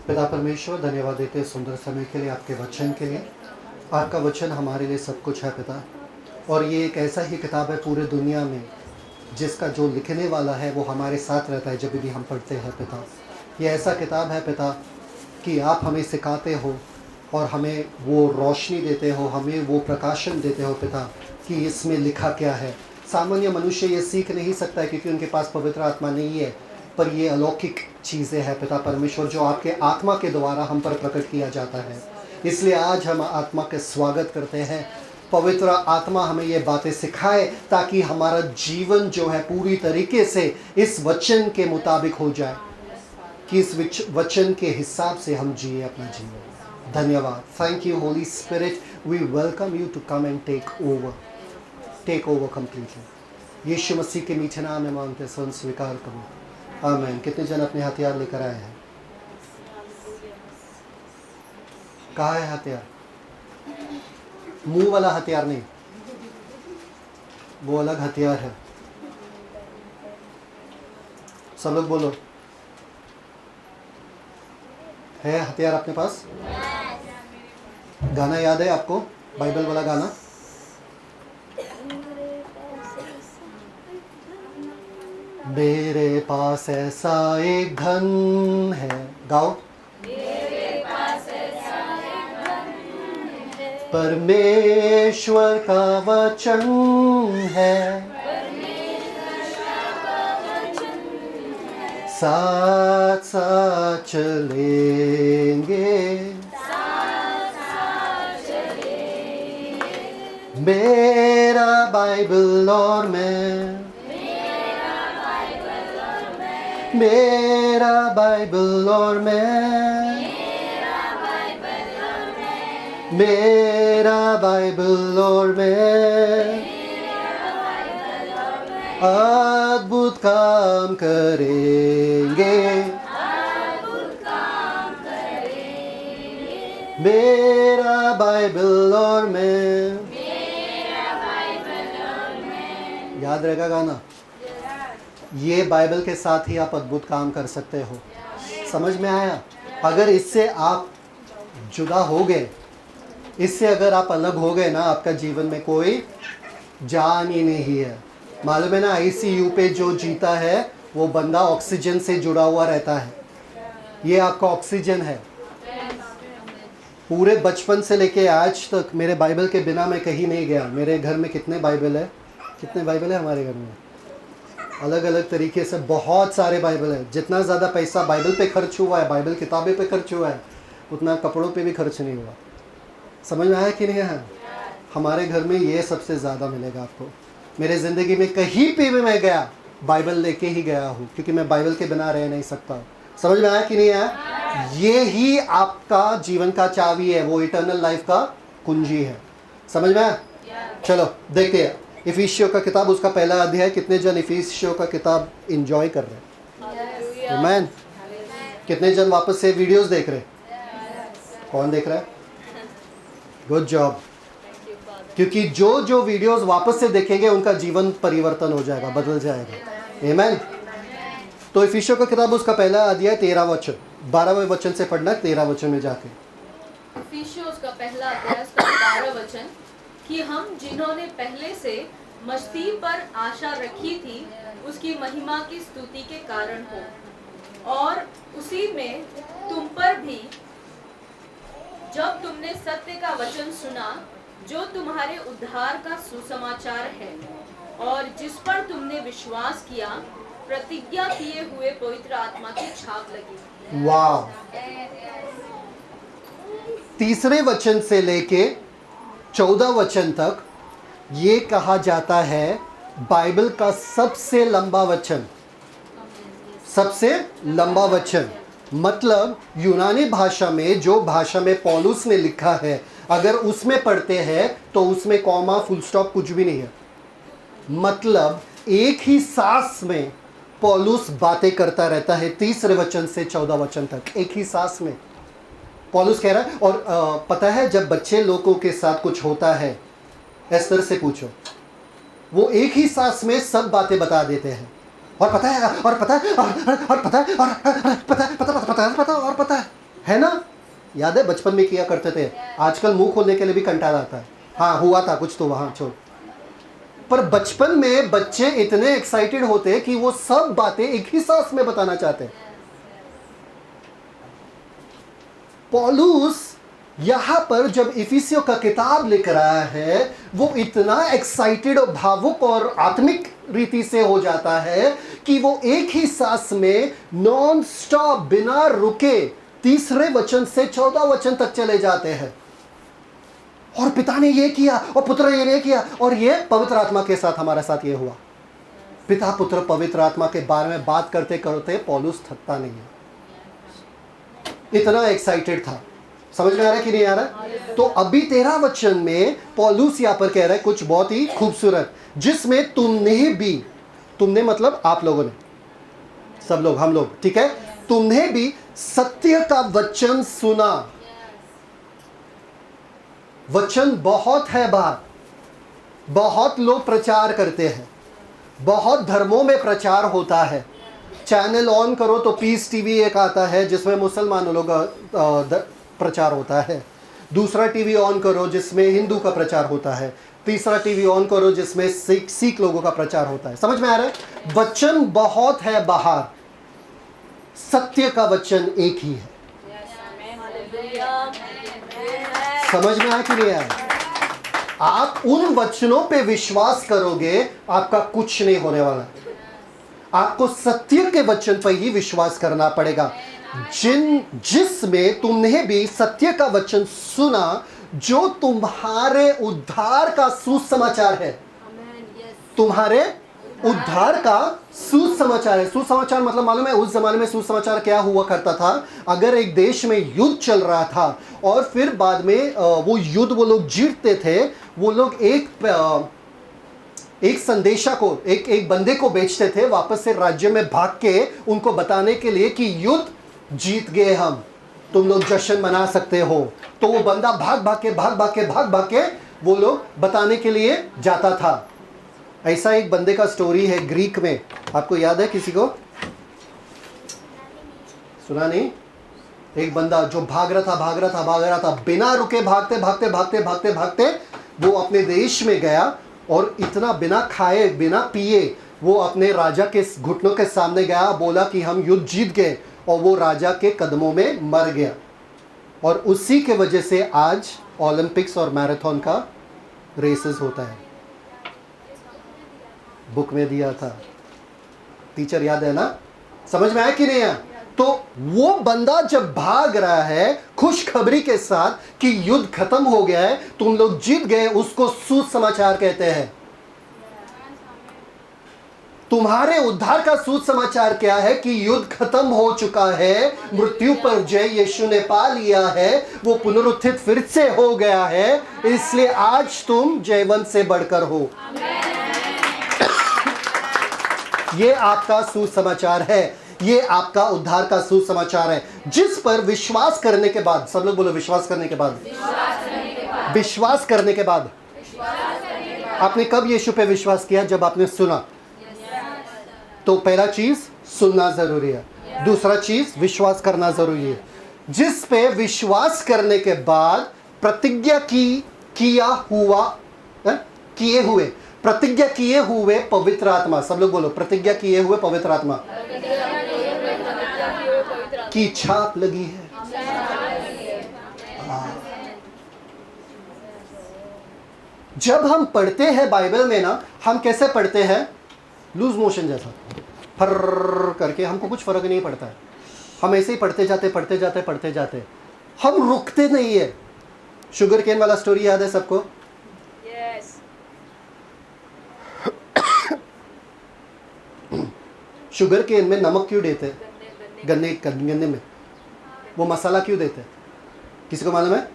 पिता परमेश्वर, धन्यवाद देते हैं सुंदर समय के लिए, आपके वचन के लिए। आपका वचन हमारे लिए सब कुछ है पिता, और ये एक ऐसा ही किताब है पूरे दुनिया में जिसका जो लिखने वाला है वो हमारे साथ रहता है जब भी हम पढ़ते हैं पिता। ये ऐसा किताब है पिता कि आप हमें सिखाते हो और हमें वो रोशनी देते हो, हमें वो प्रकाशन देते हो पिता कि इसमें लिखा क्या है। सामान्य मनुष्य ये सीख नहीं सकता है क्योंकि उनके पास पवित्र आत्मा नहीं है, पर ये अलौकिक चीज़ें हैं पिता परमेश्वर जो आपके आत्मा के द्वारा हम पर प्रकट किया जाता है। इसलिए आज हम आत्मा के स्वागत करते हैं। पवित्र आत्मा हमें ये बातें सिखाए ताकि हमारा जीवन जो है पूरी तरीके से इस वचन के मुताबिक हो जाए, कि इस वचन के हिसाब से हम जिए अपना जीवन। धन्यवाद। Thank you holy spirit, we welcome you to come and take over completely. Yeshu Masih के मीठे नाम में मांगते सन स्वीकार करो, आमीन। कितने जन अपने हथियार लेकर आए हैं? कहाँ है हथियार? मुंह वाला हथियार नहीं, वो अलग हथियार है। सब लोग बोलो, है हथियार अपने पास? गाना याद है आपको, बाइबल वाला गाना? मेरे पास ऐसा एक धन है, गाओ। मेरे पास ऐसा एक धन है, परमेश्वर का वचन है, साथ साथ चलेंगे, मेरा बाइबल और मैं, मेरा बाइबल और मैं, मेरा बाइबल और मैं अद्भुत काम करेंगे, मेरा बाइबल और मैं। याद रहेगा गाना? ये बाइबल के साथ ही आप अद्भुत काम कर सकते हो। समझ में आया? अगर इससे आप जुदा हो गए, इससे अगर आप अलग हो गए ना, आपका जीवन में कोई जान ही नहीं है। मालूम है ना, आईसीयू पे जो जीता है वो बंदा ऑक्सीजन से जुड़ा हुआ रहता है। ये आपका ऑक्सीजन है। पूरे बचपन से लेके आज तक मेरे बाइबल के बिना मैं कहीं नहीं गया। मेरे घर में कितने बाइबल है? कितने बाइबल है हमारे घर में? अलग अलग तरीके से बहुत सारे बाइबल है। जितना ज़्यादा पैसा बाइबल पे खर्च हुआ है, बाइबल किताबें पे खर्च हुआ है, उतना कपड़ों पे भी खर्च नहीं हुआ। समझ में आया कि नहीं है? हमारे घर में ये सबसे ज़्यादा मिलेगा आपको। मेरे ज़िंदगी में कहीं पे भी मैं गया, बाइबल लेके ही गया हूँ, क्योंकि मैं बाइबल के बिना रह नहीं सकता। समझ में आया कि नहीं आया? ये ही आपका जीवन का चाबी है, वो इटर्नल लाइफ का कुंजी है। समझ में आया? चलो देखते हैं इफिसियों का किताब, उसका पहला अध्याय। कितने जन इफिसियों का किताब एंजॉय कर रहे हैं? आमीन। कितने जन वापस से वीडियोस देख रहे हैं? कौन देख रहा है? Good job. क्योंकि जो जो वीडियोस वापस से देखेंगे उनका जीवन परिवर्तन हो जाएगा, बदल जाएगा। आमीन। तो इफिसियों का किताब, उसका पहला अध्याय 13 वचन, 12वें वचन से पढ़ना, 13 वचन में जाके। इफिसियों का पहला अध्याय, उसका 12 वचन, कि हम जिन्होंने पहले से मसीह पर आशा रखी थी उसकी महिमा की स्तुति के कारण हो, और उसी में तुम पर भी, जब तुमने सत्य का वचन सुना जो तुम्हारे उद्धार का सुसमाचार है, और जिस पर तुमने विश्वास किया, प्रतिज्ञा किए हुए पवित्र आत्मा की छाप लगी। वाह। तीसरे वचन से लेके 14 वचन तक ये कहा जाता है बाइबल का सबसे लंबा वचन। सबसे लंबा वचन मतलब यूनानी भाषा में, जो भाषा में पौलुस ने लिखा है, अगर उसमें पढ़ते हैं तो उसमें कॉमा फुल स्टॉप कुछ भी नहीं है। मतलब एक ही सांस में पौलुस बातें करता रहता है, तीसरे वचन से 14 वचन तक एक ही सांस में पौलुस कह रहा है। और पता है, जब बच्चे लोगों के साथ कुछ होता है, एस्तर से पूछो, वो एक ही सांस में सब बातें बता देते हैं। और पता है, और पता है, और पता है, और पता है, और पता है, और पता है। है ना? याद है बचपन में किया करते थे, आजकल मुंह खोलने के लिए भी कंटाला आता है। हाँ हुआ था कुछ तो वहाँ, छोड़। पर बचपन में बच्चे इतने एक्साइटेड होते कि वो सब बातें एक ही सांस में बताना चाहते। पौलुस यहां पर जब इफिसियों का किताब लेकर आया है, वो इतना एक्साइटेड और भावुक और आत्मिक रीति से हो जाता है कि वो एक ही सांस में नॉन स्टॉप बिना रुके 3 वचन से 14 वचन तक चले जाते हैं। और पिता ने ये किया और पुत्र ने ये किया और ये पवित्र आत्मा के साथ हमारे साथ ये हुआ। पिता पुत्र पवित्र आत्मा के बारे में बात करते करते पौलुस थकता नहीं है, इतना एक्साइटेड था। समझ में आ रहा है कि नहीं आ रहा? तो अभी 13 वचन में पौलुस यहां पर कह रहा है कुछ बहुत ही खूबसूरत, जिसमें तुमने मतलब आप लोगों ने, सब लोग, हम लोग, ठीक है, तुमने भी सत्य का वचन सुना। वचन बहुत है बात, बहुत लोग प्रचार करते हैं, बहुत धर्मों में प्रचार होता है। चैनल ऑन करो तो पीस टीवी एक आता है जिसमें मुसलमानों लोग प्रचार होता है, दूसरा टीवी ऑन करो जिसमें हिंदू का प्रचार होता है, तीसरा टीवी ऑन करो जिसमें सिख लोगों का प्रचार होता है। समझ में आ रहा है? वचन बहुत है बाहर, सत्य का वचन एक ही है। समझ में आया कि नहीं आया? आप उन वचनों पे विश्वास करोगे, आपका कुछ नहीं होने वाला। आपको सत्य के वचन पर ही विश्वास करना पड़ेगा, जिसमें तुमने भी सत्य का वचन सुना, जो तुम्हारे उद्धार का सुसमाचार है। तुम्हारे उद्धार का सुसमाचार है। सुसमाचार मतलब मालूम है उस जमाने में सुसमाचार क्या हुआ करता था? अगर एक देश में युद्ध चल रहा था और फिर बाद में वो युद्ध वो लोग जीतते थे, वो लोग एक संदेशा को, एक बंदे को बेचते थे वापस से राज्य में भाग के, उनको बताने के लिए कि युद्ध जीत गए हम, तुम लोग जश्न मना सकते हो। तो वो बंदा भाग भाग के वो लोग बताने के लिए जाता था। ऐसा एक बंदे का स्टोरी है ग्रीक में, आपको याद है? किसी को सुना नहीं? एक बंदा जो भाग रहा था, बिना रुके भागते वो अपने देश में गया और इतना बिना खाए बिना पिए वो अपने राजा के घुटनों के सामने गया, बोला कि हम युद्ध जीत गए, और वो राजा के कदमों में मर गया। और उसी के वजह से आज ओलंपिक्स और मैराथन का रेसेस होता है। बुक में दिया था, टीचर याद है ना? समझ में आया कि नहीं आया? तो वो बंदा जब भाग रहा है खुशखबरी के साथ कि युद्ध खत्म हो गया है, तुम लोग जीत गए, उसको सुसमाचार कहते हैं। तुम्हारे उद्धार का सुसमाचार क्या है? कि युद्ध खत्म हो चुका है, मृत्यु पर जय यीशु ने पा लिया है, वो पुनरुत्थित फिर से हो गया है, इसलिए आज तुम जयवंत से बढ़कर हो। ये आपका सुसमाचार है, ये आपका उद्धार का सुसमाचार है, जिस पर विश्वास करने के बाद, सब लोग बोलो विश्वास करने के बाद, विश्वास करने के बाद। आपने कब यीशु पे विश्वास किया? जब आपने सुना। तो पहला चीज सुनना जरूरी है, दूसरा चीज विश्वास करना जरूरी है। जिस पे विश्वास करने के बाद प्रतिज्ञा किए हुए पवित्र आत्मा, सब लोग बोलो प्रतिज्ञा किए हुए पवित्र आत्मा की छाप लगी है। जब हम पढ़ते हैं बाइबल में ना, हम कैसे पढ़ते हैं? लूज मोशन जैसा, फर करके, हमको कुछ फर्क नहीं पड़ता है, हम ऐसे ही पढ़ते जाते, हम रुकते नहीं है। शुगर केन वाला स्टोरी याद है सबको? शुगर केन में नमक क्यों देते? गन्ने में वो मसाला क्यों देते? किसी को मालूम है?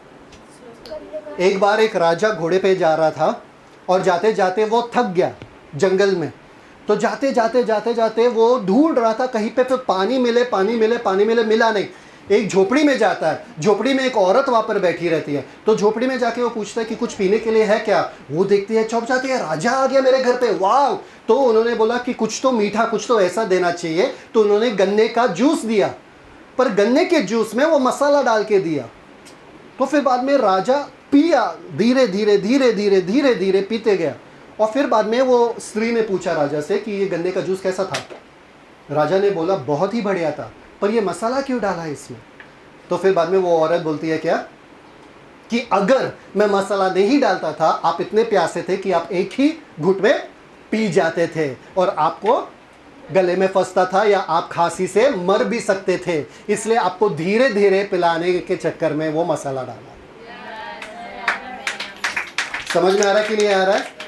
एक बार एक राजा घोड़े पे जा रहा था और जाते जाते वो थक गया जंगल में। तो जाते जाते वो ढूंढ रहा था कहीं पे पानी मिले, मिला नहीं। एक झोपड़ी में जाता है, झोपड़ी में एक औरत वहाँ पर बैठी रहती है। तो झोपड़ी में जाके वो पूछता है कि कुछ पीने के लिए है क्या? वो देखती है, चौंक जाती है, राजा आ गया मेरे घर पे, वाह। तो उन्होंने बोला कि कुछ तो मीठा, कुछ तो ऐसा देना चाहिए। तो उन्होंने गन्ने का जूस दिया। पर गन्ने के जूस में वो मसाला डाल के दिया। तो फिर बाद में राजा पिया, धीरे धीरे धीरे धीरे धीरे धीरे पीते गया। और फिर बाद में वो स्त्री ने पूछा राजा से कि ये गन्ने का जूस कैसा था। राजा ने बोला बहुत ही बढ़िया था, पर ये मसाला क्यों डाला है इसमें। तो फिर बाद में वो औरत बोलती है क्या कि अगर मैं मसाला नहीं डालता था, आप इतने प्यासे थे कि आप एक ही घुट में पी जाते थे और आपको गले में फंसता था या आप खांसी से मर भी सकते थे, इसलिए आपको धीरे धीरे पिलाने के चक्कर में वो मसाला डाला। समझ में आ रहा है कि नहीं आ रहा है?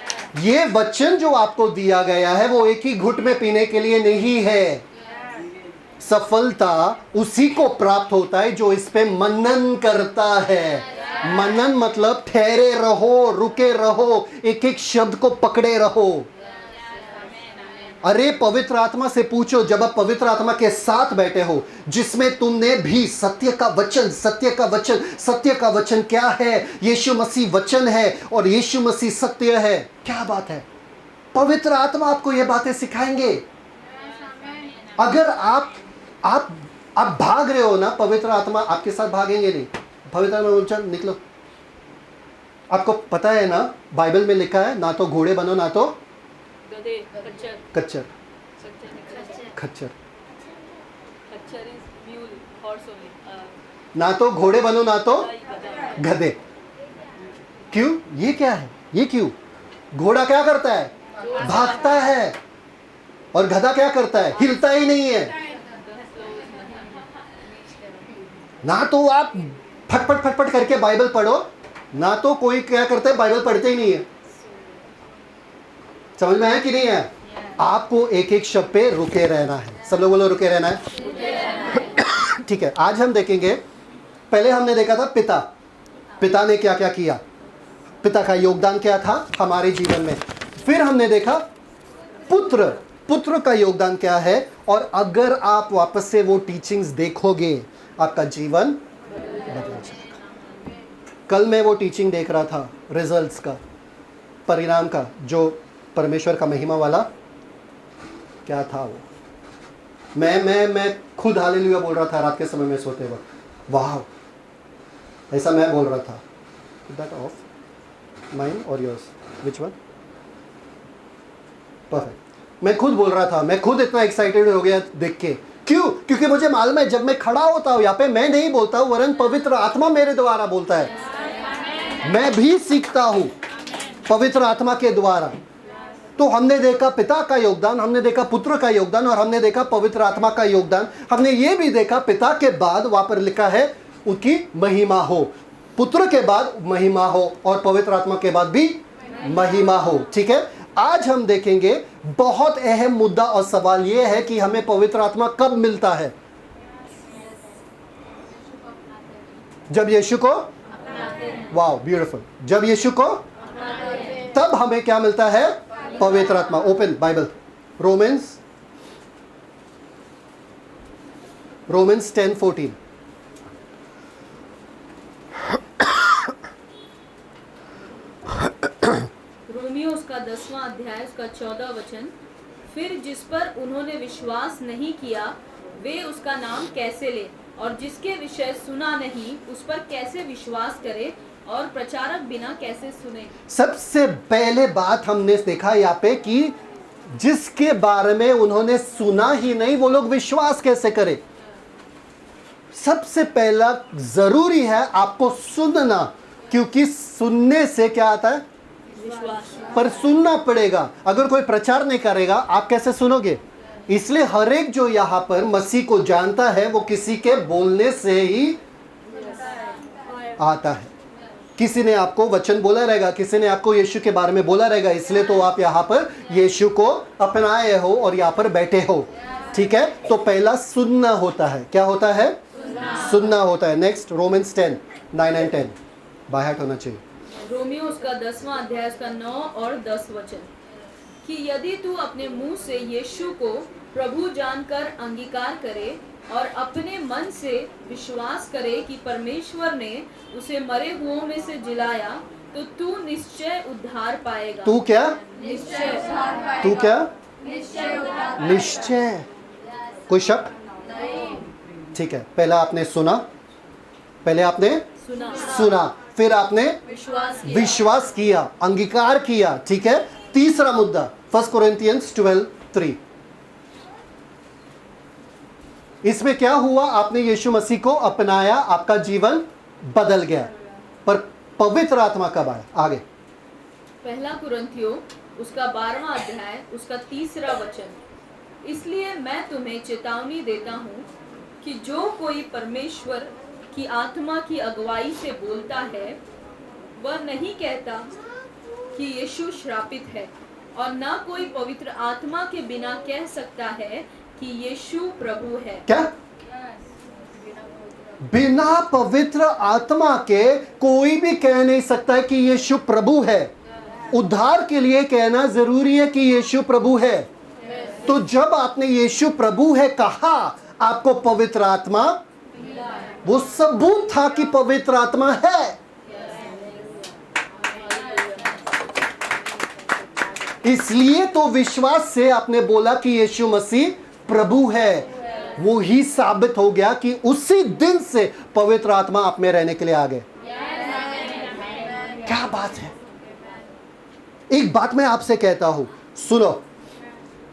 ये वचन जो आपको दिया गया है वो एक ही घुट में पीने के लिए नहीं है। सफलता उसी को प्राप्त होता है जो इस पे मनन करता है। मनन मतलब ठहरे रहो, रुके रहो, एक एक शब्द को पकड़े रहो। अरे पवित्र आत्मा से पूछो, जब आप पवित्र आत्मा के साथ बैठे हो, जिसमें तुमने भी सत्य का वचन, सत्य का वचन, सत्य का वचन क्या है? यीशु मसीह वचन है और यीशु मसीह सत्य है। क्या बात है? पवित्र आत्मा आपको ये बातें सिखाएंगे। अगर आप भाग रहे हो ना, पवित्र आत्मा आपके साथ भागेंगे नहीं। पवित्र आत्मा बोलता निकलो। आपको पता है ना, बाइबल में लिखा है ना तो घोड़े बनो ना तो गधे, खच्चर। खच्चर is mule, horse only. ना तो घोड़े बनो ना तो गधे। क्यों? ये क्या है? ये क्यों? घोड़ा क्या करता है? भागता है। और गधा क्या करता है? हिलता ही नहीं है। ना तो आप फटफट फटफट करके बाइबल पढ़ो, ना तो कोई क्या करता है, बाइबल पढ़ते ही नहीं है। समझ में आया कि नहीं है? आपको एक एक शब्द पे रुके रहना है। सब लोग बोलो रुके रहना है। ठीक है, आज हम देखेंगे, पहले हमने देखा था पिता ने क्या क्या किया, पिता का योगदान क्या था हमारे जीवन में। फिर हमने देखा पुत्र का योगदान क्या है, और अगर आप वापस से वो टीचिंग्स देखोगे आपका जीवन बदल जाएगा। कल मैं वो टीचिंग देख रहा था रिजल्ट्स का, परिणाम का, जो परमेश्वर का महिमा वाला क्या था वो। मैं खुद हालेलुया बोल रहा था रात के समय में सोते वक्त। वाह, ऐसा मैं बोल रहा था। दैट ऑफ माइन और योर्स, विच वन? परफेक्ट। मैं खुद बोल रहा था, मैं खुद इतना एक्साइटेड हो गया देख के। क्यों? क्योंकि मुझे मालूम है जब मैं खड़ा होता हूँ यहाँ पे, मैं नहीं बोलता हूँ, वरन पवित्र आत्मा मेरे द्वारा बोलता है। मैं भी सीखता हूँ पवित्र आत्मा के द्वारा। तो हमने देखा पिता का योगदान, हमने देखा पुत्र का योगदान, और हमने देखा पवित्र आत्मा का योगदान। हमने ये भी देखा पिता के बाद वहां पर लिखा है उनकी महिमा हो, पुत्र के बाद महिमा हो, और पवित्र आत्मा के बाद भी महिमा हो। ठीक है, आज हम देखेंगे बहुत अहम मुद्दा, और सवाल यह है कि हमें पवित्र आत्मा कब मिलता है? जब यीशु को, वाह ब्यूटीफुल, जब यीशु को, तब हमें क्या मिलता है? पवित्र आत्मा। Open Bible, Romans 10:14। रोमियो उसका 10वां अध्याय उसका 14 वचन, फिर जिस पर उन्होंने विश्वास नहीं किया वे उसका नाम कैसे ले, और जिसके विषय सुना नहीं उस पर कैसे विश्वास करे, और प्रचारक बिना कैसे सुने। सबसे पहले बात हमने देखा यहाँ पे कि जिसके बारे में उन्होंने सुना ही नहीं वो लोग विश्वास कैसे करें। सबसे पहला जरूरी है आपको सुनना, क्योंकि सुनने से क्या आता है? विश्वास। पर सुनना पड़ेगा। अगर कोई प्रचार नहीं करेगा आप कैसे सुनोगे? इसलिए हर एक जो यहाँ पर मसीह को जानता है वो किसी के बोलने से ही आता है। किसी ने आपको वचन बोला रहेगा, किसी ने आपको यीशु के बारे में बोला रहेगा, इसलिए तो आप यहाँ पर यीशु को अपनाए हो और यहाँ पर बैठे हो। ठीक है, तो पहला सुनना होता है। क्या होता है? सुनना होता है। नेक्स्ट, रोमन्स 10:9 और 10 बाय हार्ट होना चाहिए। रोमियो उसका 10वां अध्याय उसका 9 और 10 वचन, कि यदि तू अपने मुंह से यीशु को प्रभु जानकर अंगीकार करे और अपने मन से विश्वास करे कि परमेश्वर ने उसे मरे हुओं में से जिलाया, तो तू निश्चय उद्धार पाएगा। तू क्या? निश्चय। तू क्या? निश्चय। कोई शक? ठीक है, पहला आपने सुना, पहले आपने सुना, फिर आपने विश्वास किया, अंगीकार किया, ठीक है। तीसरा मुद्दा 1 कोरिन्थियंस 12:3, इसमें क्या हुआ? आपने यीशु मसीह को अपनाया, आपका जीवन बदल गया। पर पवित्र आत्मा कब आया? आगे पहला कुरिन्थियों उसका 12वां अध्याय उसका 3रा वचन, इसलिए मैं तुम्हें चेतावनी देता हूँ कि जो कोई परमेश्वर की आत्मा की अगुवाई से बोलता है वह नहीं कहता कि यीशु श्रापित है, और न कोई पवित्र आत्मा के बिना कह सकता है कि यीशु प्रभु है। क्या? बिना पवित्र आत्मा के कोई भी कह नहीं सकता है कि यीशु प्रभु है। उद्धार के लिए कहना जरूरी है कि यीशु प्रभु है। तो जब आपने यीशु प्रभु है कहा, आपको पवित्र आत्मा, वो सबूत था कि पवित्र आत्मा है। इसलिए तो विश्वास से आपने बोला कि यीशु मसीह प्रभु है। वो ही साबित हो गया कि उसी दिन से पवित्र आत्मा आप में रहने के लिए आ गए। क्या बात है। एक बात मैं आपसे कहता हूं, सुनो,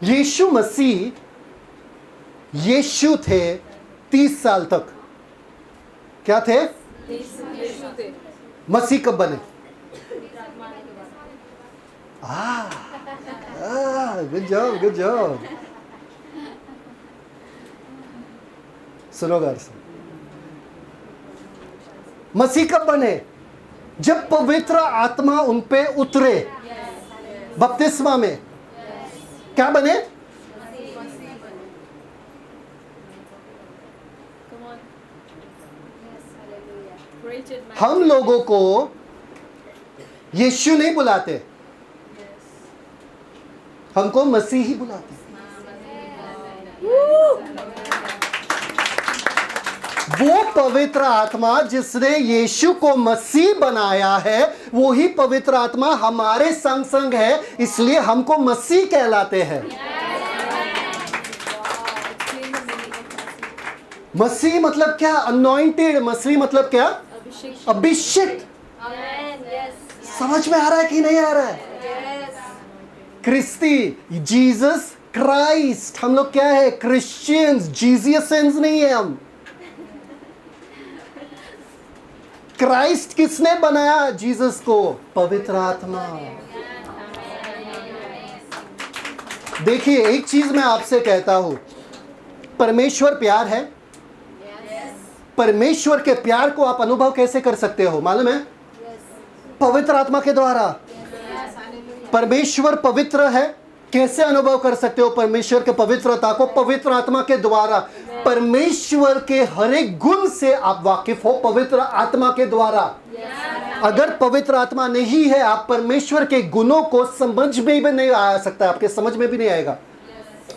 यीशु मसीह यीशु थे 30 साल तक। क्या थे? मसीह कब बने? Good job, good job. सुनो गौर से, मसीह कब बने? जब पवित्र आत्मा उन पे उतरे बपतिस्मा में। क्या बने? हम लोगों को यीशु नहीं बुलाते, हमको मसीह ही बुलाते। वो पवित्र आत्मा जिसने यीशु को मसीह बनाया है, वो ही पवित्र आत्मा हमारे संग संग है, इसलिए हमको मसीह कहलाते हैं। मसीह मतलब क्या? अनॉइंटेड। मसीह मतलब क्या? अभिषिक्त। समझ में आ रहा है कि नहीं आ रहा है? क्रिस्ती, जीसस क्राइस्ट। हम लोग क्या है? क्रिश्चियंस। जीजियंस नहीं है हम। क्राइस्ट किसने बनाया जीसस को? पवित्र आत्मा। देखिए, एक चीज मैं आपसे कहता हूं, परमेश्वर प्यार है। परमेश्वर के प्यार को आप अनुभव कैसे कर सकते हो मालूम है? पवित्र आत्मा के द्वारा। परमेश्वर पवित्र है, कैसे अनुभव कर सकते हो परमेश्वर के पवित्रता को? पवित्र आत्मा के द्वारा। परमेश्वर के हर एक गुण से आप वाकिफ हो पवित्र आत्मा के द्वारा। अगर पवित्र आत्मा नहीं है, आप परमेश्वर के गुणों को समझ में भी नहीं आ सकता, आपके समझ में भी नहीं आएगा।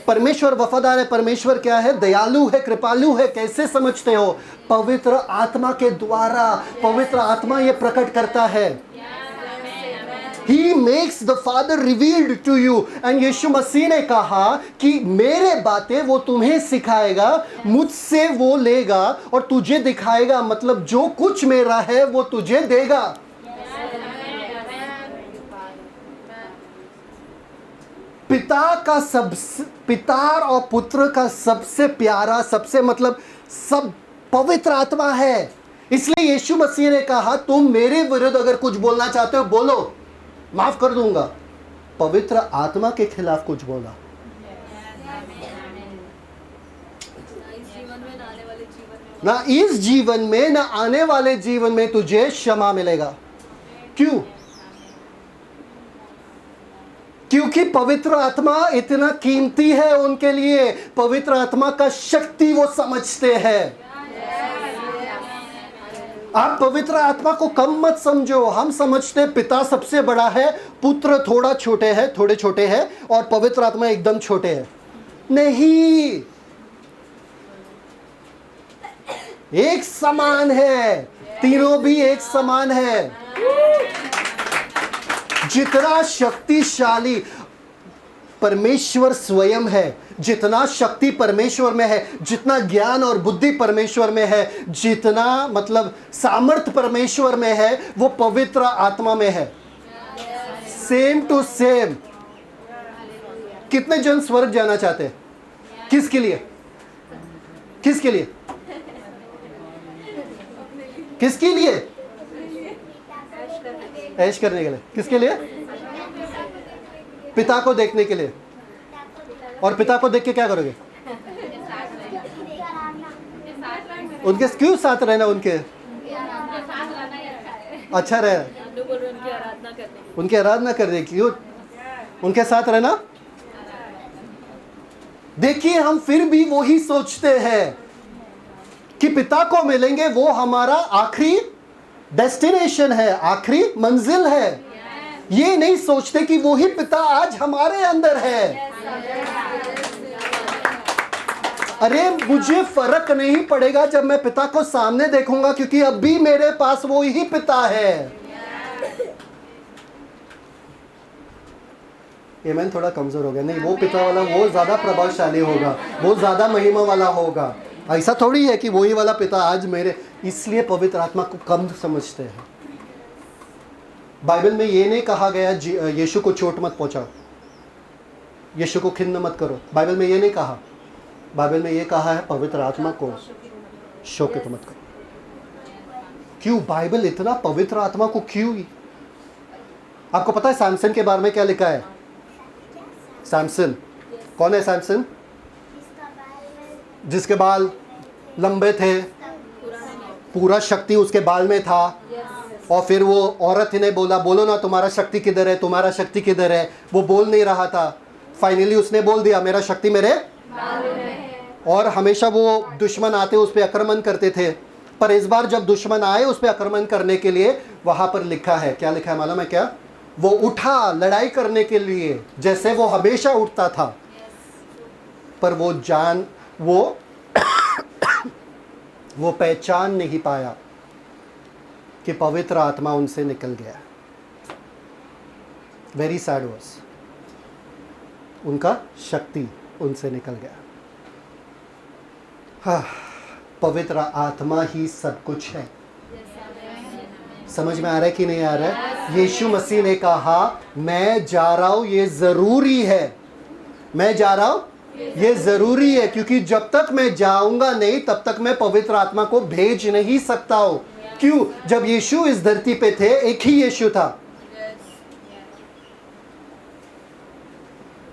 परमेश्वर वफादार है, परमेश्वर क्या है? दयालु है, कृपालु है। कैसे समझते हो? पवित्र आत्मा के द्वारा। पवित्र आत्मा ये प्रकट करता है। He makes the Father revealed to you। and यीशु मसीह ने कहा कि मेरे बातें वो तुम्हें सिखाएगा, मुझसे वो लेगा और तुझे दिखाएगा। मतलब जो कुछ मेरा है वो तुझे देगा। पिता और पुत्र का सबसे प्यारा, सबसे मतलब सब पवित्र आत्मा है। इसलिए यीशु मसीह ने कहा, तुम मेरे विरुद्ध अगर कुछ बोलना चाहते हो बोलो, माफ कर दूंगा। पवित्र आत्मा के खिलाफ कुछ बोला, ना इस जीवन में ना आने वाले जीवन में तुझे क्षमा मिलेगा। क्यों? क्योंकि पवित्र आत्मा इतना कीमती है उनके लिए। पवित्र आत्मा का शक्ति वो समझते हैं। आप पवित्र आत्मा को कम मत समझो। हम समझते पिता सबसे बड़ा है, पुत्र थोड़ा छोटे हैं, थोड़े छोटे हैं, और पवित्र आत्मा एकदम छोटे हैं। नहीं, एक समान है, तीनों भी एक समान है। जितना शक्तिशाली परमेश्वर स्वयं है, जितना शक्ति परमेश्वर में है, जितना ज्ञान और बुद्धि परमेश्वर में है, जितना मतलब सामर्थ परमेश्वर में है, वो पवित्र आत्मा में है। Same to same. कितने जन स्वर्ग जाना चाहते हैं? किसके लिए? किसके लिए? किसके लिए? ऐश करने के लिए। किसके लिए? पिता को देखने के लिए। और पिता को देख के क्या करोगे? उनके क्यों साथ रहना? उनके अच्छा रहे, उनकी आराधना करने क्यों उनके साथ रहना? देखिए, हम फिर भी वही सोचते हैं कि पिता को मिलेंगे, वो हमारा आखिरी डेस्टिनेशन है, आखिरी मंजिल है। ये नहीं सोचते कि वही पिता आज हमारे अंदर है। अरे मुझे फर्क नहीं पड़ेगा जब मैं पिता को सामने देखूंगा, क्योंकि अभी मेरे पास वो ही पिता है। ये मैं थोड़ा कमजोर हो गया। नहीं, वो पिता वाला वो ज्यादा प्रभावशाली होगा, वो ज्यादा महिमा वाला होगा। ऐसा थोड़ी है कि वही वाला पिता आज मेरे, इसलिए पवित्र आत्मा को कम समझते हैं। बाइबल में ये नहीं कहा गया यीशु को चोट मत पहुंचाओ, यीशु को खिन्न मत करो। बाइबल में ये नहीं कहा। बाइबल में ये कहा है पवित्र आत्मा को शोकित मत करो। क्यों बाइबल इतना पवित्र आत्मा को क्यों? आपको पता है सैमसन के बारे में क्या लिखा है? सैमसन कौन है? सैमसन जिसके बाल लंबे थे, पूरा शक्ति उसके बाल में था। और फिर वो औरत ने बोला, बोलो ना तुम्हारा शक्ति किधर है, तुम्हारा शक्ति किधर है। वो बोल नहीं रहा था। फाइनली उसने बोल दिया, मेरा शक्ति मेरे बाल में है। और हमेशा वो दुश्मन आते उस पर आक्रमण करते थे, पर इस बार जब दुश्मन आए उस पर आक्रमण करने के लिए, वहां पर लिखा है, क्या लिखा है मालूम है क्या? वो उठा लड़ाई करने के लिए, जैसे वो हमेशा उठता था। पर वो पहचान नहीं पाया कि पवित्र आत्मा उनसे निकल गया। वेरी सैड वाज, उनका शक्ति उनसे निकल गया। हाँ, पवित्र आत्मा ही सब कुछ है। समझ में आ रहा है कि नहीं आ रहा है? यीशु मसीह ने कहा, मैं जा रहा हूं, ये जरूरी है। मैं जा रहा हूं, ये जरूरी है, क्योंकि जब तक मैं जाऊंगा नहीं तब तक मैं पवित्र आत्मा को भेज नहीं सकता हूं। क्यों? जब यीशु इस धरती पे थे, एक ही यीशु था।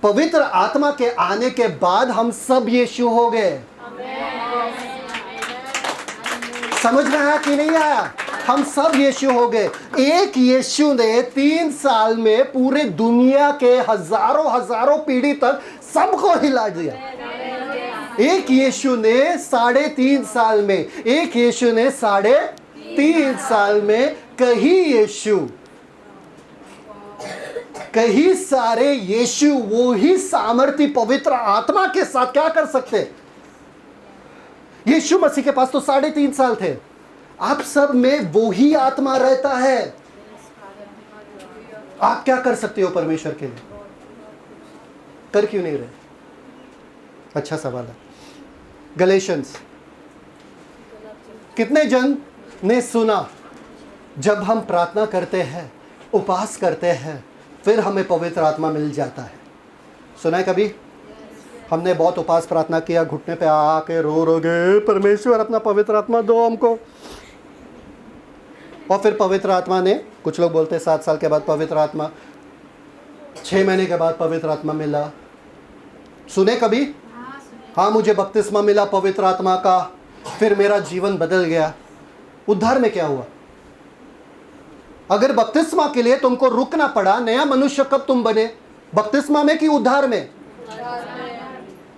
पवित्र आत्मा के आने के बाद हम सब यीशु हो गए। समझ में आया कि नहीं आया? हम सब यीशु हो गए। एक यीशु ने 3 साल में पूरे दुनिया के हजारों पीढ़ी तक सबको हिला दिया। एक यीशु ने 3.5 साल में, एक यीशु ने 3.5 साल में, कहीं सारे यीशु वो ही सामर्थी पवित्र आत्मा के साथ क्या कर सकते? यीशु मसीह के पास तो 3.5 साल थे। आप सब में वो ही आत्मा रहता है। आप क्या कर सकते हो परमेश्वर के लिए? कर क्यों नहीं रहे? अच्छा सवाल है। गलेशियंस, कितने जन ने सुना जब हम प्रार्थना करते हैं, उपवास करते हैं, फिर हमें पवित्र आत्मा मिल जाता है? सुना है कभी? हमने बहुत उपवास प्रार्थना किया, घुटने पे आके रो गए, परमेश्वर अपना पवित्र आत्मा दो हमको। और फिर पवित्र आत्मा ने, कुछ लोग बोलते हैं 7 साल के बाद पवित्र आत्मा, 6 महीने के बाद पवित्र आत्मा मिला। सुने कभी? हाँ, मुझे बपतिस्मा मिला पवित्र आत्मा का, फिर मेरा जीवन बदल गया। उद्धार में क्या हुआ? अगर बपतिस्मा के लिए तुमको रुकना पड़ा, नया मनुष्य कब तुम बने? बपतिस्मा में कि उद्धार में?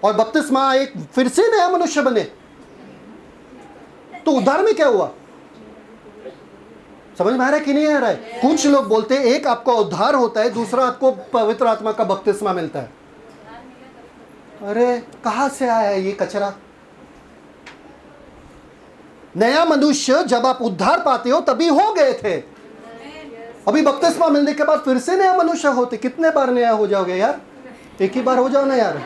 और बपतिस्मा एक फिर से नया मनुष्य बने, तो उद्धार में क्या हुआ? समझ में आ रहा है कि नहीं आ रहा है? कुछ लोग बोलते हैं एक आपको उद्धार होता है, दूसरा आपको पवित्र आत्मा का बपतिस्मा मिलता है। अरे कहां से आया है ये कचरा? नया मनुष्य जब आप उद्धार पाते हो तभी हो गए थे। अभी बपतिस्मा मिलने के बाद फिर से नया मनुष्य होते। कितने बार नया हो जाओगे यार? एक ही बार हो जाओ ना यार।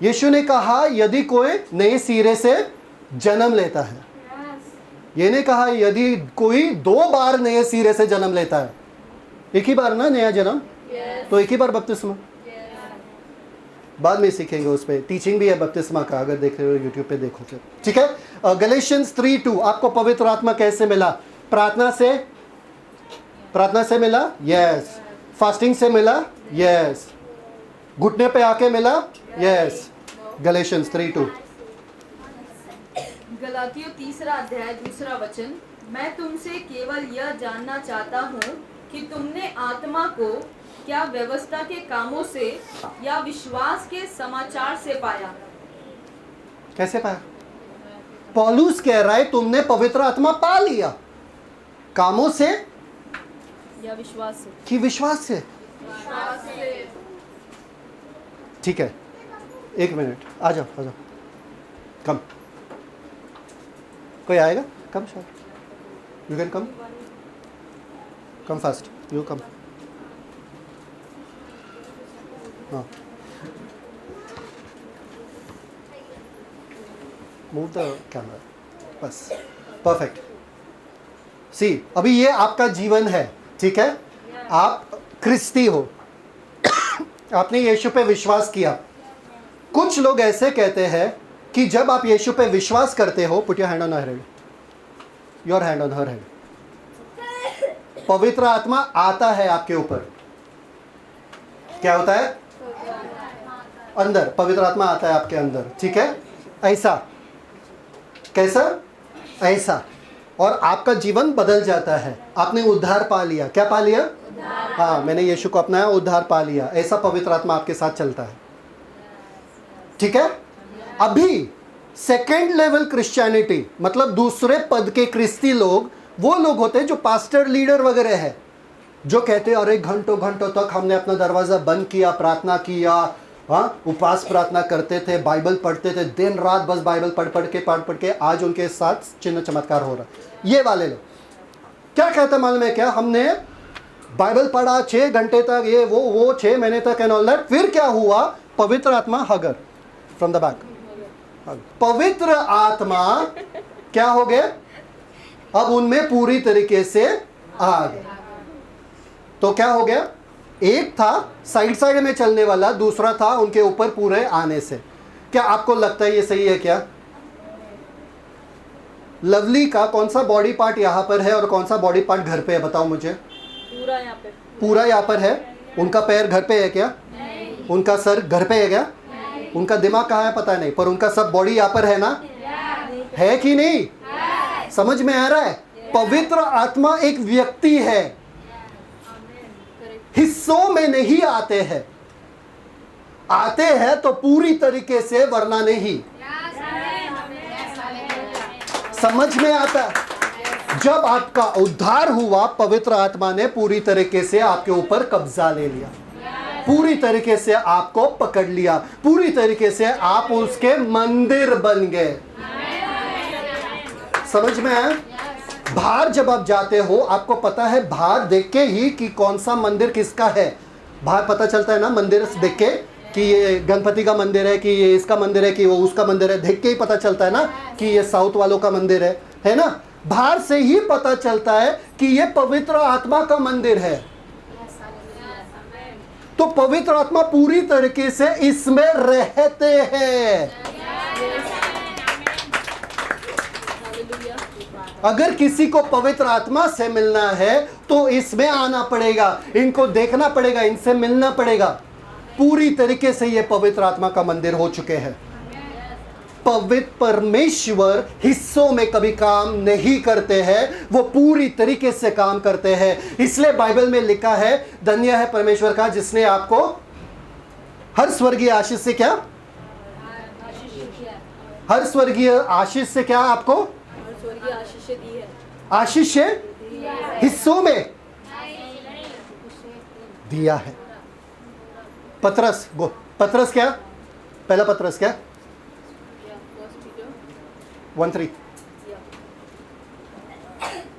यीशु ने कहा यदि कोई नए सिरे से जन्म लेता है, ये नहीं कहा यदि कोई 2 बार नए सिरे से जन्म लेता है। एक ही बार ना नया जन्म, तो एक ही बार बपतिस्मा। बाद में सीखेंगे, उस पर टीचिंग भी है बपतिस्मा का, अगर देख रहे हो यूट्यूब पे देखो फिर, ठीक है। गलेशियंस 3:2 आपको पवित्र आत्मा कैसे मिला? प्रार्थना से मिला, यस। फास्टिंग से मिला, यस। घुटने पे आके मिला, यस। गलेशियंस 3:2। गलातियों 3 अध्याय 2 वचन, मैं तुमसे केवल यह जानना चाहता हूँ कि तुमने आत्मा को क्या व्यवस्था के कामों से या विश्वास के समाचार से पाया? कैसे पाया? पौलुस कह रहा है तुमने पवित्र आत्मा पा लिया, कामों से या विश्वास से? कि विश्वास से? ठीक है, 1 मिनट, आ जाओ कम। कोई आएगा? कम शायद, you can come fast, you come. हाँ, मूव द कैमरा, बस, परफेक्ट। सी, अभी ये आपका जीवन है, ठीक है? आप क्रिस्ती हो, आपने यीशु पे विश्वास किया। कुछ लोग ऐसे कहते हैं कि जब आप यीशु पे विश्वास करते हो, put your hand on her head, your hand on her head, पवित्र आत्मा आता है आपके ऊपर। क्या होता है? अंदर पवित्र आत्मा आता है आपके अंदर, ठीक है? ऐसा, कैसा? ऐसा, और आपका जीवन बदल जाता है। आपने उद्धार पा लिया। क्या पा लिया? हाँ, मैंने यीशु को अपनाया, उद्धार पा लिया। ऐसा पवित्र आत्मा आपके साथ चलता है, ठीक है? अभी सेकेंड लेवल क्रिश्चियनिटी, मतलब दूसरे पद के क्रिस्ती लोग, वो लोग होते हैं जो पास्टर लीडर वगैरह है, जो कहते हैं अरे घंटों घंटों तक हमने अपना दरवाज़ा बंद किया, प्रार्थना किया, हाँ, उपवास प्रार्थना करते थे, बाइबल पढ़ते थे, दिन रात बस बाइबल पढ़ के आज उनके साथ चिन्ह चमत्कार हो रहा है। ये वाले लोग क्या कहते हैं मालूम है क्या? हमने बाइबल पढ़ा 6 घंटे तक, ये वो 6 महीने तक एंड ऑल दैट। फिर क्या हुआ? पवित्र आत्मा हगर फ्रॉम द बैक, पवित्र आत्मा क्या हो गया? अब उनमें पूरी तरीके से आ गए। तो क्या हो गया? एक था साइड में चलने वाला, दूसरा था उनके ऊपर पूरे आने से। क्या आपको लगता है ये सही है क्या? लवली का कौन सा बॉडी पार्ट यहाँ पर है और कौन सा बॉडी पार्ट घर पे है? बताओ मुझे। पूरा यहाँ पे, पूरा यहाँ पर है। उनका पैर घर पे है क्या? उनका सर घर पे है क्या? उनका दिमाग कहाँ है पता नहीं, पर उनका सब बॉडी यहाँ पर है ना? है कि नहीं? समझ में आ रहा है? पवित्र आत्मा एक व्यक्ति है, हिस्सों में नहीं आते हैं। आते हैं तो पूरी तरीके से, वरना नहीं। समझ में आता है? जब आपका उद्धार हुआ, पवित्र आत्मा ने पूरी तरीके से आपके ऊपर कब्जा ले लिया, पूरी तरीके से आपको पकड़ लिया, पूरी तरीके से आप उसके मंदिर बन गए। समझ में आया? बाहर जब आप जाते हो, आपको पता है बाहर देख के ही कि कौन सा मंदिर किसका है। बाहर पता चलता है ना, मंदिर देख के कि ये गणपति का मंदिर है, कि ये इसका मंदिर है, कि वो उसका मंदिर है। देख के ही पता चलता है ना कि ये साउथ वालों का मंदिर है ना? बाहर से ही पता चलता है कि ये पवित्र आत्मा का मंदिर है। तो पवित्र आत्मा पूरी तरीके से इसमें रहते हैं। अगर किसी को पवित्र आत्मा से मिलना है तो इसमें आना पड़ेगा, इनको देखना पड़ेगा, इनसे मिलना पड़ेगा। पूरी तरीके से ये पवित्र आत्मा का मंदिर हो चुके हैं। पवित्र परमेश्वर हिस्सों में कभी काम नहीं करते हैं, वो पूरी तरीके से काम करते हैं। इसलिए बाइबल में लिखा है, धन्य है परमेश्वर का जिसने आपको हर स्वर्गीय आशीष से क्या? हर स्वर्गीय आशीष से क्या आपको? आशीष हिस्सों में दिया है। पतरस पतरस क्या? पहला पतरस क्या? 1:3।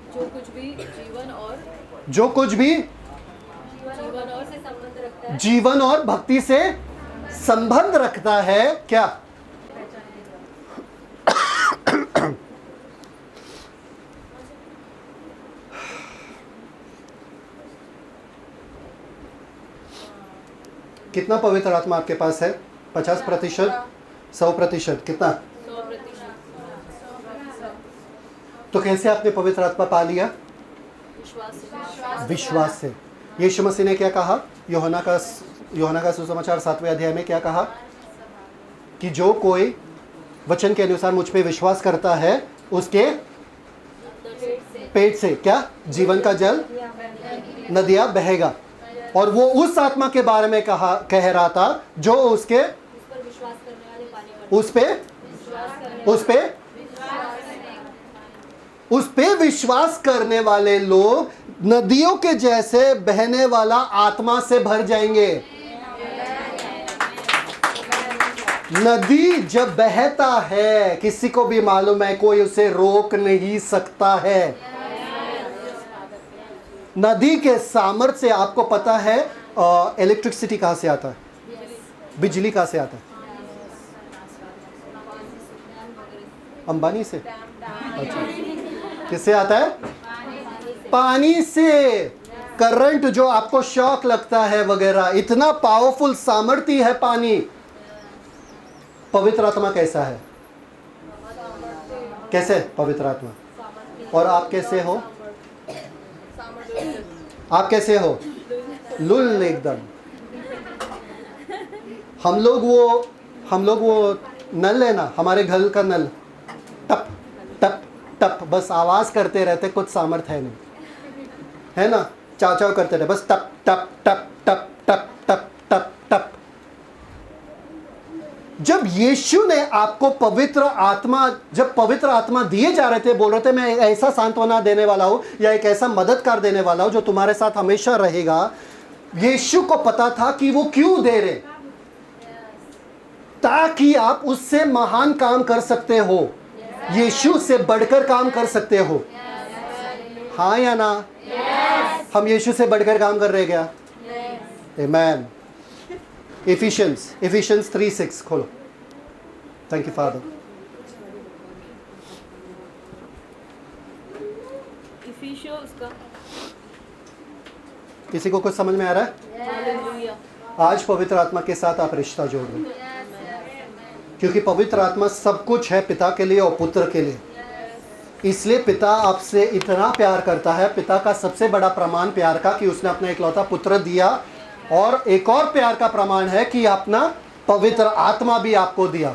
जो कुछ भी जीवन और से संबंध रखता है, जीवन और भक्ति से संबंध रखता है क्या? कितना पवित्र आत्मा आपके पास है? 50%, 100%, कितना? 100%। तो कैसे आपने पवित्र आत्मा पा लिया? विश्वास से। यीशु मसीह ने क्या कहा? यूहन्ना का सुसमाचार 7वें अध्याय में क्या कहा? कि जो कोई वचन के अनुसार मुझ पे विश्वास करता है उसके पेट से क्या? जीवन का जल नदियां बहेगा। और वो उस आत्मा के बारे में कह रहा था जो उस पे विश्वास करने वाले लोग नदियों के जैसे बहने वाला आत्मा से भर जाएंगे। नदी जब बहता है किसी को भी मालूम है कोई उसे रोक नहीं सकता है। नदी के सामर्थ्य से आपको पता है इलेक्ट्रिसिटी कहाँ से आता है? बिजली कहाँ से आता है? अंबानी से। अच्छा, किससे आता है? पानी से। करंट जो आपको शॉक लगता है वगैरह, इतना पावरफुल सामर्थ्य है पानी। पवित्र आत्मा कैसा है? कैसे पवित्र आत्मा? और आप कैसे हो? आप कैसे हो? लुल एकदम। हम लोग वो नल है ना, हमारे घर का नल, टप टप टप बस आवाज करते रहते, कुछ सामर्थ्य है नहीं, है ना? चाव चाव करते रहे बस, टप टप टप टप टप टप टप टप। जब यीशु ने आपको पवित्र आत्मा दिए जा रहे थे, बोल रहे थे मैं ऐसा सांत्वना देने वाला हूं या एक ऐसा मददगार देने वाला हूं जो तुम्हारे साथ हमेशा रहेगा। यीशु को पता था कि वो क्यों दे रहे, ताकि आप उससे महान काम कर सकते हो, यीशु से बढ़कर काम कर सकते हो। हाँ या ना? हम यीशु से बढ़कर काम कर रहे क्या? आमेन। इफिशियंस 3:6 खोलो। Thank you father. किसी को कुछ समझ में आ रहा है? आज पवित्र आत्मा के साथ आप रिश्ता जोड़ रहे हो, क्योंकि पवित्र आत्मा सब कुछ है पिता के लिए और पुत्र के लिए। इसलिए पिता आपसे इतना प्यार करता है। पिता का सबसे बड़ा प्रमाण प्यार का कि उसने अपना इकलौता पुत्र दिया, और एक और प्यार का प्रमाण है कि अपना पवित्र आत्मा भी आपको दिया।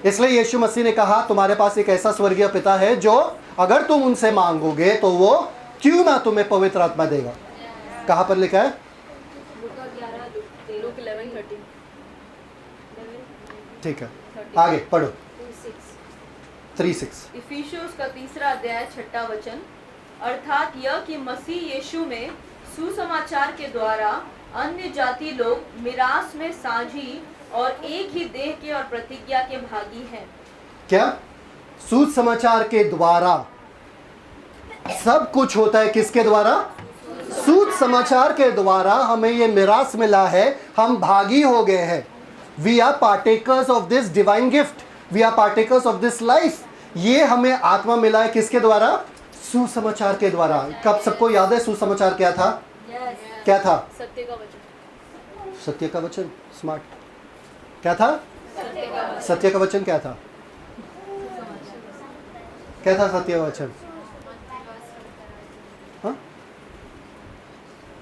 इसलिए यीशु मसीह ने कहा तुम्हारे पास एक ऐसा स्वर्गीय पिता है जो अगर तुम उनसे मांगोगे तो वो क्यों ना तुम्हें पवित्र आत्मा देगा। कहां पर लिखा है? ठीक है, आगे पढ़ो। 3:6 इफिसियोस का 3 अध्याय 6 वचन, अर्थात यह कि मसीह यीशु में सुसमाचार के द्वारा अन्य जाति लोग मिरास में साझी और एक ही देह के और प्रतिज्ञा के भागी हैं। क्या? सुसमाचार के द्वारा सब कुछ होता है। किसके द्वारा? सुसमाचार के द्वारा हमें ये मिरास मिला है, हम भागी हो गए हैं। We are partakers of this divine gift, we are partakers of this life. ये हमें आत्मा मिला है किसके द्वारा? सुसमाचार के द्वारा। कब सबको याद है सुसमाचार क्या था? क्या था? सत्य का वचन। सत्य का वचन। स्मार्ट। क्या था? सत्य का वचन क्या था? क्या था सत्य का वचन? हाँ?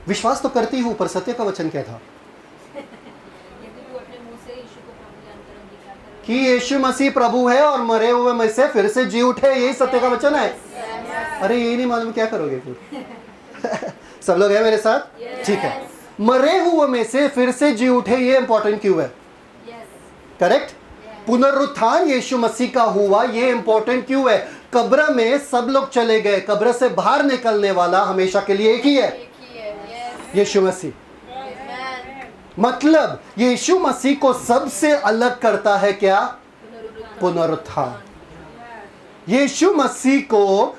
विश्वास तो करती हूं, पर सत्य का वचन क्या था? कि यीशु मसीह प्रभु है और मरे हुए में से फिर से जी उठे, यही सत्य का वचन है। अरे यही नहीं मालूम क्या करोगे फिर? सब लोग हैं मेरे साथ? ठीक है। मरे हुए में से फिर से जी उठे, ये इंपॉर्टेंट क्यों है? करेक्ट। पुनरुत्थान यीशु मसीह का हुआ, ये इंपॉर्टेंट क्यों है? कब्र में सब लोग चले गए, कब्र से बाहर निकलने वाला हमेशा के लिए एक ही है, यीशु मसीह। मतलब यीशु मसीह को सबसे अलग करता है क्या? पुनरुत्थान। यीशु मसीह को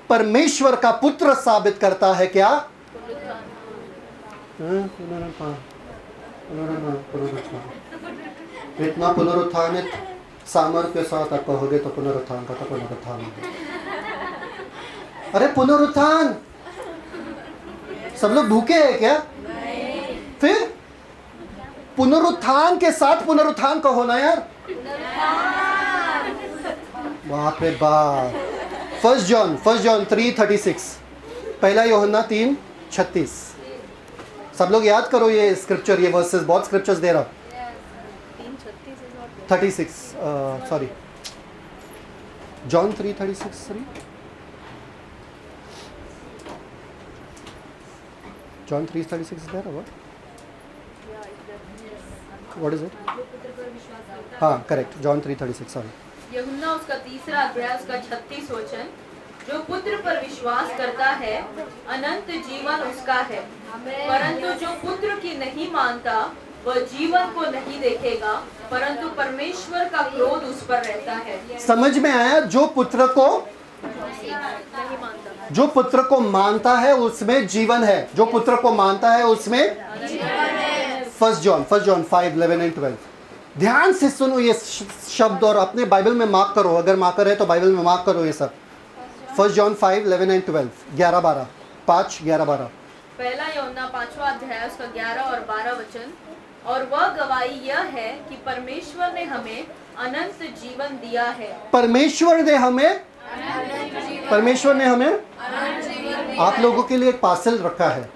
परमेश्वर का पुत्र साबित करता है क्या? पुनरुत्थान। इतना पुनरुत्थानित सामर्थ्य के साथ आप कहोगे तो पुनरुत्थान का तो पुनरुत्थान होगा। अरे पुनरुत्थान, सब लोग भूखे हैं क्या? फिर पुनरुत्थान के साथ पुनरुत्थान कहो ना यार। बाप रे बाप। 1 जॉन 3:36, पहला यूहन्ना 3:36। सब लोग याद करो ये स्क्रिप्चर, ये वर्सेस, बहुत स्क्रिप्चर्स दे रहा हूं। 36 sorry, John 3:36 John 3:36 is there or what? What is it? हाँ करेक्ट, John 3:36 सॉरी। यूहन्ना उसका तीसरा अध्याय उसका 36 वचन, जो पुत्र पर विश्वास करता है अनंत जीवन उसका है, परंतु जो पुत्र की नहीं मानता वह जीवन को नहीं देखेगा, परंतु परमेश्वर का क्रोध उस पर रहता है। समझ में आया? जो पुत्र को मानता है उसमें जीवन है। जो पुत्र को मानता है उसमें 1 जॉन 5:11 and 12। ध्यान से सुनो ये शब्द और अपने बाइबल में मार्क करो, अगर मार्कर है तो बाइबल में मार्क करो ये सब। 1 जॉन 5:11 and 12, 11-12, 5-11-12। पहला यूहन्ना 5वां अध्याय उसका 11 और 12 वचन, और वह गवाही यह है कि परमेश्वर ने हमें अनंत जीवन दिया है। परमेश्वर ने हमें आप लोगों के लिए एक पार्सल रखा है।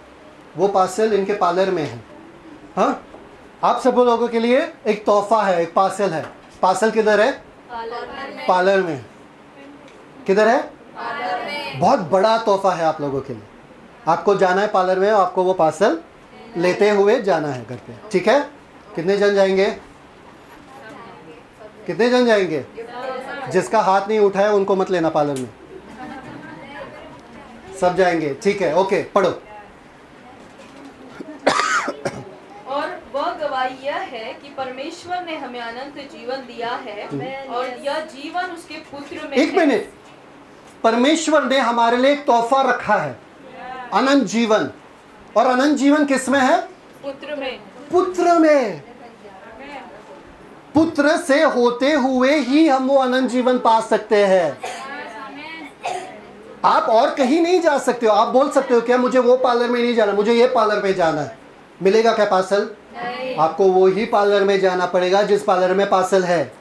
वो पार्सल इनके पार्लर में है। हाँ, आप सब लोगों के लिए एक तोहफा है, एक पार्सल है। पार्सल किधर है? पार्लर में। किधर है? बहुत बड़ा तोहफा है आप लोगों के लिए। आपको जाना है पार्लर में, आपको वो पार्सल लेते हुए जाना है घर पे। ठीक है? कितने जन जाएंगे? कितने जन जाएंगे? जिसका हाथ नहीं उठाया उनको मत लेना पार्लर में। सब जाएंगे, ठीक है? ओके, पढ़ो। और वह गवाही यह है कि परमेश्वर ने हमें अनंत जीवन दिया है, और यह जीवन उसके पुत्र में एक है। मिनट, परमेश्वर ने हमारे लिए एक तोहफा रखा है, अनंत जीवन। और अनंत जीवन किस में है? पुत्र में। पुत्र में। पुत्र से होते हुए ही हम वो अनंत जीवन पा सकते हैं। आप और कहीं नहीं जा सकते हो। आप बोल सकते हो क्या मुझे वो पार्लर में नहीं जाना, मुझे ये पार्लर में जाना है। मिलेगा क्या पार्सल? आपको वो ही पार्लर में जाना पड़ेगा जिस पार्लर में पार्सल है।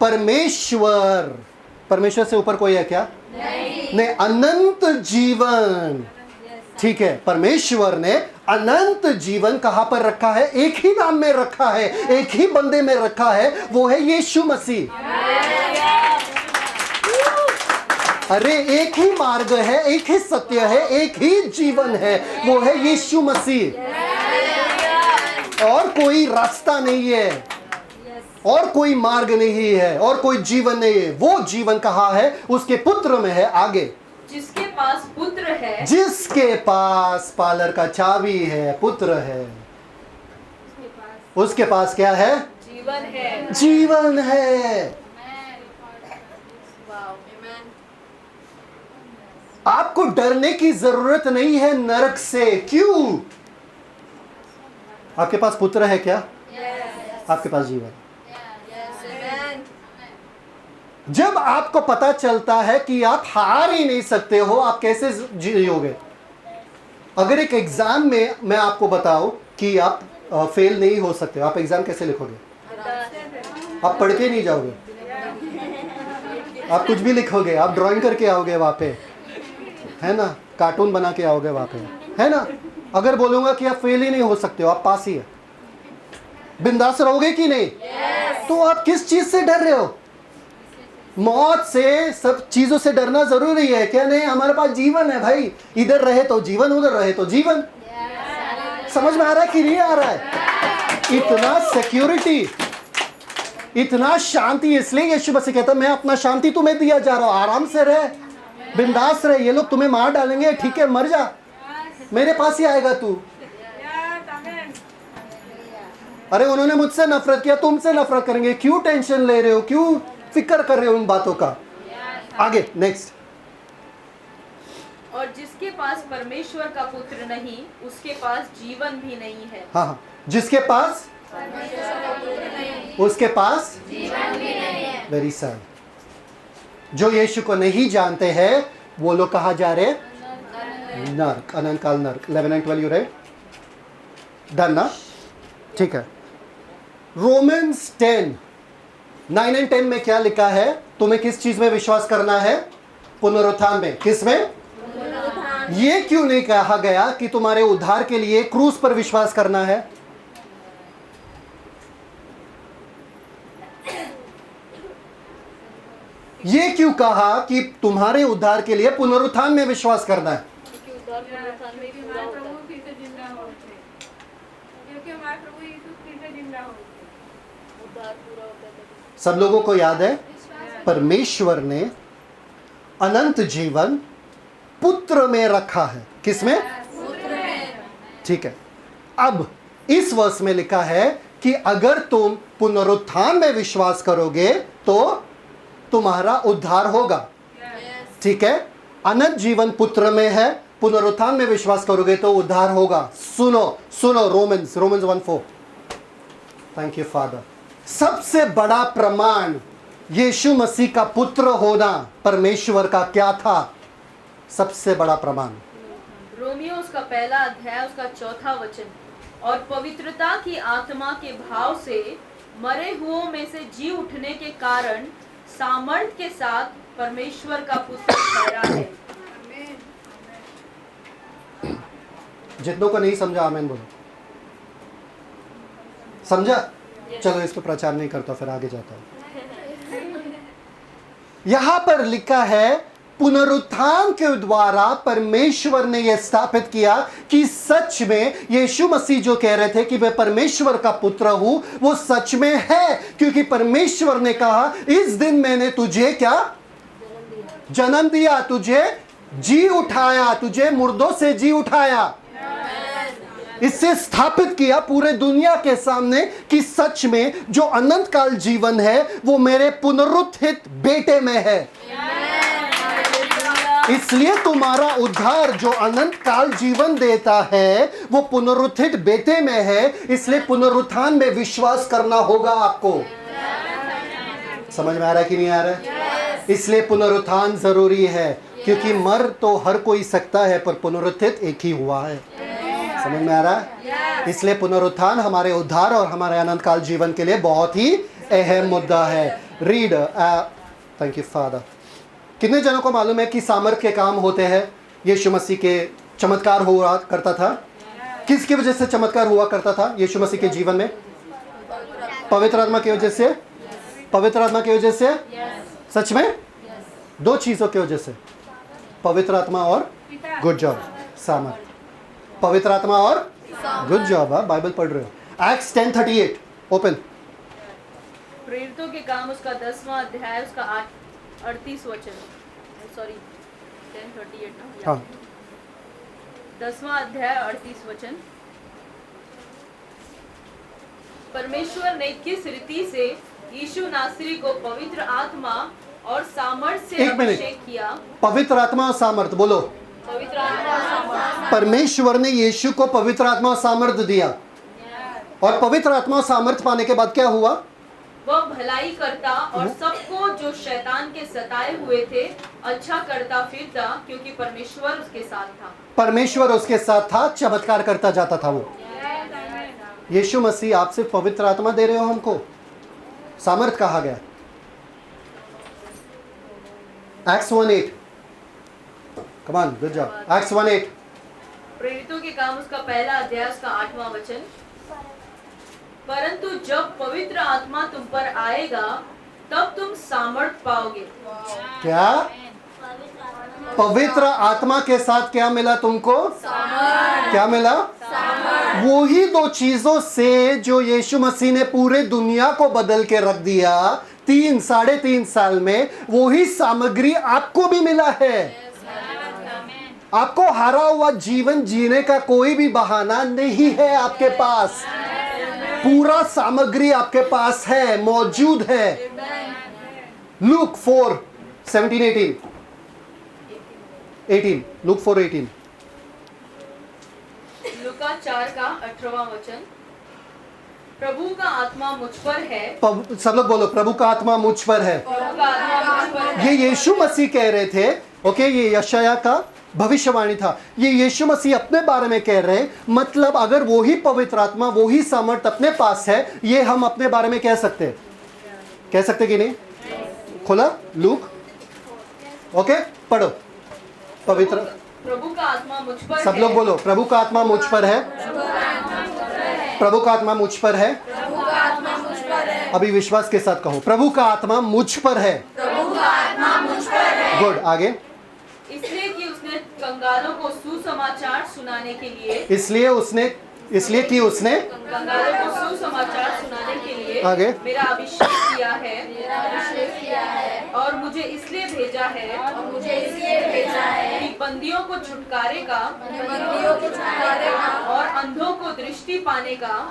परमेश्वर से ऊपर कोई है क्या? नहीं। अनंत जीवन, ठीक है? परमेश्वर ने अनंत जीवन कहां पर रखा है? एक ही नाम में रखा है, एक ही बंदे में रखा है, वो है यीशु मसीह। अरे एक ही मार्ग है, एक ही सत्य है, एक ही जीवन है, वो है यीशु मसीह। और कोई रास्ता नहीं है, और कोई मार्ग नहीं है, और कोई जीवन नहीं है। वो जीवन कहाँ है? उसके पुत्र में है। आगे, जिसके पास पुत्र है, जिसके पास पार्लर का चाबी है, पुत्र है, उसके पास क्या है? जीवन है। जीवन है। आपको डरने की जरूरत नहीं है नरक से। क्यों? आपके पास पुत्र है क्या? आपके पास जीवन। जब आपको पता चलता है कि आप हार ही नहीं सकते हो, आप कैसे जियोगे? अगर एक एग्जाम में मैं आपको बताऊं कि आप फेल नहीं हो सकते, आप एग्जाम कैसे लिखोगे? आप पढ़ के नहीं जाओगे, आप कुछ भी लिखोगे, आप ड्राइंग करके आओगे वहां पे, है ना? कार्टून बना के आओगे वहां पे, है ना? अगर बोलूंगा कि आप फेल ही नहीं हो सकते हो, आप पास ही है, बिंदास रहोगे कि नहीं? तो आप किस चीज से डर रहे हो? मौत से, सब चीजों से डरना जरूरी है क्या? नहीं, हमारे पास जीवन है भाई। इधर रहे तो जीवन, उधर रहे तो जीवन। समझ में आ रहा है कि नहीं आ रहा है? इतना सिक्योरिटी, इतना शांति। इसलिए यीशु मसीह कहता है मैं अपना शांति तुम्हें दिया जा रहा हूं, आराम से रहे, बिंदास रहे। ये लोग तुम्हें मार डालेंगे, ठीक है, मर जा, मेरे पास ही आएगा तू। अरे उन्होंने मुझसे नफरत किया, तुमसे नफरत करेंगे। क्यों टेंशन ले रहे हो? क्यों फिक्र कर रहे हो उन बातों का? आगे, नेक्स्ट। और जिसके पास परमेश्वर का पुत्र नहीं, उसके पास जीवन भी नहीं है। हाँ हाँ, जिसके पास उसके पास वेरी सैड। जो यीशु को नहीं जानते हैं वो लोग कहाँ जा रहे हैं? नर्क, अनंत काल नर्क। 11 and 12 यू राइट? डन ना? ठीक है। रोमन्स 10 9 and 10 में क्या लिखा है? तुम्हें किस चीज में विश्वास करना है? पुनरुत्थान में। किस में? ये क्यों नहीं कहा गया कि तुम्हारे उद्धार के लिए क्रूस पर विश्वास करना है? ये क्यों कहा कि तुम्हारे उद्धार के लिए पुनरुत्थान में विश्वास करना है? क्योंकि उद्धार पुनरुत्थान में ही पूरा होता है। उद्धार पूरा होता है। सब लोगों को याद है परमेश्वर ने अनंत जीवन पुत्र में रखा है। किसमें? ठीक है। अब इस वर्ष में लिखा है कि अगर तुम पुनरुत्थान में विश्वास करोगे तो तुम्हारा उद्धार होगा। ठीक है। अनंत जीवन पुत्र में है, पुनरुत्थान में विश्वास करोगे तो उद्धार होगा। सुनो सुनो, रोमन्स 1:4। Thank you father. सबसे बड़ा प्रमाण यीशु मसीह का पुत्र होना परमेश्वर का क्या था? सबसे बड़ा प्रमाण रोमियो उसका पहला अध्याय उसका 4था वचन, और पवित्रता की आत्मा के भाव से मरे हुओं में से जी उठने के कारण सामर्थ के साथ परमेश्वर का पुत्र ठहरा है। जितनों को नहीं समझा आमीन बोलो। समझा? चलो इस पर प्रचार नहीं करता, फिर आगे जाता हूं। यहां पर लिखा है पुनरुत्थान के द्वारा परमेश्वर ने यह स्थापित किया कि सच में यीशु मसीह जो कह रहे थे कि मैं परमेश्वर का पुत्र हूं, वो सच में है। क्योंकि परमेश्वर ने कहा इस दिन मैंने तुझे क्या जन्म दिया, तुझे जी उठाया, तुझे मुर्दों से जी उठाया। इससे स्थापित किया पूरे दुनिया के सामने कि सच में जो अनंत काल जीवन है वो मेरे पुनरुत्थित बेटे में है। इसलिए तुम्हारा उद्धार जो अनंत काल जीवन देता है वो पुनरुत्थित बेटे में है। इसलिए पुनरुत्थान में विश्वास करना होगा आपको। समझ में आ रहा है कि नहीं आ रहा है? इसलिए पुनरुत्थान जरूरी है, क्योंकि मर तो हर कोई सकता है पर पुनरुत्थित एक ही हुआ है। समझ में आ रहा है? इसलिए पुनरुत्थान हमारे उद्धार और हमारे अनंत काल जीवन के लिए बहुत ही अहम मुद्दा है। रीड। Thank you father. कितने जनों को मालूम है कि सामर्थ के काम होते हैं? यीशु मसीह के चमत्कार हुआ करता था। किसकी वजह से चमत्कार हुआ करता था यीशु मसीह के जीवन में? पवित्र आत्मा की वजह से। पवित्र आत्मा की वजह से। सच में दो चीजों की वजह से, पवित्र आत्मा और गुड जॉब। सामर्थ, पवित्र आत्मा और गुड जॉब। बाइबल पढ़ रहे हो? Acts 10:38 open. प्रेरितों के काम उसका 10वां अध्याय उसका 38 वचन, सॉरी 10:38 ना? हाँ। 10वां अध्याय 38 वचन। परमेश्वर ने किस रीति से यीशु नासरी को पवित्र आत्मा और सामर्थ से एक मिनट। अभिषेक किया। पवित्र आत्मा और सामर्थ बोलो। पवित्र आत्मा और सामर्थ। परमेश्वर ने यीशु को पवित्र आत्मा और सामर्थ दिया, और पवित्र आत्मा और सामर्थ पाने के बाद क्या हुआ? वह भलाई करता और सबको जो शैतान के सताए हुए थे अच्छा करता फिरता, क्योंकि परमेश्वर उसके साथ था। परमेश्वर उसके साथ था, चमत्कार करता जाता था वो। यीशु मसीह आप सिर्फ पवित्र आत्मा दे रहे हो, हमको सामर्थ कहा गया। Acts 1:8। Come on, good job. Acts 1:8। प्रेरितों के काम उसका पहला अध्याय उसका 8वां वचन। परंतु जब पवित्र आत्मा तुम पर आएगा तब तुम सामर्थ पाओगे। क्या? पवित्र आत्मा के साथ क्या मिला तुमको? क्या मिला? वो ही दो चीजों से जो यीशु मसीह ने पूरे दुनिया को बदल के रख दिया 3-3.5 साल में, वो ही सामग्री आपको भी मिला है। आपको हारा हुआ जीवन जीने का कोई भी बहाना नहीं है आपके पास। पूरा सामग्री आपके पास है, मौजूद है। लूक 4:17-18। लूक 4:18। लूका 4 का 18वां वचन। प्रभु का आत्मा मुझ पर है। सब लोग बोलो, प्रभु का आत्मा मुझ पर है। प्रभु का आत्मा मुझ पर है। ये यीशु मसीह कह रहे थे। ओके, ये यशाया का भविष्यवाणी था। ये यीशु मसीह अपने बारे में कह रहे हैं। मतलब अगर वो ही पवित्र आत्मा, वो ही सामर्थ अपने पास है, ये हम अपने बारे में कह सकते हैं। कह सकते कि नहीं? खोला लूक। ओके, पढ़ो। पवित्र प्रभु का आत्मा मुझ पर सब है। लोग बोलो, प्रभु का आत्मा मुझ पर है। प्रभु का आत्मा मुझ पर है। प्रभु का आत्मा मुझ पर है। अभी विश्वास के साथ कहो, प्रभु का आत्मा मुझ पर है। प्रभु का आत्मा मुझ पर है। गुड, आगे। इसलिए कि उसने कंगालों को सुसमाचार सुनाने के लिए इसलिए कि उसने कंगालों को सुसमाचार सुनाने के लिए आगे। मेरा अभिषेक किया है। और मुझे इसलिए भेजा है कि बंदियों को छुटकारेगा और अंधों को दृष्टि पाने का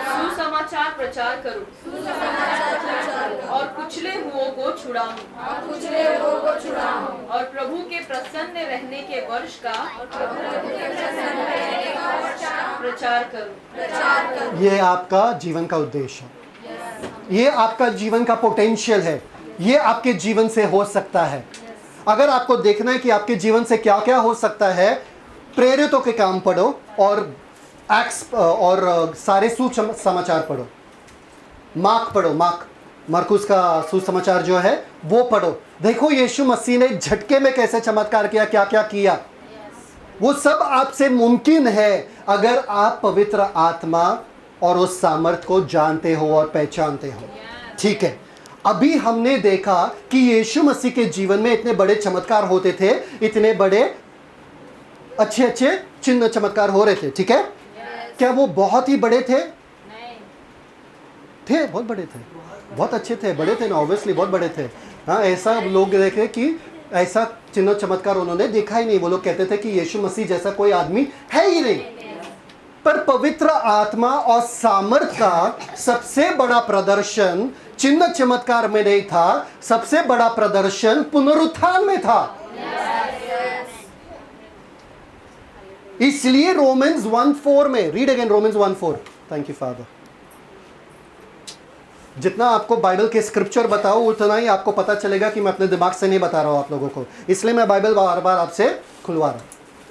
सुसमाचार प्रचार करूं और कुचले हुओं को छुड़ाऊं और प्रभु के प्रसन्न रहने के वर्ष का प्रचार करूं। ये आपका जीवन का उद्देश्य है। ये आपका जीवन का पोटेंशियल है। ये आपके जीवन से हो सकता है। अगर आपको देखना है कि आपके जीवन से क्या क्या हो सकता है, प्रेरितों के काम पढ़ो और एक्ट्स और सारे सुसमाचार पढ़ो। मार्क पढ़ो, मरकुस का सुसमाचार जो है वो पढ़ो। देखो यीशु मसीह ने झटके में कैसे चमत्कार किया, क्या क्या किया। वो सब आपसे मुमकिन है अगर आप पवित्र आत्मा और उस सामर्थ को जानते हो और पहचानते हो। ठीक है, अभी हमने देखा कि यीशु मसीह के जीवन में इतने बड़े चमत्कार होते थे, इतने बड़े अच्छे अच्छे चिन्ह चमत्कार हो रहे थे। ठीक है, क्या वो बहुत ही बड़े थे? थे, बहुत बड़े थे, बहुत अच्छे थे, बड़े थे ना, ऑब्वियसली बहुत बड़े थे। हाँ, ऐसा लोग देखे कि ऐसा चिन्ह चमत्कार उन्होंने देखा ही नहीं। वो लोग कहते थे कि यीशु मसीह जैसा कोई आदमी है ही नहीं। पर पवित्र आत्मा और सामर्थ का सबसे बड़ा प्रदर्शन चिन्ह चमत्कार में नहीं था, सबसे बड़ा प्रदर्शन पुनरुत्थान में था। इसलिए रोमन्स 1:4 में, read again Romans 1:4। Thank you father. जितना आपको बाइबल के स्क्रिप्चर बताओ उतना ही आपको पता चलेगा कि मैं अपने दिमाग से नहीं बता रहा हूं आप लोगों को, इसलिए मैं बाइबल बार बार आपसे खुलवा रहा हूं।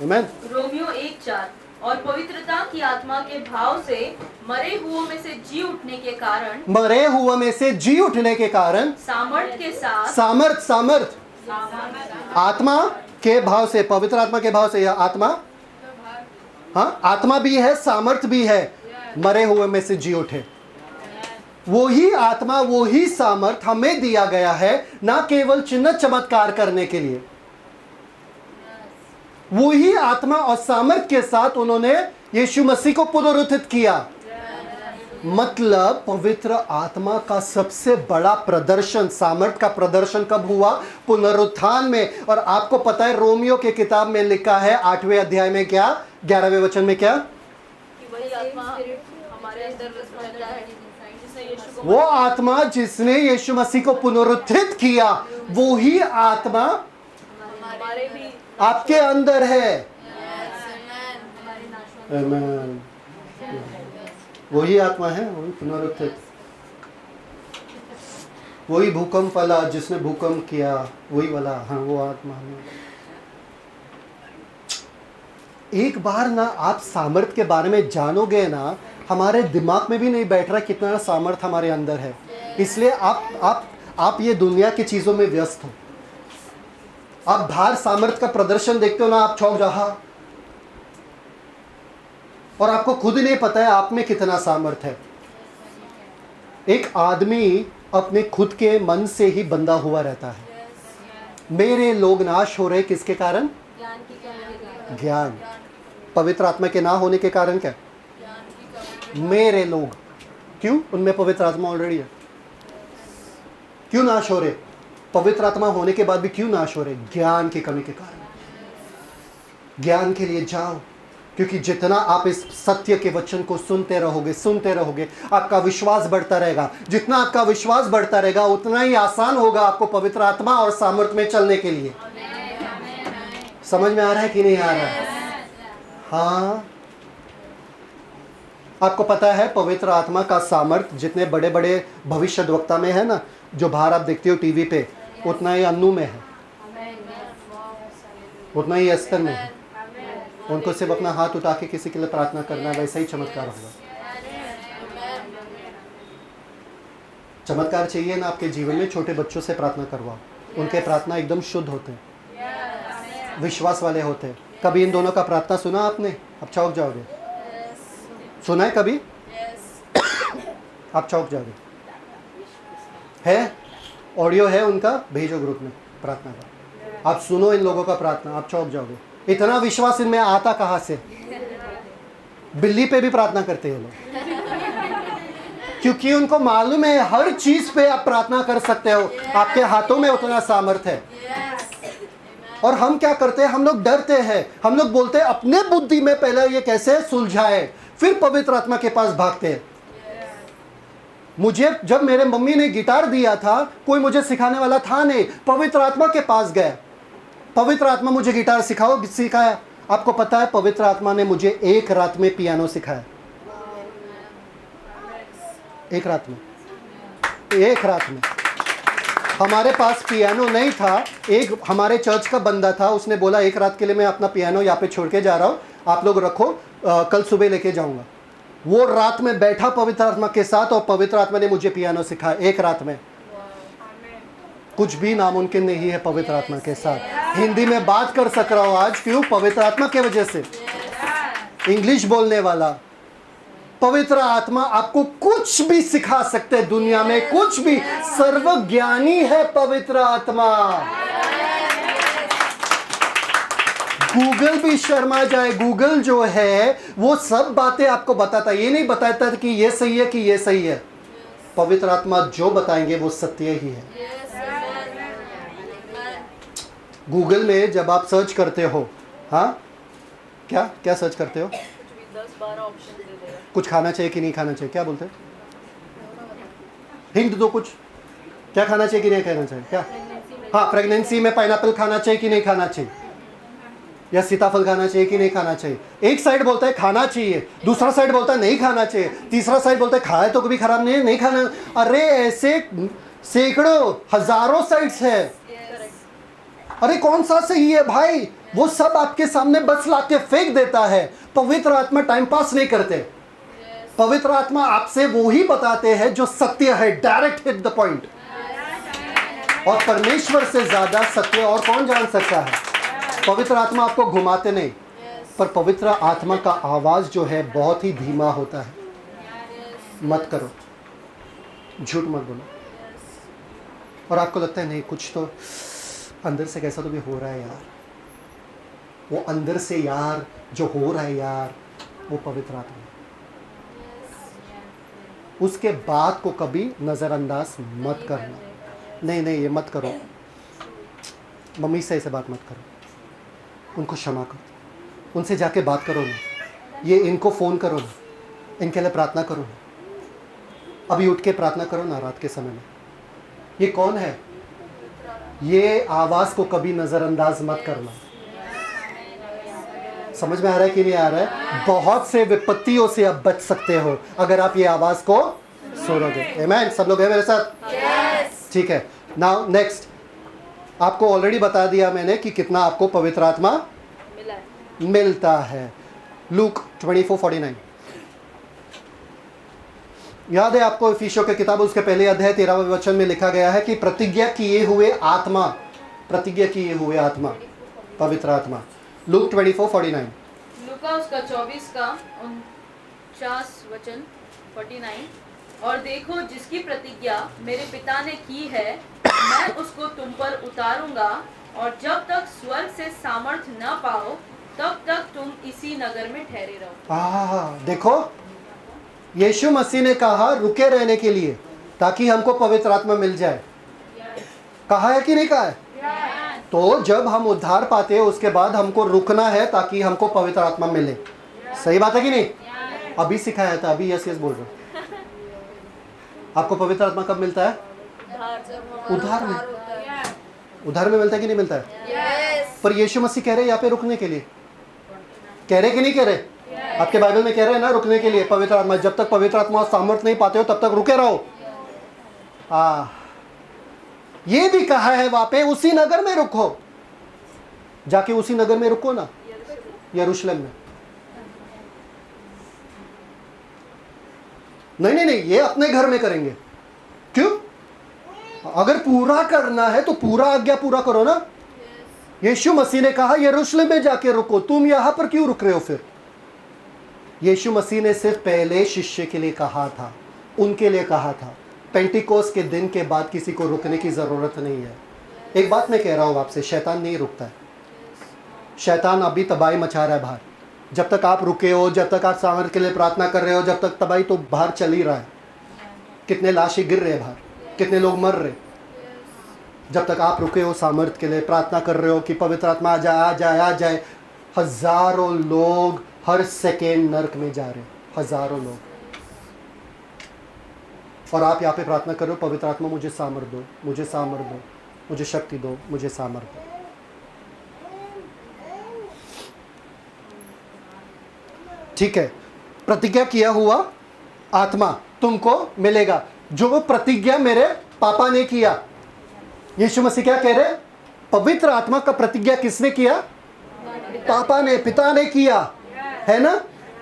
आमीन। रोमियो 1:4 और पवित्रता की आत्मा के भाव से मरे हुओं में से जी उठने के कारण सामर्थ आत्मा के भाव से, पवित्र आत्मा के भाव से, या आत्मा, हाँ, आत्मा भी है, सामर्थ भी है, मरे हुए में से जी उठे। वही आत्मा, वही सामर्थ हमें दिया गया है, ना केवल चिन्ह चमत्कार करने के लिए। वही आत्मा और सामर्थ के साथ उन्होंने यीशु मसीह को पुनरुत्थित किया। मतलब पवित्र आत्मा का सबसे बड़ा प्रदर्शन, सामर्थ का प्रदर्शन कब हुआ? पुनरुत्थान में। और आपको पता है रोमियो के किताब में लिखा है 8वें अध्याय में क्या, 11वें वचन में क्या, वही आत्मा हमारे अंदर रहता है, जिसने यीशु को, वो आत्मा जिसने यीशु मसीह को पुनरुत्थित किया, वो ही आत्मा हमारे भी आपके अंदर है। आमीन। वही आत्मा है, वही पुनरुत्थित, वही भूकंप वाला जिसने भूकंप किया, वही वाला, हाँ, वो आत्मा है। एक बार ना आप सामर्थ के बारे में जानोगे ना, हमारे दिमाग में भी नहीं बैठ रहा कितना सामर्थ हमारे अंदर है। इसलिए आप ये दुनिया की चीजों में व्यस्त हो। आप बाहर सामर्थ का प्रदर्शन देखते हो ना, आप चौंक जाओ, और आपको खुद नहीं पता है आप में कितना सामर्थ है। एक आदमी अपने खुद के मन से ही बंधा हुआ रहता है। मेरे लोग नाश हो रहे किसके कारण? ज्ञान। पवित्र आत्मा के ना होने के कारण क्या? मेरे लोग। क्यों? उनमें पवित्र आत्मा ऑलरेडी है। क्यों नाश हो रहे? पवित्र आत्मा होने के बाद भी क्यों नाश हो रहे? ज्ञान की कमी के कारण। ज्ञान के लिए जाओ, क्योंकि जितना आप इस सत्य के वचन को सुनते रहोगे, आपका विश्वास बढ़ता रहेगा। जितना आपका विश्वास बढ़ता रहेगा उतना ही आसान होगा आपको पवित्र आत्मा और सामर्थ में चलने के लिए। समझ में आ रहा है कि नहीं आ रहा है? हाँ, आपको पता है पवित्र आत्मा का सामर्थ जितने बड़े बड़े भविष्यद्वक्ता में है ना, जो बाहर आप देखते हो टीवी पे, उतना ही अन्नू में है, उतना ही अस्तर में है। उनको सिर्फ अपना हाथ उठा के किसी के लिए प्रार्थना करना, वैसा ही चमत्कार होगा। चमत्कार चाहिए ना आपके जीवन में, छोटे बच्चों से प्रार्थना करवाओ, उनके प्रार्थना एकदम शुद्ध होते हैं, विश्वास वाले होते हैं। कभी इन दोनों का प्रार्थना सुना आपने? आप चौंक जाओगे। सुना है कभी? आप चौंक जाओगे। है ऑडियो है उनका, भेजो ग्रुप में प्रार्थना का, आप सुनो इन लोगों का प्रार्थना, आप चौंक जाओगे। इतना विश्वास इनमें आता कहाँ से? बिल्ली पे भी प्रार्थना करते हैं लोग, क्योंकि उनको मालूम है हर चीज पे आप प्रार्थना कर सकते हो, आपके हाथों में उतना सामर्थ है। और हम क्या करते हैं? हम लोग डरते हैं, हम लोग बोलते हैं अपने बुद्धि में पहले ये कैसे सुलझाए, फिर पवित्र आत्मा के पास भागते हैं। मुझे जब मेरे मम्मी ने गिटार दिया था, कोई मुझे सिखाने वाला था नहीं, पवित्र आत्मा के पास गया, पवित्र आत्मा मुझे गिटार सिखाया। आपको पता है पवित्र आत्मा ने मुझे एक रात में पियानो सिखाया, एक रात में, एक रात में। हमारे पास पियानो नहीं था, एक हमारे चर्च का बंदा था, उसने बोला एक रात के लिए मैं अपना पियानो यहाँ पे छोड़ के जा रहा हूँ, आप लोग रखो, कल सुबह लेके जाऊंगा। वो रात में बैठा पवित्र आत्मा के साथ, और पवित्र आत्मा ने मुझे पियानो सिखाया एक रात में। कुछ भी नामुमकिन नहीं है पवित्र आत्मा के साथ। हिंदी में बात कर सक रहा हूँ आज, क्यों? पवित्र आत्मा के वजह से। इंग्लिश बोलने वाला पवित्र आत्मा आपको कुछ भी सिखा सकते हैं दुनिया में, कुछ भी। सर्वज्ञानी है पवित्र आत्मा। गूगल भी शर्मा जाए, गूगल जो है वो सब बातें आपको बताता, ये नहीं बताता कि ये सही है कि ये सही है। पवित्र आत्मा जो बताएंगे वो सत्य ही है। गूगल में जब आप सर्च करते हो, हाँ क्या क्या सर्च करते हो? 10-12 ऑप्शन दे देगा। कुछ खाना चाहिए कि नहीं खाना चाहिए, क्या बोलते हैं? हिंट दो कुछ, क्या खाना चाहिए कि नहीं खाना चाहिए, क्या? हाँ, प्रेगनेंसी में पाइनएप्पल खाना चाहिए कि नहीं खाना चाहिए, या सीताफल खाना चाहिए कि नहीं खाना चाहिए। एक साइड बोलता है खाना चाहिए, दूसरा साइड बोलता है नहीं खाना चाहिए, तीसरा साइड बोलता है खाए तो कभी खराब नहीं है, नहीं खाना। अरे ऐसे सैकड़ों हजारों साइड्स है। अरे कौन सा सही है भाई? वो सब आपके सामने बस लाके फेंक देता है। पवित्र आत्मा टाइम पास नहीं करते। पवित्र आत्मा आपसे वो ही बताते हैं जो सत्य है, डायरेक्ट हिट द पॉइंट। और परमेश्वर से ज्यादा सत्य और कौन जान सकता है? पवित्र आत्मा आपको घुमाते नहीं, पर पवित्र आत्मा का आवाज जो है बहुत ही धीमा होता है। मत करो, झूठ मत बोलो। और आपको लगता है नहीं, कुछ तो अंदर से कैसा तो भी हो रहा है यार, वो अंदर से यार जो हो रहा है यार, वो पवित्र आत्मा। उसके बाद को कभी नज़रअंदाज मत करना। नहीं नहीं, ये मत करो, मम्मी से ऐसे बात मत करो, उनको क्षमा करो, उनसे जाके बात करो ना, ये इनको फ़ोन करो ना, इनके लिए प्रार्थना करो ना, अभी उठ के प्रार्थना करो ना रात के समय में। ये कौन है? ये आवाज़ को कभी नज़रअंदाज मत करना। समझ में आ रहा है कि नहीं आ रहा है? बहुत से विपत्तियों से आप बच सकते हो अगर आप ये आवाज़ को सुनोगे। आमीन। सब लोग हैं मेरे साथ? ठीक है। नाउ नेक्स्ट, आपको ऑलरेडी बता दिया मैंने कि कितना आपको पवित्र आत्मा मिलता है। लूक 24:49 याद है आपको? इफिसियों की किताब उसके पहले अध्याय 13वें वचन में लिखा गया है कि प्रतिज्ञा किए हुए आत्मा, प्रतिज्ञा किए हुए आत्मा, पवित्र आत्मा। लूक 24:49। लूका उसका 24 का 49 वचन 49। और देखो, जिसकी प्रतिज्ञा मेरे पिता ने की है, मैं उसको तुम पर उतारूंगा, और जब तक स्वर्ग से सामर्थ्य न पाओ तब तक तुम इसी नगर में ठहरे रहो। देखो, यीशु मसीह ने कहा रुके रहने के लिए ताकि हमको पवित्र आत्मा मिल जाए। कहा है कि नहीं कहा है? तो जब हम उद्धार पाते हैं उसके बाद हमको रुकना है ताकि हमको पवित्र आत्मा मिले। सही बात है कि नहीं? अभी सिखाया था, अभी यस यस बोल रहे हो। आपको पवित्र आत्मा कब मिलता है? उद्धार में। उद्धार में मिलता है कि नहीं मिलता है? पर यीशु मसीह कह रहे हैं यहाँ पे रुकने के लिए। कह रहे कि नहीं कह रहे? आपके बाइबल में कह रहे हैं ना रुकने के लिए पवित्र आत्मा, जब तक पवित्र आत्मा सामर्थ्य नहीं पाते हो तब तक रुके रहो। ये भी कहा है वहां पे उसी नगर में रुको, जाके उसी नगर में रुको ना, यरूशलेम में। नहीं नहीं नहीं, ये अपने घर में करेंगे। क्यों? अगर पूरा करना है तो पूरा आज्ञा पूरा करो ना। यीशु मसीह ने कहा यरूशलेम में जाके रुको, तुम यहां पर क्यों रुक रहे हो फिर? यीशु मसीह ने सिर्फ पहले शिष्य के लिए कहा था, उनके लिए कहा था। पेंटिकोस के दिन के बाद किसी को रुकने की जरूरत नहीं है। एक बात मैं कह रहा हूं आपसे, शैतान नहीं रुकता है। शैतान अभी तबाही मचा रहा है बाहर। जब तक आप रुके हो, जब तक आप सामर्थ्य के लिए प्रार्थना कर रहे हो, जब तक तबाही तो बाहर चल ही रहा है। कितने लाशें गिर रहे हैं बाहर, कितने लोग मर रहे। जब तक आप रुके हो सामर्थ्य के लिए प्रार्थना कर रहे हो कि पवित्र आत्मा आ जाए आ जाए आ जाए, हजारों लोग हर सेकेंड नरक में जा रहे, हजारों लोग। और आप यहाँ पे प्रार्थना कर रहे हो पवित्र आत्मा मुझे सामर्थ दो, मुझे सामर्थ दो, मुझे शक्ति दो, मुझे सामर्थ दो। ठीक है, प्रतिज्ञा किया हुआ आत्मा तुमको मिलेगा, जो वो प्रतिज्ञा मेरे पापा ने किया। यीशु मसीह क्या कह रहे? पवित्र आत्मा का प्रतिज्ञा किसने किया? पापा ने, पिता ने किया, है ना?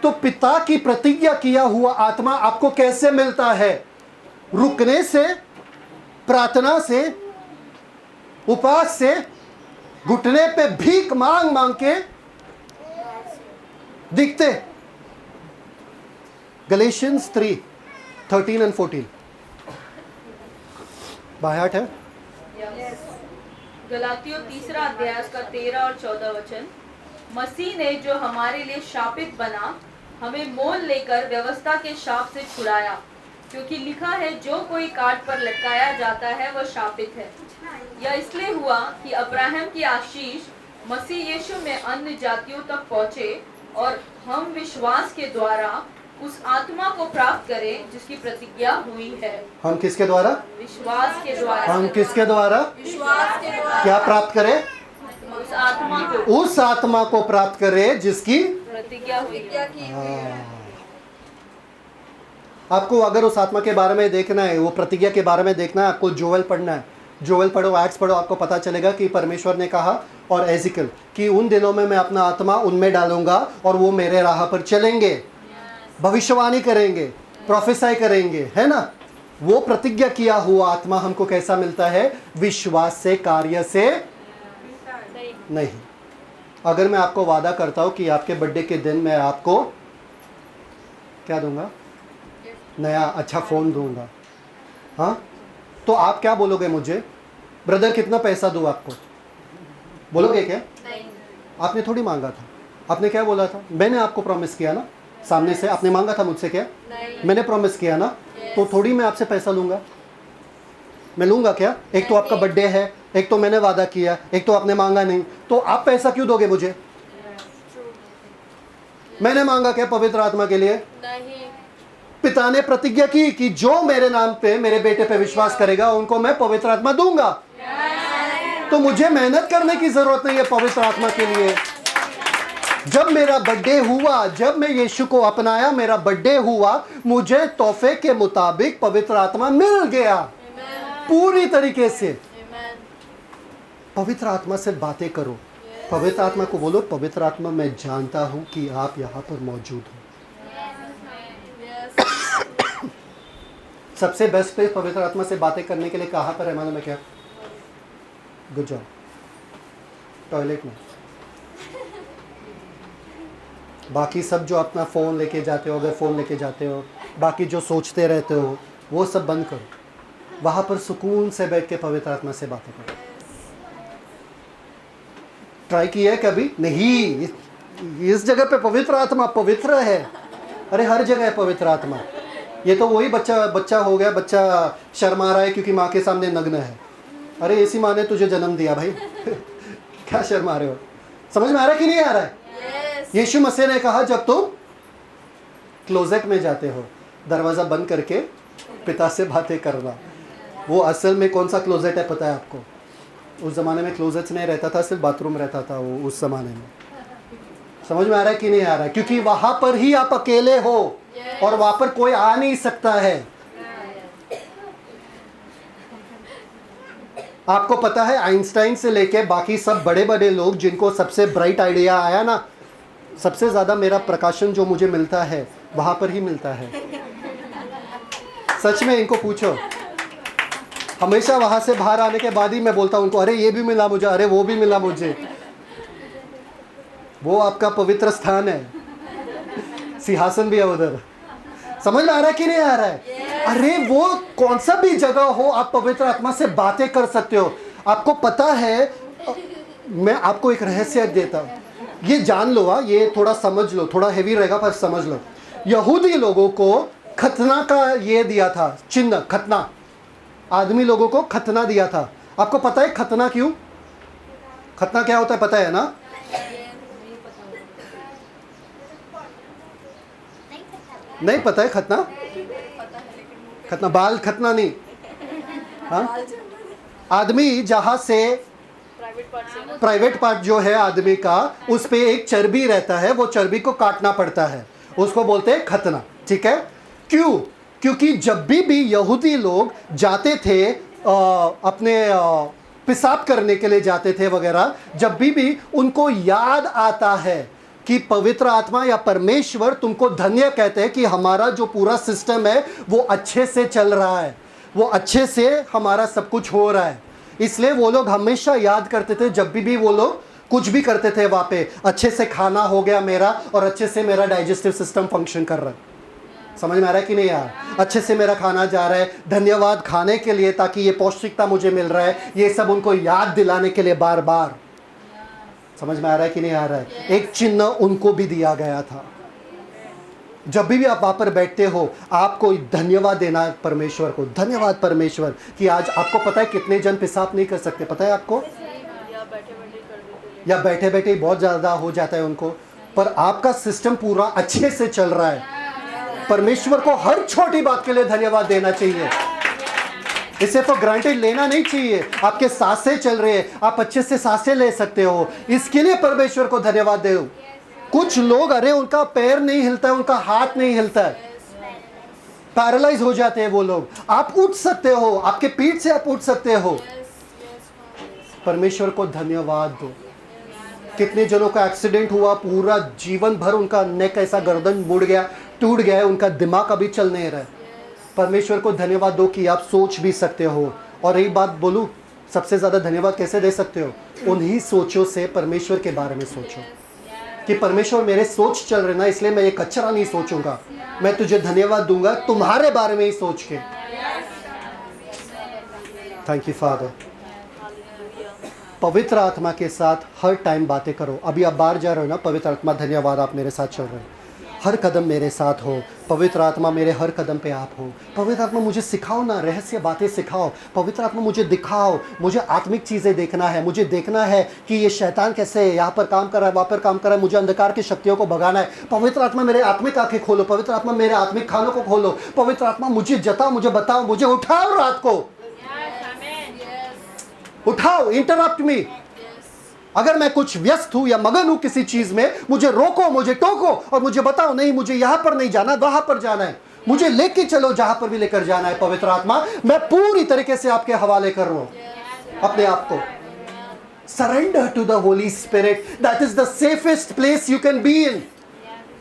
तो पिता की प्रतिज्ञा किया हुआ आत्मा आपको कैसे मिलता है? रुकने से, प्रार्थना से, उपवास से, घुटने पे भीख मांग मांग के दिखते। गलेशियंस 3:13 और 14 बायाट है। गलातियों 3 अध्याय का 13 और 14 वचन। मसीह ने जो हमारे लिए शापित बना, हमें मोल लेकर व्यवस्था के शाप से छुड़ाया, क्योंकि लिखा है जो कोई काट पर लटकाया जाता है वह शापित है। यह इसलिए हुआ कि अब्राहम की आशीष मसीह यीशु में अन्य जातियों तक पहुँचे और हम विश्वास के द्वारा उस आत्मा को प्राप्त करें जिसकी प्रतिज्ञा हुई है। हम किसके द्वारा? विश्वास के द्वारा। हम किसके द्वारा? विश्वास के द्वारा। क्या प्राप्त करें? उस आत्मा को, उस आत्मा को प्राप्त करें जिसकी प्रतिज्ञा हुई है। आपको अगर उस आत्मा के बारे में देखना है, वो प्रतिज्ञा के बारे में देखना है, आपको जोएल पढ़ना है। जोएल पढ़ो, एक्ट्स पढ़ो, आपको पता चलेगा कि परमेश्वर ने कहा और एजिकल कि उन दिनों में मैं अपना आत्मा उनमें डालूंगा और वो मेरे राह पर चलेंगे, भविष्यवाणी करेंगे, प्रोफेसाई करेंगे, है ना? वो प्रतिज्ञा किया हुआ आत्मा हमको कैसा मिलता है? विश्वास से, कार्य से नहीं। अगर मैं आपको वादा करता हूं कि आपके बर्थडे के दिन मैं आपको क्या दूंगा? नया अच्छा फ़ोन दूंगा, हाँ? तो आप क्या बोलोगे मुझे? ब्रदर कितना पैसा दूं आपको? बोलोगे क्या? नहीं। आपने थोड़ी मांगा था। आपने क्या बोला था? मैंने आपको प्रॉमिस किया ना, सामने से आपने मांगा था मुझसे क्या? नहीं। मैंने प्रॉमिस किया ना, तो थोड़ी मैं आपसे पैसा लूंगा। मैं लूंगा क्या? एक तो आपका बर्थडे है, एक तो मैंने वादा किया, एक तो आपने मांगा नहीं, तो आप पैसा क्यों दोगे मुझे? मैंने मांगा क्या पवित्र आत्मा के लिए? नहीं। पिता ने प्रतिज्ञा की कि जो मेरे नाम पे, मेरे बेटे पे विश्वास करेगा उनको मैं पवित्र आत्मा दूंगा। तो मुझे मेहनत करने की जरूरत नहीं है पवित्र आत्मा के लिए। जब मेरा बर्थडे हुआ, जब मैं यीशु को अपनाया, मेरा बर्थडे हुआ, मुझे तोहफे के मुताबिक पवित्र आत्मा मिल गया पूरी तरीके से। पवित्र आत्मा से बातें करो, पवित्र आत्मा को बोलो पवित्र आत्मा मैं जानता हूं कि आप यहाँ पर मौजूद हो। सबसे बेस्ट प्लेस पवित्र आत्मा से बातें करने के लिए कहाँ पर है मालूम है क्या? Good job. टॉयलेट में। बाकी सब जो अपना फ़ोन लेके जाते हो, अगर फ़ोन लेके जाते हो, बाकी जो सोचते रहते हो वो सब बंद करो। वहाँ पर सुकून से बैठ के पवित्र आत्मा से बातें करो। ट्राई किया है कभी? नहीं। इस जगह पे पवित्र आत्मा पवित्र है। अरे हर जगह है पवित्र आत्मा। ये तो वही बच्चा हो गया, बच्चा शर्मा रहा है क्योंकि माँ के सामने नग्न है। अरे ऐसी माँ ने तुझे जन्म दिया भाई। क्या शर्मा रहे हो? समझ में आ रहा है कि नहीं आ रहा है? यीशु मसीह ने कहा जब तुम क्लोजेट में जाते हो, दरवाज़ा बंद करके पिता से बातें करना। वो असल में कौन सा क्लोजेट है पता है आपको? उस ज़माने में क्लोजेट्स नहीं रहता था, सिर्फ बाथरूम रहता था वो उस ज़माने में। समझ में आ रहा है कि नहीं आ रहा है? क्योंकि वहां पर ही आप अकेले हो और वहां पर कोई आ नहीं सकता है। आपको पता है आइंस्टाइन से लेके बाकी सब बड़े बड़े लोग जिनको सबसे ब्राइट आइडिया आया ना, सबसे ज्यादा मेरा प्रकाशन जो मुझे मिलता है वहां पर ही मिलता है। सच में इनको पूछो, हमेशा वहां से बाहर आने के बाद ही मैं बोलता हूं उनको, अरे ये भी मिला मुझे, अरे वो भी मिला मुझे। वो आपका पवित्र स्थान है, सिंहासन भी है उधर। समझ में आ रहा है कि नहीं आ रहा है? अरे वो कौन सा भी जगह हो, आप पवित्र आत्मा से बातें कर सकते हो। आपको पता है, मैं आपको एक रहस्य देता हूं, ये जान लो, ये थोड़ा समझ लो, थोड़ा हेवी रहेगा पर समझ लो। यहूदी लोगों को खतना का ये दिया था चिन्ह, खतना, आदमी लोगों को खतना दिया था। आपको पता है खतना क्यों? खतना क्या होता है पता है ना? नहीं पता है खतना? खतना बाल खतना नहीं, हाँ? आदमी जहां से प्राइवेट पार्ट जो है आदमी का, उस पे एक चर्बी रहता है, वो चर्बी को काटना पड़ता है, उसको बोलते हैं खतना। ठीक है? क्यों? क्योंकि जब भी यहूदी लोग जाते थे अपने पेशाब करने के लिए जाते थे वगैरह, जब भी उनको याद आता है कि पवित्र आत्मा या परमेश्वर तुमको धन्य कहते हैं कि हमारा जो पूरा सिस्टम है वो अच्छे से चल रहा है, वो अच्छे से हमारा सब कुछ हो रहा है, इसलिए वो लोग हमेशा याद करते थे जब भी वो लोग कुछ भी करते थे वहाँ पे, अच्छे से खाना हो गया मेरा और अच्छे से मेरा डाइजेस्टिव सिस्टम फंक्शन कर रहा है। समझ में आ रहा है कि नहीं यार? अच्छे से मेरा खाना जा रहा है, धन्यवाद खाने के लिए, ताकि ये पौष्टिकता मुझे मिल रहा है, ये सब उनको याद दिलाने के लिए बार बार। समझ में आ रहा है कि नहीं आ रहा है? एक चिन्ह उनको भी दिया गया था। जब भी आप वहां पर बैठते हो, आपको धन्यवाद देना है परमेश्वर को। धन्यवाद परमेश्वर कि आज आपको पता है कितने जन पेशाब नहीं कर सकते, पता है आपको? या बैठे बैठे बहुत ज़्यादा हो जाता है उनको, पर आपका सिस्टम पूरा अच्छे से चल रहा है। परमेश्वर को हर छोटी बात के लिए धन्यवाद देना चाहिए, इसे तो ग्रांटेड लेना नहीं चाहिए। आपके सांसें चल रहे हैं, आप अच्छे से सांसें ले सकते हो, इसके लिए परमेश्वर को धन्यवाद दो। कुछ लोग, अरे उनका पैर नहीं हिलता है, उनका हाथ नहीं हिलता है, पैरालाइज हो जाते हैं वो लोग। आप उठ सकते हो, आपके पीठ से आप उठ सकते हो। परमेश्वर को धन्यवाद दो। कितने जनों का एक्सीडेंट हुआ, पूरा जीवन भर उनका नेक ऐसा गर्दन मुड़ गया, टूट गया, उनका दिमाग अभी चल नहीं रहा है। परमेश्वर को धन्यवाद दो कि आप सोच भी सकते हो। और एक बात बोलूं, सबसे ज़्यादा धन्यवाद कैसे दे सकते हो? उन्हीं सोचों से परमेश्वर के बारे में सोचो कि परमेश्वर मेरे सोच चल रहे ना, इसलिए मैं ये कचरा नहीं सोचूंगा, मैं तुझे धन्यवाद दूंगा तुम्हारे बारे में ही सोच के। Thank you father. पवित्र आत्मा के साथ हर टाइम बातें करो। अभी आप बाहर जा रहे हो ना, पवित्र आत्मा धन्यवाद आप मेरे साथ चल रहे हो, हर कदम मेरे साथ हो। पवित्र आत्मा मेरे हर कदम पे आप हो। पवित्र आत्मा मुझे सिखाओ ना, रहस्य बातें सिखाओ। पवित्र आत्मा मुझे दिखाओ, मुझे आत्मिक चीज़ें देखना है, मुझे देखना है कि ये शैतान कैसे है, यहाँ पर काम कर रहा है, वहाँ पर काम कर रहा है, मुझे अंधकार की शक्तियों को भगाना है। पवित्र आत्मा मेरे आत्मिक आंखें खोलो, पवित्र आत्मा मेरे आत्मिक खानों को खोलो, पवित्र आत्मा मुझे जताओ, मुझे बताओ, मुझे उठाओ, रात को उठाओ, इंटरप्ट मी। अगर मैं कुछ व्यस्त हूं या मगन हूं किसी चीज में, मुझे रोको, मुझे टोको और मुझे बताओ, नहीं मुझे यहां पर नहीं जाना, वहां पर जाना है, मुझे लेके चलो जहां पर भी लेकर जाना है। पवित्र आत्मा, मैं पूरी तरीके से आपके हवाले कर रहा हूं अपने आप को। Surrender to the holy spirit, that is the safest place you can be in.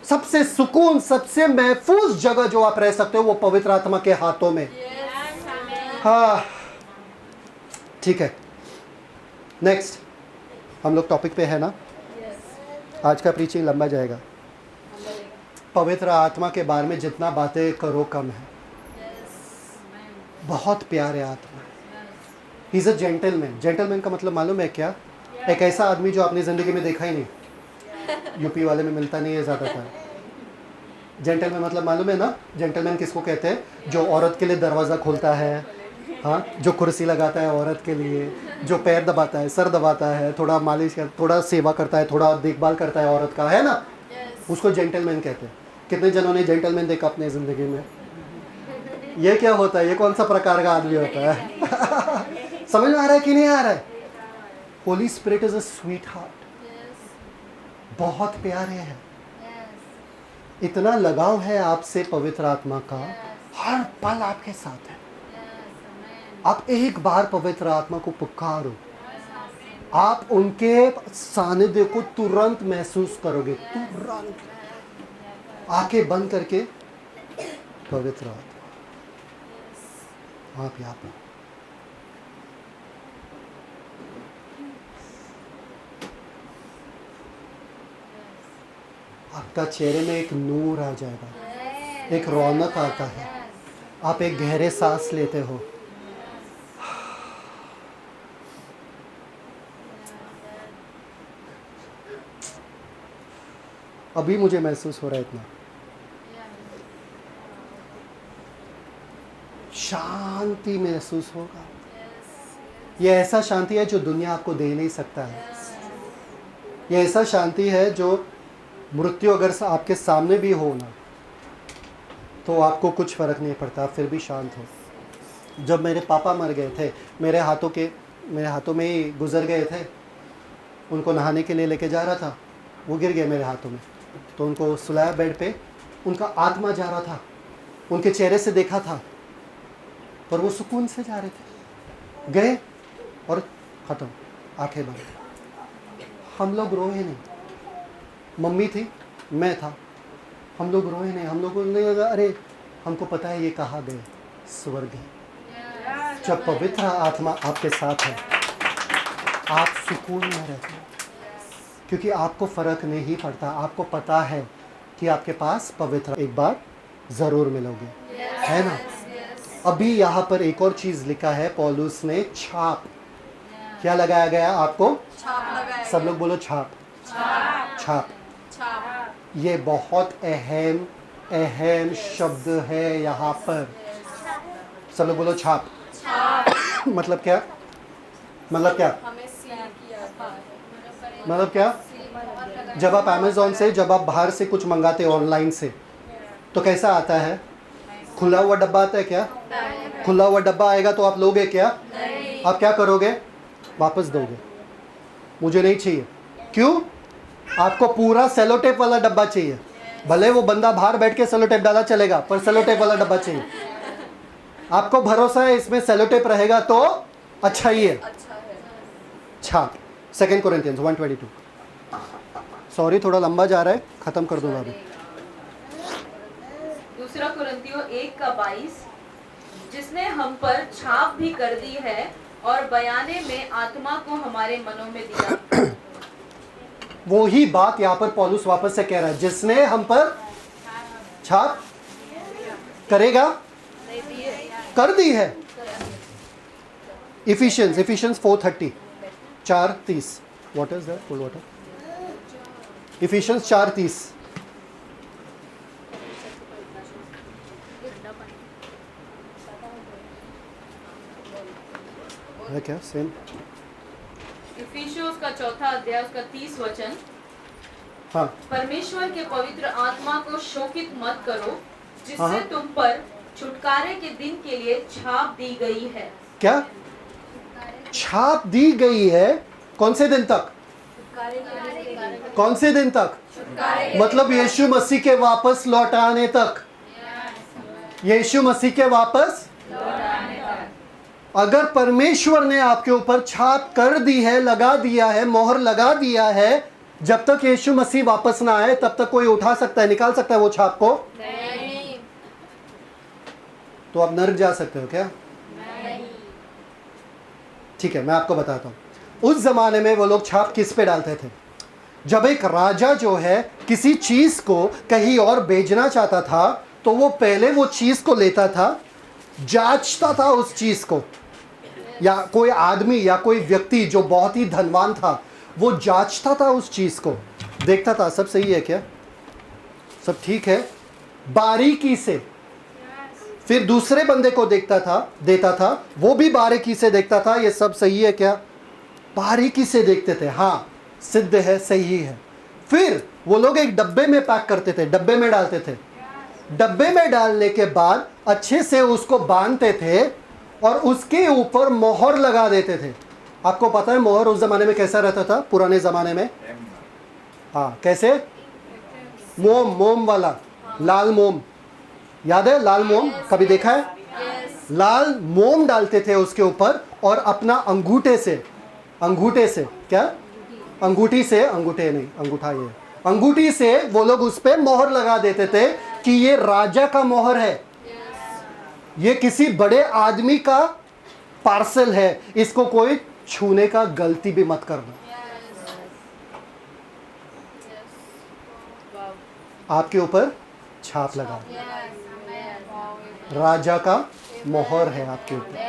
सबसे सुकून, सबसे महफूज जगह जो आप रह सकते हो वो पवित्र आत्मा के हाथों में। हाँ ठीक है, नेक्स्ट हम लोग टॉपिक पे है ना। आज का प्रीचिंग लंबा जाएगा। पवित्र आत्मा के बारे में जितना बातें करो कम है। बहुत प्यारे आत्मा, he is a gentleman. Gentleman का मतलब मालूम है क्या? एक ऐसा आदमी जो आपने ज़िंदगी में देखा ही नहीं, यूपी वाले में मिलता नहीं है ज़्यादातर। जेंटलमैन मतलब मालूम है ना? जेंटलमैन किसको कहते हैं? जो औरत के लिए दरवाज़ा खोलता है, हाँ, जो कुर्सी लगाता है औरत के लिए, जो पैर दबाता है, सर दबाता है, थोड़ा मालिश कर, थोड़ा सेवा करता है, थोड़ा देखभाल करता है औरत का, है ना? उसको जेंटलमैन कहते हैं। कितने जनों ने जेंटलमैन देखा अपने ज़िंदगी में? ये क्या होता है? ये कौन सा प्रकार का आदमी होता है? समझ में आ रहा है कि नहीं आ रहा है? Holi spirit is a sweet heart, बहुत प्यारे हैं, इतना लगाव है आपसे पवित्र आत्मा का, हर पल आपके साथ है। आप एक बार पवित्र आत्मा को पुकारो, आप उनके सानिध्य को तुरंत महसूस करोगे, तुरंत। आंखें बंद करके पवित्र आत्मा, आप यहाँ पर आपका चेहरे में एक नूर आ जाएगा, एक रौनक आता है। आप एक गहरे सांस लेते हो, अभी मुझे महसूस हो रहा है इतना शांति महसूस होगा। ये ऐसा शांति है जो दुनिया आपको दे नहीं सकता है। ये ऐसा शांति है जो मृत्यु अगर आपके सामने भी हो ना, तो आपको कुछ फर्क नहीं पड़ता, आप फिर भी शांत हो। जब मेरे पापा मर गए थे, मेरे हाथों में ही गुजर गए थे, उनको नहाने के लिए लेके जा रहा था, वो गिर गए मेरे हाथों में, तो उनको सुलाया बेड पे, उनका आत्मा जा रहा था, उनके चेहरे से देखा था, पर वो सुकून से जा रहे थे, गए और ख़त्म, आंखें बंद। हम लोग रोए नहीं, मम्मी थी, मैं था, हम लोग रोए नहीं, हम लोगों ने लगा अरे हमको पता है ये कहाँ गए, स्वर्ग है। जब पवित्र आत्मा आपके साथ है, आप सुकून में रहते हैं, क्योंकि आपको फ़र्क नहीं पड़ता, आपको पता है कि आपके पास पवित्र एक बार ज़रूर मिलोगे, है ना। अभी यहाँ पर एक और चीज़ लिखा है पौलुस ने, छाप। क्या लगाया गया आपको? सब लोग बोलो छाप। छाप। ये बहुत अहम शब्द है यहाँ पर। सब लोग बोलो छाप। मतलब क्या? मतलब क्या? जब आप अमेज़ॉन से, जब आप बाहर से कुछ मंगाते हो ऑनलाइन से, तो कैसा आता है? खुला हुआ डब्बा आता है क्या? खुला हुआ डब्बा आएगा तो आप लोगे क्या? आप क्या करोगे? वापस दोगे, मुझे नहीं चाहिए। क्यों? आपको पूरा सेलो टेप वाला डब्बा चाहिए। भले वो बंदा बाहर बैठ के सेलो टेप डाला चलेगा, पर सेलो टेप वाला डब्बा चाहिए। आपको भरोसा है इसमें सेलो टेप रहेगा तो अच्छा ही है। छाप। 2 कोरिन्थियंस 1:22। सॉरी थोड़ा लंबा जा रहा है, ख़त्म कर दूंगा अभी। 2 कुरिन्थियों 1:22, जिसने हम पर छाप भी कर दी है और बयाने में आत्मा को हमारे मनों में दिया। वो ही बात यहाँ पर पौलुस वापस से कह रहा है, जिसने हम पर छाप करेगा, कर दी है। Efficiency 4:30, 4:30। What is that? Cold water. Efficiency 4:30। है क्या सेम? इफिसियों का 4 अध्याय उसका 30 वचन। हाँ। परमेश्वर के पवित्र आत्मा को शोकित मत करो, जिससे हाँ। तुम पर छुटकारे के दिन के लिए छाप दी गई है। क्या छाप दी गई है? कौन से दिन तक? कौन से दिन तक? मतलब यीशु मसीह के वापस लौट आने तक। यीशु मसीह के वापस अगर परमेश्वर ने आपके ऊपर छाप कर दी है, लगा दिया है, मोहर लगा दिया है, जब तक यीशु मसीह वापस ना आए तब तक कोई उठा सकता है, निकाल सकता है वो छाप को? नहीं। तो आप नरक जा सकते हो क्या? नहीं। ठीक है, मैं आपको बताता हूं। उस जमाने में वो लोग छाप किस पे डालते थे? जब एक राजा जो है किसी चीज को कहीं और भेजना चाहता था, तो वो पहले वो चीज को लेता था, जांचता था उस चीज को, या कोई आदमी या कोई व्यक्ति जो बहुत ही धनवान था, वो जांचता था उस चीज को, देखता था सब सही है क्या, सब ठीक है, बारीकी से। फिर दूसरे बंदे को देखता था, देता था, वो भी बारीकी से देखता था, ये सब सही है क्या, बारीकी से देखते थे, हाँ सिद्ध है, सही है। फिर वो लोग एक डब्बे में पैक करते थे, डब्बे में डालते थे। डब्बे में डालने के बाद अच्छे से उसको बांधते थे और उसके ऊपर मोहर लगा देते थे। आपको पता है मोहर उस जमाने में कैसा रहता था? पुराने जमाने में हाँ, कैसे? मोम, मोम वाला, लाल मोम, याद है? लाल मोम कभी देखा है? लाल मोम डालते थे उसके ऊपर और अपना अंगूठे से क्या, अंगूठी से, अंगूठे नहीं, अंगूठा ये, अंगूठी से वो लोग उस पे मोहर लगा देते थे कि ये राजा का मोहर है, ये किसी बड़े आदमी का पार्सल है, इसको कोई छूने का गलती भी मत करना। आपके ऊपर छाप लगा, राजा का मोहर है आपके ऊपर,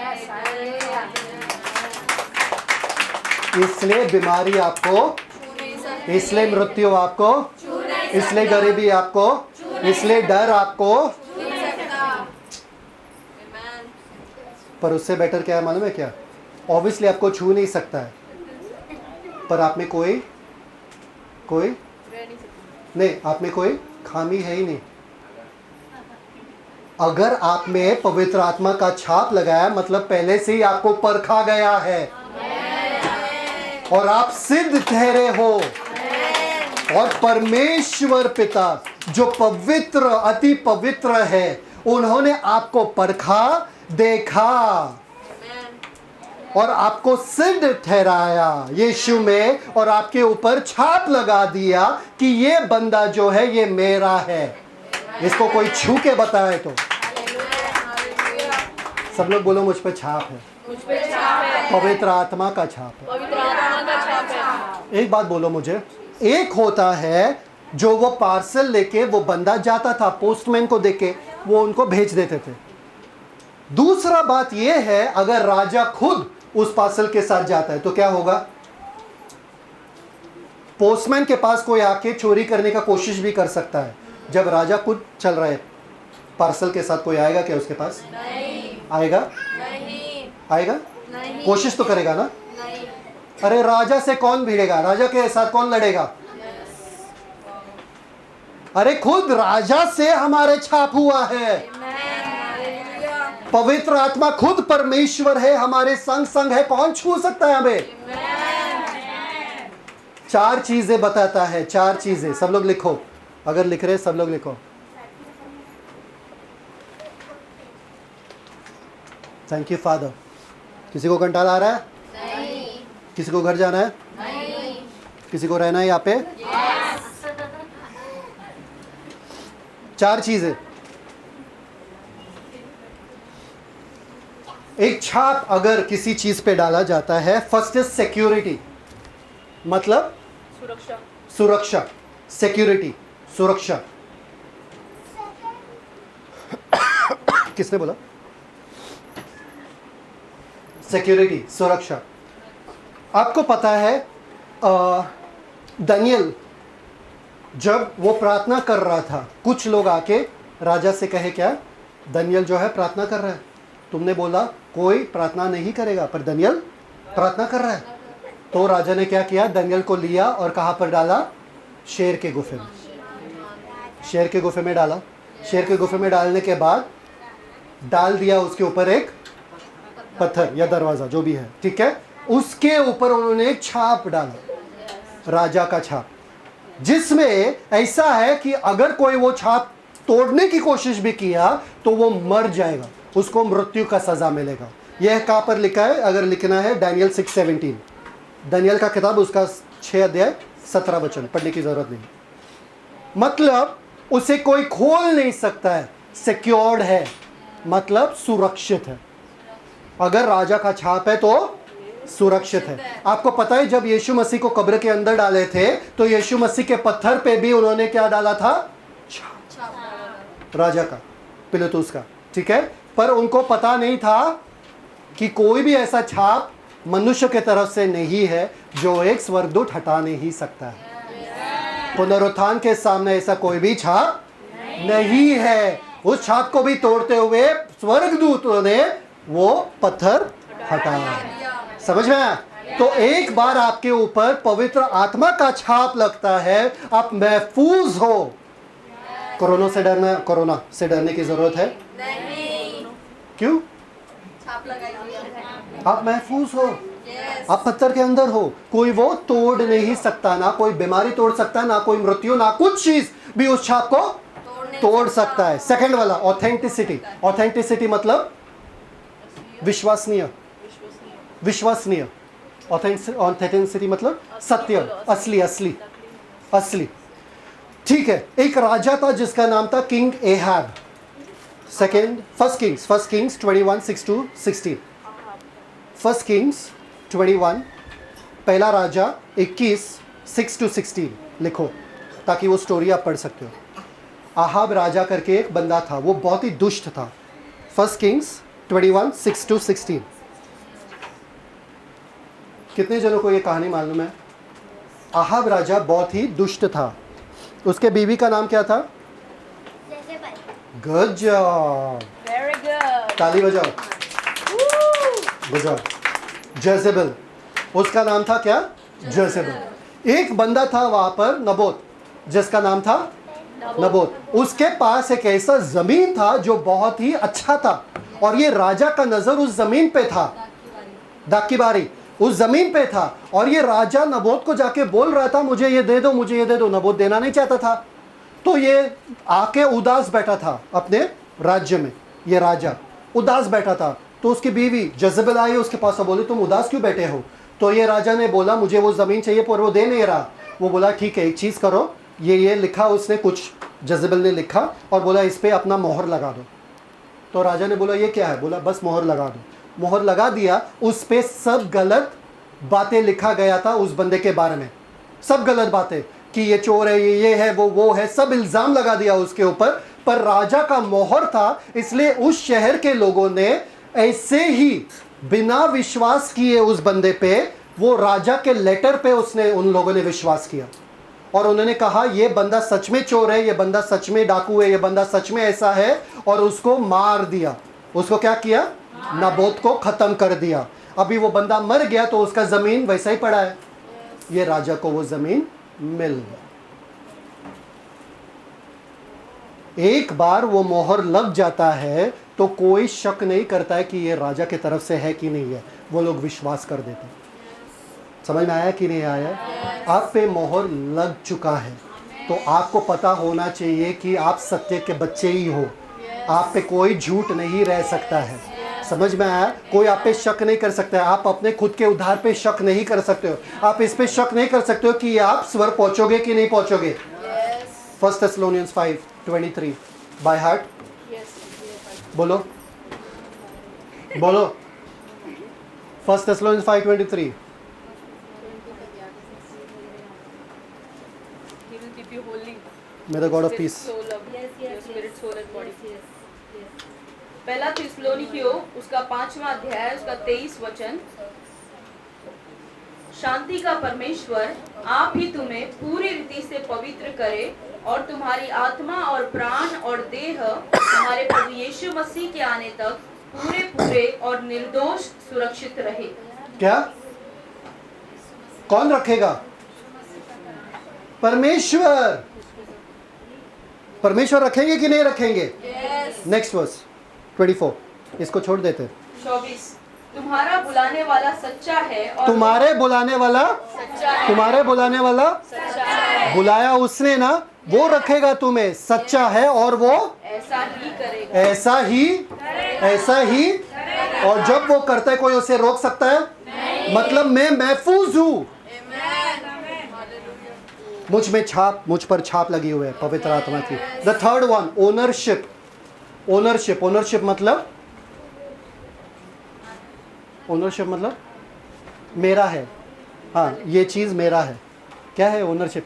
इसलिए बीमारी आपको, इसलिए मृत्यु आपको, इसलिए गरीबी आपको, इसलिए डर आपको। पर उससे बेटर क्या है मालूम है क्या? ऑब्वियसली आपको छू नहीं सकता है, पर आप में कोई नहीं, आप में कोई खामी है ही नहीं। अगर आप में पवित्र आत्मा का छाप लगाया, मतलब पहले से ही आपको परखा गया है और आप सिद्ध ठहरे हो, और परमेश्वर पिता जो पवित्र, अति पवित्र है, उन्होंने आपको परखा, देखा और आपको सिद्ध ठहराया यीशु में, और आपके ऊपर छाप लगा दिया कि ये बंदा जो है ये मेरा है। इसको कोई छू के बताए तो सब लोग बोलो मुझ पे छाप है, पवित्र आत्मा का छाप है। एक बात बोलो मुझे, एक होता है जो वो पार्सल लेके वो बंदा जाता था, पोस्टमैन को देके वो उनको भेज देते थे। दूसरा बात ये है, अगर राजा खुद उस पार्सल के साथ जाता है तो क्या होगा? पोस्टमैन के पास कोई आके चोरी करने का कोशिश भी कर सकता है, जब राजा खुद चल रहा है पार्सल के साथ कोई आएगा क्या उसके पास? नहीं। आएगा? नहीं। आएगा? नहीं। कोशिश तो करेगा ना? नहीं। अरे राजा से कौन भिड़ेगा? राजा के साथ कौन लड़ेगा? अरे खुद राजा से हमारे छाप हुआ है। पवित्र आत्मा खुद परमेश्वर है, हमारे संग संग है, कौन छू सकता है हमें? चार चीजें बताता है, चार चीजें। सब लोग लिखो, अगर लिख रहे सब लोग लिखो। Thank you father. किसी को कंटाल आ रहा है? नहीं। किसी को घर जाना है? नहीं। किसी को रहना है यहाँ पे? yes. चार चीजें। एक छाप अगर किसी चीज पे डाला जाता है, फर्स्ट इज सिक्योरिटी, मतलब सुरक्षा, सिक्योरिटी, सुरक्षा। किसने बोला? सिक्योरिटी, सुरक्षा। आपको पता है दानियल जब वो प्रार्थना कर रहा था, कुछ लोग आके राजा से कहे क्या, दानियल जो है प्रार्थना कर रहा है, तुमने बोला कोई प्रार्थना नहीं करेगा, पर दानियल प्रार्थना कर रहा है। तो राजा ने क्या किया, दानियल को लिया और कहाँ पर डाला? शेर के गुफे में। शेर के गुफे में डाला। शेर के गुफे में डालने के बाद डाल दिया उसके ऊपर एक पत्थर या दरवाजा जो भी है, ठीक है। उसके ऊपर उन्होंने एक छाप डाला, राजा का छाप, जिसमें ऐसा है कि अगर कोई वो छाप तोड़ने की कोशिश भी किया तो वो मर जाएगा, उसको मृत्यु का सजा मिलेगा। यह कहाँ पर लिखा है? अगर लिखना है दानियल 6:17, दानियल का किताब, उसका 6 अध्याय 17 वचन, पढ़ने की जरूरत नहीं। मतलब उसे कोई खोल नहीं सकता है, सिक्योर्ड है, मतलब सुरक्षित है। अगर राजा का छाप है तो सुरक्षित है। आपको पता है जब यीशु मसीह को कब्र के अंदर डाले थे तो यीशु मसीह के पत्थर पे भी उन्होंने क्या डाला था? छाप, राजा का, पिलातुस का, ठीक है। पर उनको पता नहीं था कि कोई भी ऐसा छाप मनुष्य के तरफ से नहीं है जो एक स्वर्गदूत हटा नहीं सकता है। पुनरुत्थान के सामने ऐसा कोई भी छाप नहीं है। उस छाप को भी तोड़ते हुए स्वर्गदूतों ने वो पत्थर हटाया। समझ में आया? तो एक बार आपके ऊपर पवित्र आत्मा का छाप लगता है, आप महफूज हो। कोरोना से डरने की जरूरत है नहीं। क्यों? छाप लगाई, आप महफूज हो। आप पत्थर के अंदर हो, कोई वो तोड़ नहीं सकता, ना कोई बीमारी तोड़ सकता, ना कोई मृत्यु, ना कुछ चीज भी उस छाप को तोड़ सकता है। सेकंड वाला ऑथेंटिसिटी। ऑथेंटिसिटी मतलब विश्वसनीय, विश्वसनीय। ऑथेंटिसिटी मतलब सत्य, असली, असली, असली। ठीक है, एक राजा था जिसका नाम था king Ahab. First kings 21 6 to 16। First kings 21 पहला राजा 21 6 to 16 लिखो ताकि वो स्टोरी आप पढ़ सकते हो। आहाब राजा करके एक बंदा था, वो बहुत ही दुष्ट था। First kings 21 6 to 16। कितने जनों को ये कहानी मालूम है? आहाब राजा बहुत ही दुष्ट था। उसके बीवी का नाम क्या था? गुड जॉब, वेरी गुड, ताली बजाओ, गुड जॉब। जेजेबेल, उसका नाम था क्या? जेजेबेल। एक बंदा था वहां पर नबोत, जिसका नाम था नबोत। उसके पास एक ऐसा जमीन था जो बहुत ही अच्छा था, और ये राजा का नजर उस जमीन पे था, दाग की बारी उस जमीन पे था। और ये राजा नबोत को जाके बोल रहा था मुझे ये दे दो, मुझे ये दे दो। नबोत देना नहीं चाहता था, तो ये आके उदास बैठा था अपने राज्य में। ये राजा उदास बैठा था, तो उसकी बीवी जजेबेल आई उसके पास और बोली तुम उदास क्यों बैठे हो? तो ये राजा ने बोला मुझे वो ज़मीन चाहिए, पर वो दे नहीं रहा। वो बोला ठीक है, एक चीज़ करो, ये लिखा उसने कुछ, जजेबेल ने लिखा और बोला इस पर अपना मोहर लगा दो। तो राजा ने बोला ये क्या है? बोला बस मोहर लगा दो। मोहर लगा दिया, उस पर सब गलत बातें लिखा गया था उस बंदे के बारे में, सब गलत बातें कि ये चोर है, ये है, वो है, सब इल्ज़ाम लगा दिया उसके ऊपर। पर राजा का मोहर था, इसलिए उस शहर के लोगों ने ऐसे ही बिना विश्वास किए उस बंदे पे, वो राजा के लेटर पे उसने उन लोगों ने विश्वास किया और उन्होंने कहा ये बंदा सच में चोर है, ये बंदा सच में डाकू है, ये बंदा सच में ऐसा है, और उसको मार दिया। उसको क्या किया? नबोत को खत्म कर दिया। अभी वो बंदा मर गया तो उसका जमीन वैसा ही पड़ा है। ये राजा को वो जमीन मिल गया। एक बार वो मोहर लग जाता है तो कोई शक नहीं करता है कि ये राजा की तरफ से है कि नहीं है, वो लोग विश्वास कर देते हैं। समझ में आया कि नहीं आया? आप पे मोहर लग चुका है तो आपको पता होना चाहिए कि आप सत्य के बच्चे ही हो। आप पे कोई झूठ नहीं रह सकता है। समझ में आया? कोई आप पे शक नहीं कर सकता है। आप अपने खुद के उद्धार पे शक नहीं कर सकते हो। आप इस पे शक नहीं कर सकते हो कि आप स्वर्ग पहुंचोगे कि नहीं पहुंचोगे। 1 Thessalonians 5:23 बाय हार्ट बोलो, बोलो। 1 Thessalonians 5:23। He will keep you holy. May the God of peace. Soul of your spirit, soul and body. पहला थिस्सलुनीकियों उसका 5वां अध्याय उसका 23 वचन। शांति का परमेश्वर आप ही तुम्हें पूरी रीति से पवित्र करे और तुम्हारी आत्मा और प्राण और देह हमारे प्रभु यीशु मसीह के आने तक पूरे पूरे और निर्दोष सुरक्षित रहे। क्या? कौन रखेगा? परमेश्वर। परमेश्वर रखेंगे कि नहीं रखेंगे? नेक्स्ट वर्स 24, इसको छोड़ देते। 24 तुम्हारा बुलाने वाला सच्चा है और तुम्हारे बुलाने वाला सच्चा है, तुम्हारे बुलाने वाला सच्चा है, बुलाया उसने ना, वो रखेगा तुम्हें, सच्चा है और वो ऐसा ही करेगा, ऐसा ही। और जब वो करता है कोई उसे रोक सकता है? मतलब मैं महफूज हूँ, मुझ पर छाप लगी हुई है पवित्र आत्मा की। The third one, ownership. Ownership मतलब मेरा है। हाँ, ये चीज़ मेरा है। क्या है ओनरशिप?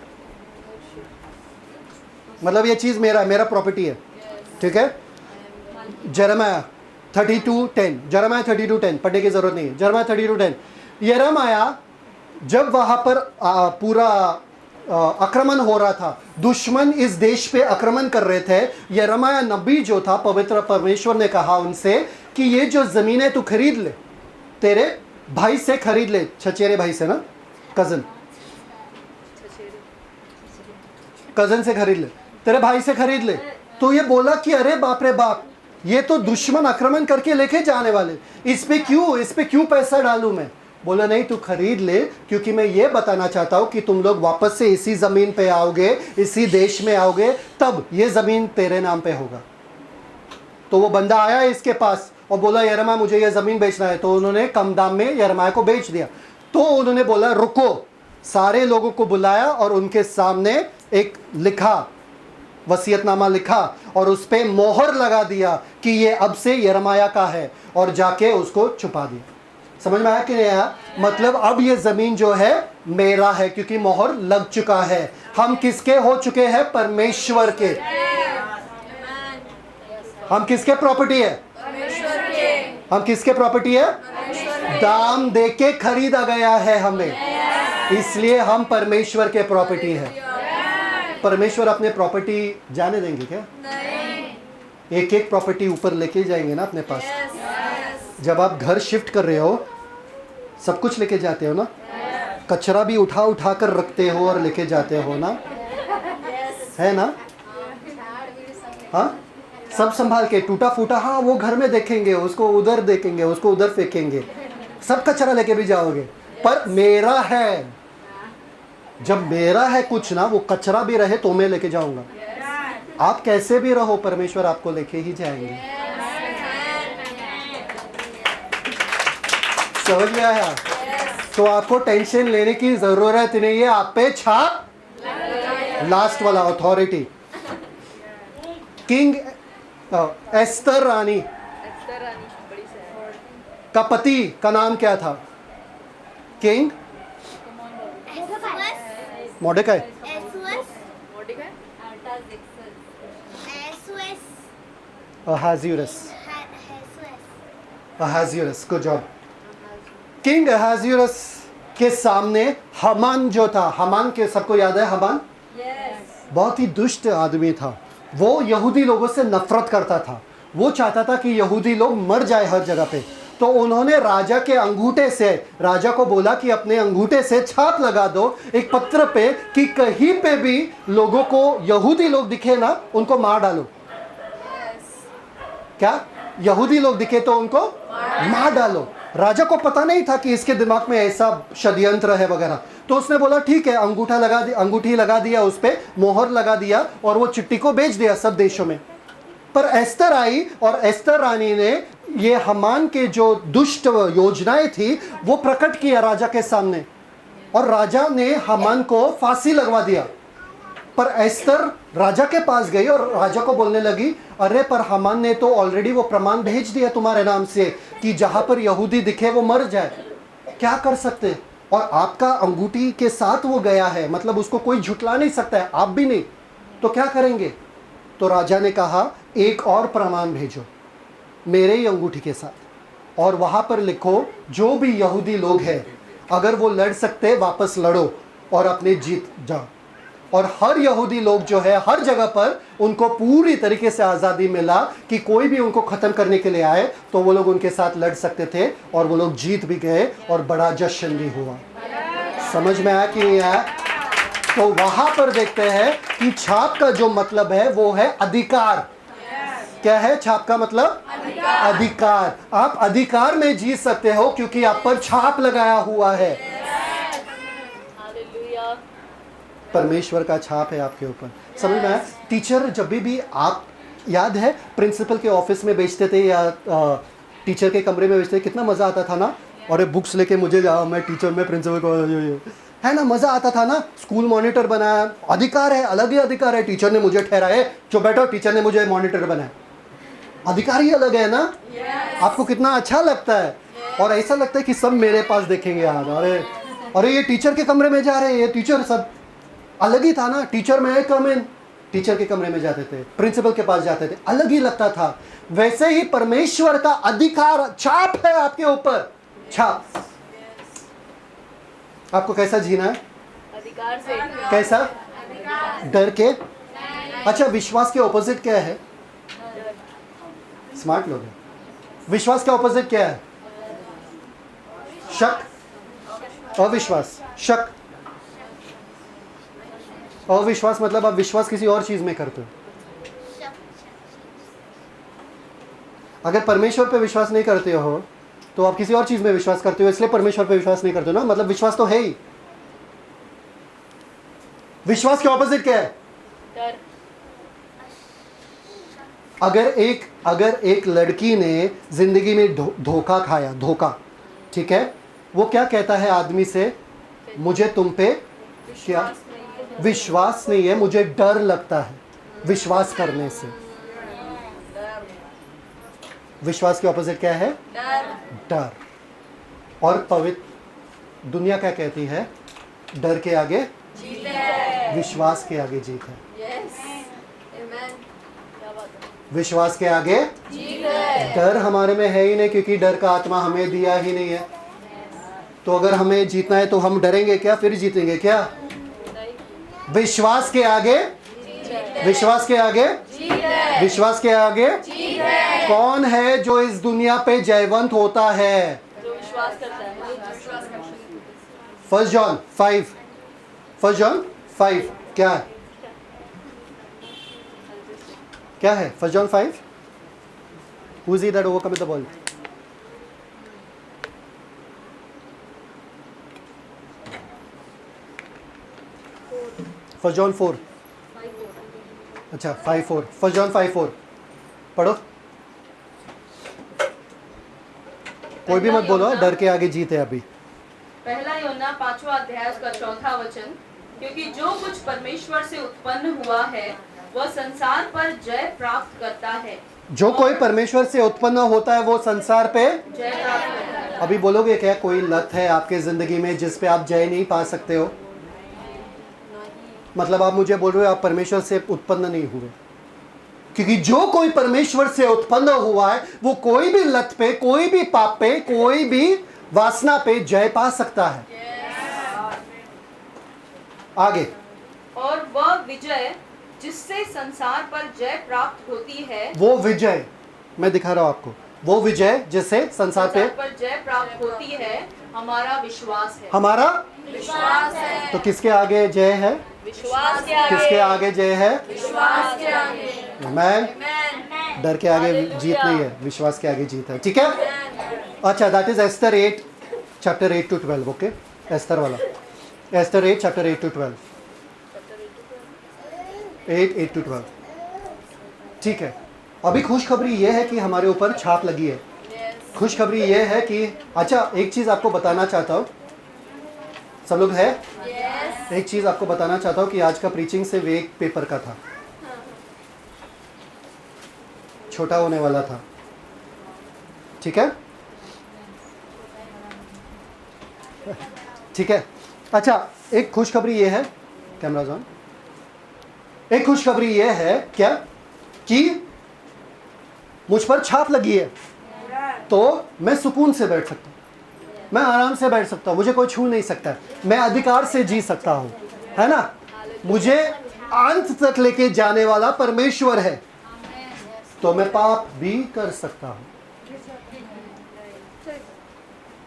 मतलब ये चीज़ मेरा प्रॉपर्टी है। ठीक है। यिर्मयाह 32:10, यिर्मयाह 32:10 पढ़ने की जरूरत नहीं है। यिर्मयाह 32:10। यिर्मयाह जब वहाँ पर पूरा आक्रमण हो रहा था, दुश्मन इस देश पे आक्रमण कर रहे थे, यिर्मयाह नबी जो था, पवित्र परमेश्वर ने कहा उनसे कि ये जो ज़मीन है तू खरीद ले, तेरे भाई से खरीद ले, चचेरे भाई से ना, कजन से खरीद ले, तेरे भाई से खरीद ले। तो ये बोला कि अरे बाप रे बाप, ये तो दुश्मन आक्रमण करके लेके जाने वाले, इस पे क्यों पैसा डालूं मैं? बोला नहीं, तू खरीद ले, क्योंकि मैं ये बताना चाहता हूँ कि तुम लोग वापस से इसी ज़मीन पे आओगे, इसी देश में आओगे, तब ये ज़मीन तेरे नाम पे होगा। तो वो बंदा आया इसके पास और बोला यिर्मयाह मुझे ये ज़मीन बेचना है। तो उन्होंने कम दाम में यिर्मयाह को बेच दिया। तो उन्होंने बोला रुको, सारे लोगों को बुलाया और उनके सामने एक लिखा, वसीयतनामा लिखा और उस पर मोहर लगा दिया कि ये अब से यिर्मयाह का है, और जाके उसको छुपा दिया। समझ में आया कि नहीं आया? मतलब अब ये ज़मीन जो है मेरा है, क्योंकि मोहर लग चुका है। हम किसके हो चुके हैं? परमेश्वर के। हम किसके प्रॉपर्टी है? हम किसके प्रॉपर्टी है? दाम दे के खरीदा गया है हमें, इसलिए हम परमेश्वर के प्रॉपर्टी है। परमेश्वर अपने प्रॉपर्टी जाने देंगे क्या? एक एक प्रॉपर्टी ऊपर लेके जाएंगे ना अपने पास। जब आप घर शिफ्ट कर रहे हो, सब कुछ लेके जाते हो ना, कचरा भी उठा उठा कर रखते हो और लेके जाते हो ना, है ना? हाँ, सब संभाल के, टूटा फूटा हाँ वो घर में देखेंगे, उसको उधर देखेंगे, उसको उधर फेंकेंगे, सब कचरा लेके भी जाओगे। पर मेरा है, जब मेरा है कुछ ना, वो कचरा भी रहे तो मैं लेके जाऊंगा। आप कैसे भी रहो, परमेश्वर आपको लेके ही जाएंगे। समझ में आया? तो आपको टेंशन लेने की जरूरत नहीं है, आप पे छाप, लास्ट वाला अथॉरिटी। किंग एस्तर रानी का पति का नाम क्या था? King Mordecai, Ahasuerus, Ahasuerus, good job. King Ahasuerus के सामने हामान जो था, हामान के सबको याद है, हामान बहुत ही दुष्ट आदमी था। वो यहूदी लोगों से नफरत करता था, वो चाहता था कि यहूदी लोग मर जाए हर जगह पे। तो उन्होंने राजा के अंगूठे से, राजा को बोला कि अपने अंगूठे से छाप लगा दो एक पत्र पे कि कहीं पे भी लोगों को यहूदी लोग दिखे ना, उनको मार डालो। क्या? यहूदी लोग दिखे तो उनको मार डालो। राजा को पता नहीं था कि इसके दिमाग में ऐसा षड्यंत्र है वगैरह। तो उसने बोला ठीक है, अंगूठी लगा दिया, उस पर मोहर लगा दिया और वो चिट्ठी को भेज दिया सब देशों में। पर एस्तर आई और एस्तर रानी ने ये हामान के जो दुष्ट योजनाएं थी वो प्रकट किया राजा के सामने, और राजा ने हामान को फांसी लगवा दिया। पर एस्तर राजा के पास गई और राजा को बोलने लगी, अरे पर हामान ने तो ऑलरेडी वो प्रमाण भेज दिया तुम्हारे नाम से कि जहां पर यहूदी दिखे वो मर जाए, क्या कर सकते? और आपका अंगूठी के साथ वो गया है, मतलब उसको कोई झुटला नहीं सकता है, आप भी नहीं, तो क्या करेंगे? तो राजा ने कहा एक और प्रमाण भेजो मेरे ही अंगूठी के साथ, और वहां पर लिखो जो भी यहूदी लोग हैं अगर वो लड़ सकते वापस लड़ो और अपने जीत जाओ। और हर यहूदी लोग जो है हर जगह पर उनको पूरी तरीके से आज़ादी मिला कि कोई भी उनको ख़त्म करने के लिए आए तो वो लोग उनके साथ लड़ सकते थे, और वो लोग जीत भी गए और बड़ा जश्न भी हुआ। समझ में आया कि नहीं आया? तो वहाँ पर देखते हैं कि छाप का जो मतलब है वो है अधिकार। क्या है छाप का मतलब? अधिकार। आप अधिकार में जी सकते हो क्योंकि आप पर छाप लगाया हुआ है। परमेश्वर का छाप है आपके ऊपर। समझ में आया? टीचर जब भी आप, याद है प्रिंसिपल के ऑफिस में बेचते थे या टीचर के कमरे में बेचते थे, कितना मज़ा आता था ना? और बुक्स लेके मुझे जाओ, मैं टीचर में प्रिंसिपल को, है ना, मज़ा आता था ना? स्कूल मॉनिटर बनाया, अधिकार है, अलग ही अधिकार है। टीचर ने मुझे ठहराया, जो बैठो, टीचर ने मुझे मॉनिटर बनाया, अधिकार ही अलग है ना? आपको कितना अच्छा लगता है, और ऐसा लगता है कि सब मेरे पास देखेंगे आज, अरे ये टीचर के कमरे में जा रहे हैं, ये टीचर, सब अलग ही था ना। टीचर में कम इन, टीचर के कमरे में जाते थे, प्रिंसिपल के पास जाते थे, अलग ही लगता था। वैसे ही परमेश्वर का अधिकार, छाप है आपके ऊपर, छाप। आपको कैसा जीना है? अधिकार से। कैसा? डर के? अच्छा, विश्वास के ऑपोजिट क्या है? स्मार्ट लोग हैं। विश्वास का ऑपोजिट क्या है? शक, अविश्वास, शक। अविश्वास मतलब आप विश्वास किसी और चीज में करते हो। अगर परमेश्वर पे विश्वास नहीं करते हो तो आप किसी और चीज में विश्वास करते हो, इसलिए परमेश्वर पे विश्वास नहीं करते हो ना। मतलब विश्वास तो है ही। विश्वास के ऑपोजिट क्या है? डर। अगर एक लड़की ने जिंदगी में धोखा खाया, धोखा, ठीक है, वो क्या कहता है आदमी से? मुझे तुम पे क्या विश्वास नहीं है, मुझे डर लगता है विश्वास करने से। विश्वास के ऑपोजिट क्या है? डर। और पवित्र दुनिया क्या कहती है? डर के आगे जीत है। विश्वास के आगे जीत है। यस, आमेन। क्या बात है। विश्वास के आगे जीत है। डर हमारे में है ही नहीं, क्योंकि डर का आत्मा हमें दिया ही नहीं है। तो अगर हमें जीतना है तो हम डरेंगे क्या? फिर जीतेंगे क्या? विश्वास के आगे, विश्वास के आगे, विश्वास के आगे कौन है जो इस दुनिया पे जयवंत होता है? जो विश्वास करता है। फर्स्ट जॉन 5 क्या है? क्या है first John 5? Who is he that overcome the world? First John 4, अच्छा 5:4, फर्स्ट जॉन 5:4 पढ़ो। कोई भी मत बोलो, डर के आगे जीत है अभी। पहला यूहन्ना 5वां अध्याय उसका 4था वचन, क्योंकि जो कुछ परमेश्वर से उत्पन्न हुआ है वह संसार पर जय प्राप्त करता है। जो कोई परमेश्वर से उत्पन्न होता है वो संसार पे जय प्राप्त करता है। अभी बोलोगे क्या कोई लत है आपके जिंदगी में जिस पे आप जय नहीं पा सकते हो? मतलब आप मुझे बोल रहे हो आप परमेश्वर से उत्पन्न नहीं हुए? क्योंकि जो कोई परमेश्वर से उत्पन्न हुआ है वो कोई भी लत पे, कोई भी पाप पे, कोई भी वासना पे जय पा सकता है। आगे, और वह विजय जिससे संसार पर जय प्राप्त होती है, वो विजय मैं दिखा रहा हूं आपको, वो विजय जिससे संसार पे पर जय प्राप्त होती है, हमारा विश्वास है। हमारा विश्वास है। तो किसके आगे जय है? विश्वास के आगे। किसके आगे जय है? विश्वास के आगे। मैं डर के आगे जीत नहीं है, विश्वास के आगे जीत है। ठीक है, अच्छा, that is Esther 8 chapter 8 to 12। Okay, Esther वाला, एस्तर 8 चैप्टर 8 to 12, 8 to 12। ठीक है, अभी खुशखबरी ये है कि हमारे ऊपर छाप लगी है। खुशखबरी ये है कि, अच्छा एक चीज़ आपको बताना चाहता हूँ, सब लोग है? एक चीज़ आपको बताना चाहता हूँ कि आज का प्रीचिंग सिर्फ एक पेपर का था, छोटा होने वाला था। ठीक है, ठीक है। अच्छा, एक खुशखबरी ये है, कैमराज ऑन। एक खुशखबरी ये है क्या कि मुझ पर छाप लगी है, तो मैं सुकून से बैठ सकता हूँ, मैं आराम से बैठ सकता हूँ, मुझे कोई छू नहीं सकता, मैं अधिकार से जी सकता हूँ, है ना? मुझे अंत तक लेके जाने वाला परमेश्वर है, तो मैं पाप भी कर सकता हूँ।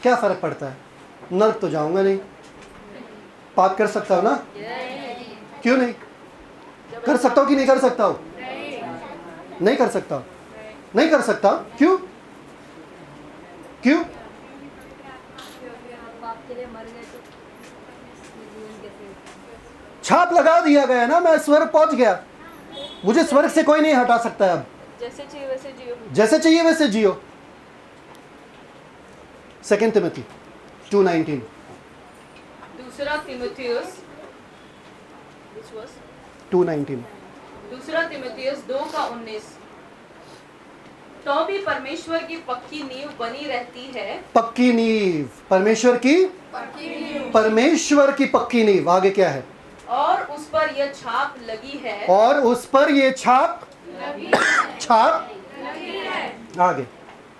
क्या फर्क पड़ता है? नर्क तो जाऊंगा नहीं, पाप कर सकता हूँ ना? क्यों नहीं कर सकता हूँ कि नहीं कर सकता हूँ? नहीं कर सकता, नहीं कर सकता। क्यों? क्यों? छाप लगा दिया गया ना, मैं स्वर्ग पहुंच गया, मुझे स्वर्ग से कोई नहीं हटा सकता है। अब जैसे चाहिए वैसे जियो। जैसे चाहिए वैसे जियो। 2 तिमोथी 2:19। दूसरा तीमुथियुस 2:19। दूसरा तीमुथियुस 2:19। तो भी परमेश्वर की पक्की नींव बनी रहती है। पक्की नींव, परमेश्वर की परमेश्वर की पक्की नींव। आगे क्या है? और उस पर यह छाप लगी है। और उस पर ये छाप छाप आगे।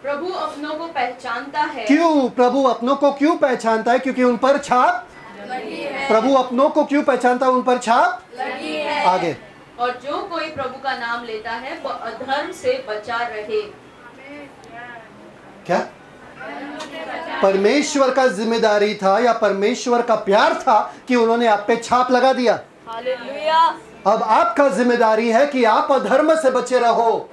प्रभु अपनों को पहचानता है। क्यों? प्रभु अपनों को क्यों पहचानता है? क्योंकि उन पर छाप लगी है। प्रभु अपनों को क्यों पहचानता है? उन पर छाप लगी है। आगे। और जो कोई प्रभु का नाम लेता है वह अधर्म से बचा रहे। क्या परमेश्वर का जिम्मेदारी था या परमेश्वर का प्यार था कि उन्होंने आप पे छाप लगा दिया? हालेलुया। अब आपका जिम्मेदारी है कि आप अधर्म से बचे रहो।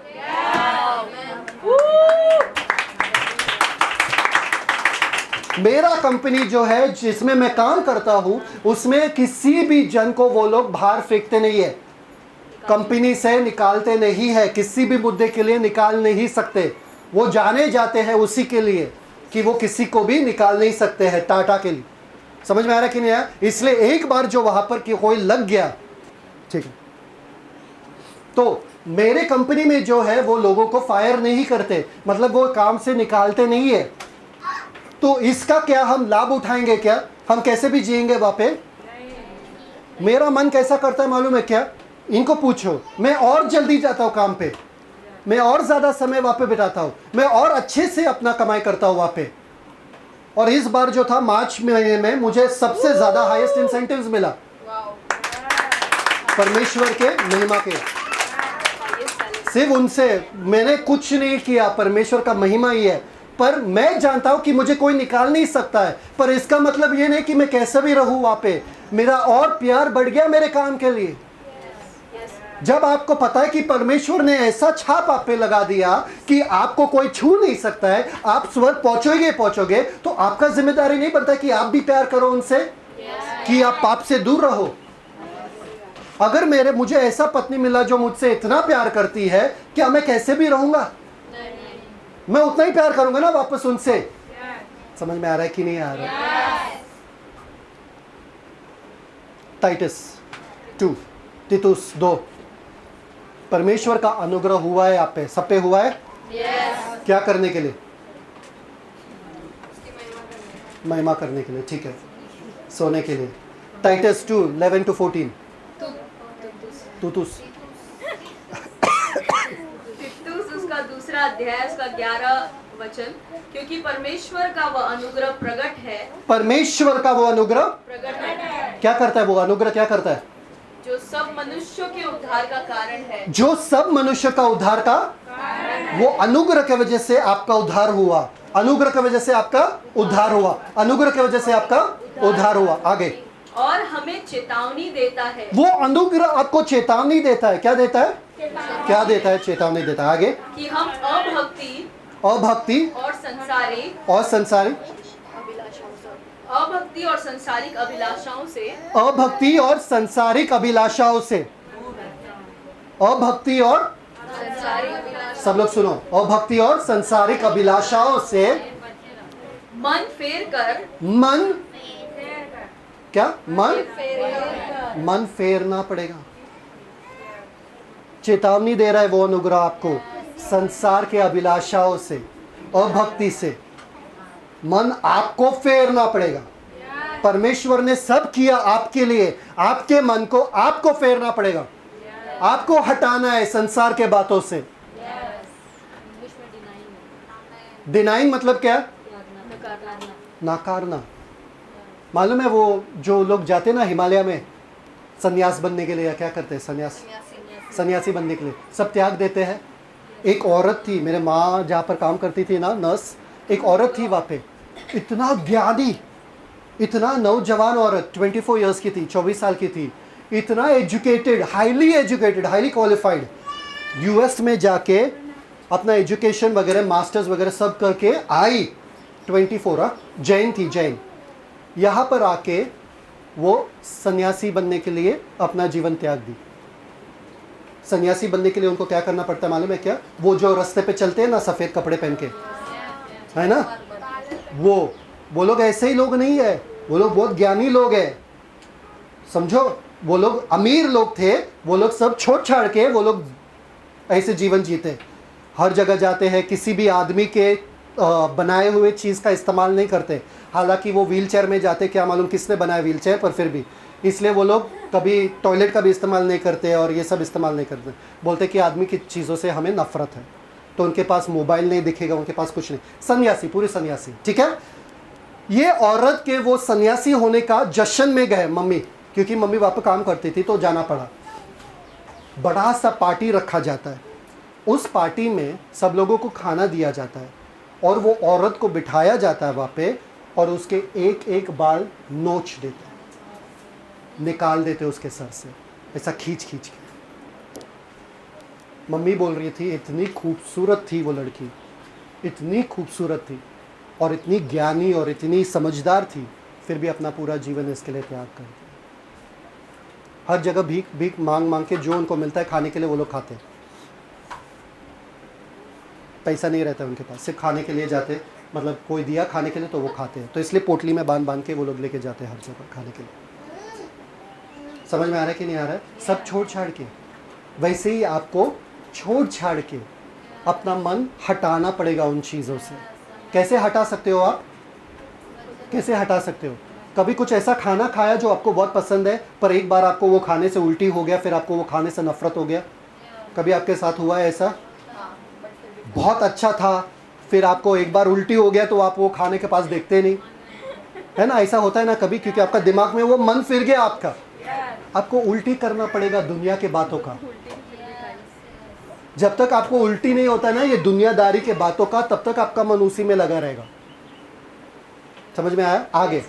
मेरा कंपनी जो है जिसमें मैं काम करता हूं, उसमें किसी भी जन को वो लोग बाहर फेंकते नहीं है, कंपनी से निकालते नहीं है, किसी भी मुद्दे के लिए निकाल नहीं सकते। वो जाने जाते हैं उसी के लिए कि वो किसी को भी निकाल नहीं सकते हैं, टाटा के लिए। समझ में आ रहा कि नहीं आया? इसलिए एक बार जो वहां पर कि कोई लग गया, ठीक है, तो मेरे कंपनी में जो है वो लोगों को फायर नहीं करते, मतलब वो काम से निकालते नहीं है। तो इसका क्या हम लाभ उठाएंगे क्या? हम कैसे भी जिएंगे वहां पे? मेरा मन कैसा करता है मालूम है क्या? इनको पूछो, मैं और जल्दी जाता हूं काम पे, मैं और ज्यादा समय वहां पे बिताता हूं, मैं और अच्छे से अपना कमाई करता हूं वहां पे। और इस बार जो था मार्च महीने में मुझे सबसे ज्यादा हाईएस्ट इंसेंटिव्स मिला परमेश्वर के महिमा के। सिर्फ उनसे मैंने कुछ नहीं किया, परमेश्वर का महिमा ही है। पर मैं जानता हूं कि मुझे कोई निकाल नहीं सकता है, पर इसका मतलब ये नहीं कि मैं कैसे भी रहूं वहां पे। मेरा और प्यार बढ़ गया मेरे काम के लिए। जब आपको पता है कि परमेश्वर ने ऐसा छाप आप पे लगा दिया कि आपको कोई छू नहीं सकता है, आप स्वर्ग पहुंचोगे, तो आपका जिम्मेदारी नहीं बनता कि आप भी प्यार करो उनसे, कि आप पाप से दूर रहो। अगर मुझे ऐसा पत्नी मिला जो मुझसे इतना प्यार करती है, क्या मैं कैसे भी रहूंगा? मैं उतना ही प्यार करूंगा ना वापस उनसे। समझ में आ रहा है कि नहीं आ रहा? टाइटस 2, तीतुस 2। परमेश्वर का अनुग्रह हुआ है आप पे, सब पे हुआ है। क्या करने के लिए? महिमा करने के लिए, ठीक है, सोने के लिए। Titus 2, 11 to 14। तीतुस उसका दूसरा अध्याय, उसका 11 वचन। क्योंकि परमेश्वर का वह अनुग्रह प्रकट है। परमेश्वर का वो अनुग्रह प्रकट है। क्या करता है? वो अनुग्रह क्या करता है? जो सब मनुष्यों के उद्धार का कारण है। जो सब मनुष्य का उद्धार का, वो अनुग्रह की वजह से आपका उद्धार हुआ, अनुग्रह की वजह से आपका उद्धार हुआ, अनुग्रह की वजह से आपका उद्धार हुआ। आगे, और हमें चेतावनी देता है। वो अनुग्रह आपको चेतावनी देता है। क्या देता है? क्या देता है? चेतावनी देता है। आगे, कि हम अभक्ति और संसारिक अभक्ति और संसारिक अभिलाषाओं से, अभक्ति और संसारिक अभिलाषाओं से, अभक्ति और, सब लोग सुनो, अभक्ति और संसारिक अभिलाषाओं से मन फेर कर, मन फेरना पड़ेगा। चेतावनी दे रहा है वो अनुग्रह आपको, संसार के अभिलाषाओं से, अभक्ति से मन आपको फेरना पड़ेगा। परमेश्वर ने सब किया आपके लिए, आपके मन को आपको फेरना पड़ेगा, आपको हटाना है संसार के बातों से। डिनाइंग मतलब क्या? नकारना। मालूम है वो जो लोग जाते ना हिमालय में सन्यास बनने के लिए, या क्या करते हैं, सन्यासी बनने के लिए, सब त्याग देते हैं। एक औरत थी, मेरे माँ जहाँ पर काम करती थी ना, नर्स, एक औरत थी वहाँ पे, इतना ज्ञानी, इतना नौजवान औरत, 24 इयर्स की थी, 24 साल की थी, इतना एजुकेटेड, हाईली क्वालिफाइड, यूएस में जाके अपना एजुकेशन वगैरह, मास्टर्स वगैरह सब करके आई। 24, जैन थी, जैन। यहाँ पर आके वो सन्यासी बनने के लिए अपना जीवन त्याग दी। सन्यासी बनने के लिए उनको क्या करना पड़ता है मालूम है क्या? वो जो रास्ते पे चलते हैं ना सफ़ेद कपड़े पहन के, है ना, वो लोग ऐसे ही लोग नहीं है, वो लोग बहुत ज्ञानी लोग हैं, समझो। वो लोग अमीर लोग थे, वो लोग सब छोड़ छाड़ के वो लोग ऐसे जीवन जीते, हर जगह जाते हैं, किसी भी आदमी के बनाए हुए चीज़ का इस्तेमाल नहीं करते। हालांकि वो व्हील चेयर में जाते, क्या मालूम किसने बनाया व्हील चेयर, पर फिर भी, इसलिए वो लोग कभी टॉयलेट का भी इस्तेमाल नहीं करते और ये सब इस्तेमाल नहीं करते। बोलते कि आदमी की चीज़ों से हमें नफरत है, तो उनके पास मोबाइल नहीं दिखेगा, उनके पास कुछ नहीं। सन्यासी, पूरे सन्यासी, ठीक है। ये औरत के वो सन्यासी होने का जश्न में गए मम्मी, क्योंकि मम्मी वहाँ पर काम करती थी तो जाना पड़ा। बड़ा सा पार्टी रखा जाता है, उस पार्टी में सब लोगों को खाना दिया जाता है और वो औरत को बिठाया जाता है वहाँ पे और उसके एक एक बाल नोच देते हैं, निकाल देते उसके सर से, ऐसा खींच खींच के। मम्मी बोल रही थी इतनी खूबसूरत थी वो लड़की, इतनी खूबसूरत थी, और इतनी ज्ञानी और इतनी समझदार थी, फिर भी अपना पूरा जीवन इसके लिए त्याग कर दिया। हर जगह भीख भीख मांग मांग के जो उनको मिलता है खाने के लिए वो लोग खाते हैं। पैसा नहीं रहता उनके पास, सिर्फ खाने के लिए जाते, मतलब कोई दिया खाने के लिए तो वो खाते हैं, तो इसलिए पोटली में बांध बांध के वो लोग लेके जाते हैं हर जगह खाने के लिए। समझ में आ रहा है कि नहीं आ रहा है? सब छोड़ छाड़ के, वैसे ही आपको छोड़ छाड़ के अपना मन हटाना पड़ेगा उन चीज़ों से। कैसे हटा सकते हो आप? कैसे हटा सकते हो? कभी कुछ ऐसा खाना खाया जो आपको बहुत पसंद है, पर एक बार आपको वो खाने से उल्टी हो गया, फिर आपको वो खाने से नफरत हो गया। कभी आपके साथ हुआ है ऐसा? बहुत अच्छा था, फिर आपको एक बार उल्टी हो गया तो आप वो खाने के पास देखते नहीं, है ना? ऐसा होता है ना कभी, क्योंकि आपका दिमाग में वो मन फिर गया आपका। आपको उल्टी करना पड़ेगा दुनिया के बातों का। जब तक आपको उल्टी नहीं होता ना ये दुनियादारी के बातों का, तब तक आपका मन उसी में लगा रहेगा। समझ में आया? आगे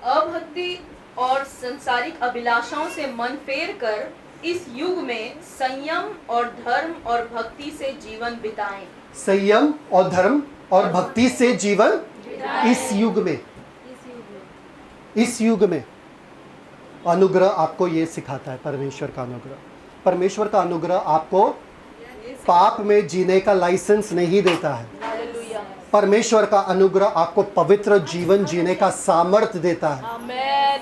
अभक्ति और संसारिक अभिलाषाओं से मन फेर कर इस युग में संयम और धर्म और भक्ति से जीवन बिताएं। संयम और धर्म और भक्ति से जीवन इस युग में, इस युग में अनुग्रह आपको ये सिखाता है। परमेश्वर का अनुग्रह, परमेश्वर का अनुग्रह आपको पाप में जीने का लाइसेंस नहीं देता है। परमेश्वर का अनुग्रह आपको पवित्र जीवन जीने का सामर्थ्य देता है। आमेन,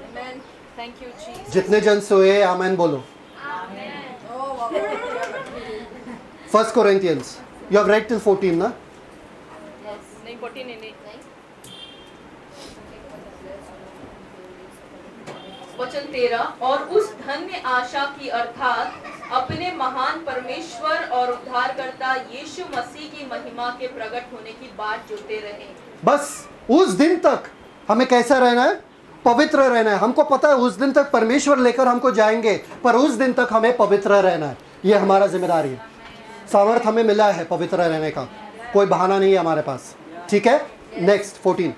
आमेन, थैंक यू जीसस। जितने जन सोए आमेन बोलो। 1 Corinthians, you have read till 14 ना? नहीं 14 नहीं। वचन 13, और उस धन्य आशा की अर्थात अपने महान परमेश्वर और उद्धारकर्ता यीशु मसीह की महिमा के प्रकट होने की बात जोते रहे। बस उस दिन तक हमें कैसा रहना है? पवित्र रहना है। हमको पता है उस दिन तक परमेश्वर लेकर हमको जाएंगे, पर उस दिन तक हमें पवित्र रहना है। ये हमारा जिम्मेदारी है। सामर्थ्य हमें मिला है पवित्र रहने का, कोई बहाना नहीं है हमारे पास। ठीक है, नेक्स्ट 14।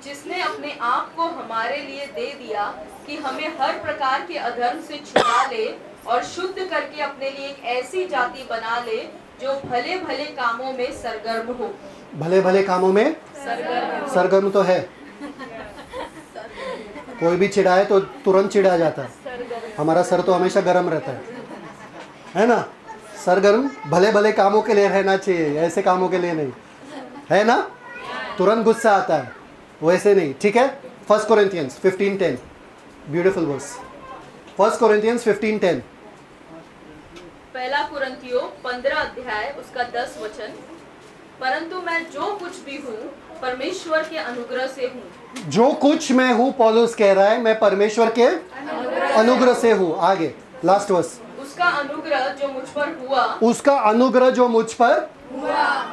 जिसने अपने आप को हमारे लिए दे दिया कि हमें हर प्रकार के अधर्म से छुड़ा ले और शुद्ध करके अपने लिए एक ऐसी जाति बना ले जो भले भले कामों में सरगर्म हो। भले भले कामों में सरगर्म तो है। कोई भी चिढ़ाए तो तुरंत चिढ़ा जाता है। हमारा सर तो हमेशा गर्म रहता है ना? सरगर्म भले भले कामों के लिए रहना चाहिए, ऐसे कामों के लिए नहीं, है ना? तुरंत गुस्सा आता है, वैसे नहीं। ठीक है, 1 Corinthians 15:10, ब्यूटीफुल वर्स। 1 Corinthians 15:10। पहला कुरिन्थियों 15 अध्याय उसका 10 वचन, परंतु मैं जो कुछ भी हूँ परमेश्वर के अनुग्रह से हूँ। जो कुछ मैं हूँ, पौलुस कह रहा है, मैं परमेश्वर के अनुग्रह से हूँ। आगे लास्ट वर्स। उसका अनुग्रह जो मुझ पर हुआ, उसका अनुग्रह जो मुझ पर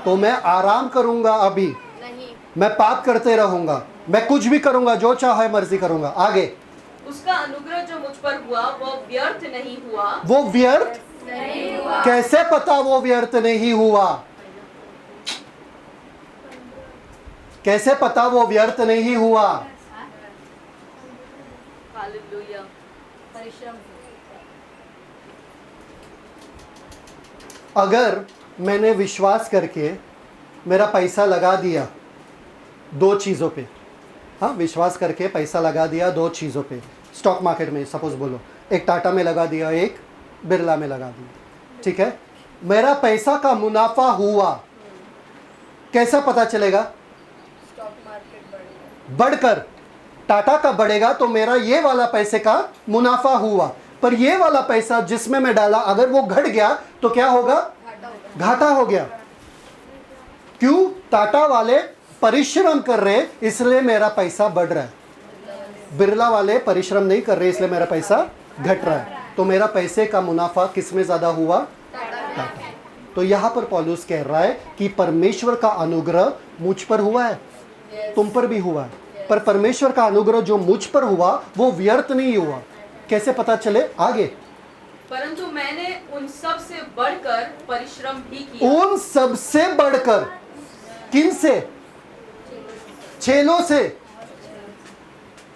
तो मैं आराम करूंगा, अभी नहीं, मैं पाप करते रहूंगा, मैं कुछ भी करूंगा, जो चाहे मर्जी करूंगा। आगे उसका अनुग्रह जो मुझ पर हुआ वह व्यर्थ नहीं हुआ। वो व्यर्थ नहीं हुआ। कैसे पता वो व्यर्थ नहीं हुआ? कैसे पता वो व्यर्थ नहीं हुआ? हालेलुया। अगर मैंने विश्वास करके मेरा पैसा लगा दिया 2 चीज़ों पे, हाँ, विश्वास करके पैसा लगा दिया 2 चीज़ों पे, स्टॉक मार्केट में सपोज बोलो, एक टाटा में लगा दिया, एक बिरला में लगा दिया। ठीक है, मेरा पैसा का मुनाफा हुआ, कैसा पता चलेगा? स्टॉक मार्केट बढ़कर टाटा का बढ़ेगा तो मेरा ये वाला पैसे का मुनाफा हुआ, पर ये वाला पैसा जिसमें मैं डाला अगर वो घट गया तो क्या होगा? घाटा हो गया। क्यों? टाटा वाले परिश्रम कर रहे इसलिए मेरा पैसा बढ़ रहा है, बिरला वाले परिश्रम नहीं कर रहे इसलिए मेरा पैसा घट रहा है। तो मेरा पैसे का मुनाफा किस में ज़्यादा हुआ? टाटा। तो यहाँ पर पौलुस कह रहा है कि परमेश्वर का अनुग्रह मुझ पर हुआ है, तुम पर भी हुआ है, पर परमेश्वर का अनुग्रह जो मुझ पर हुआ वो व्यर्थ नहीं हुआ। कैसे पता चले? आगे, परंतु मैंने उन सब से बढ़कर परिश्रम भी किया। उन सब से बढ़कर, किन से? चेलों से,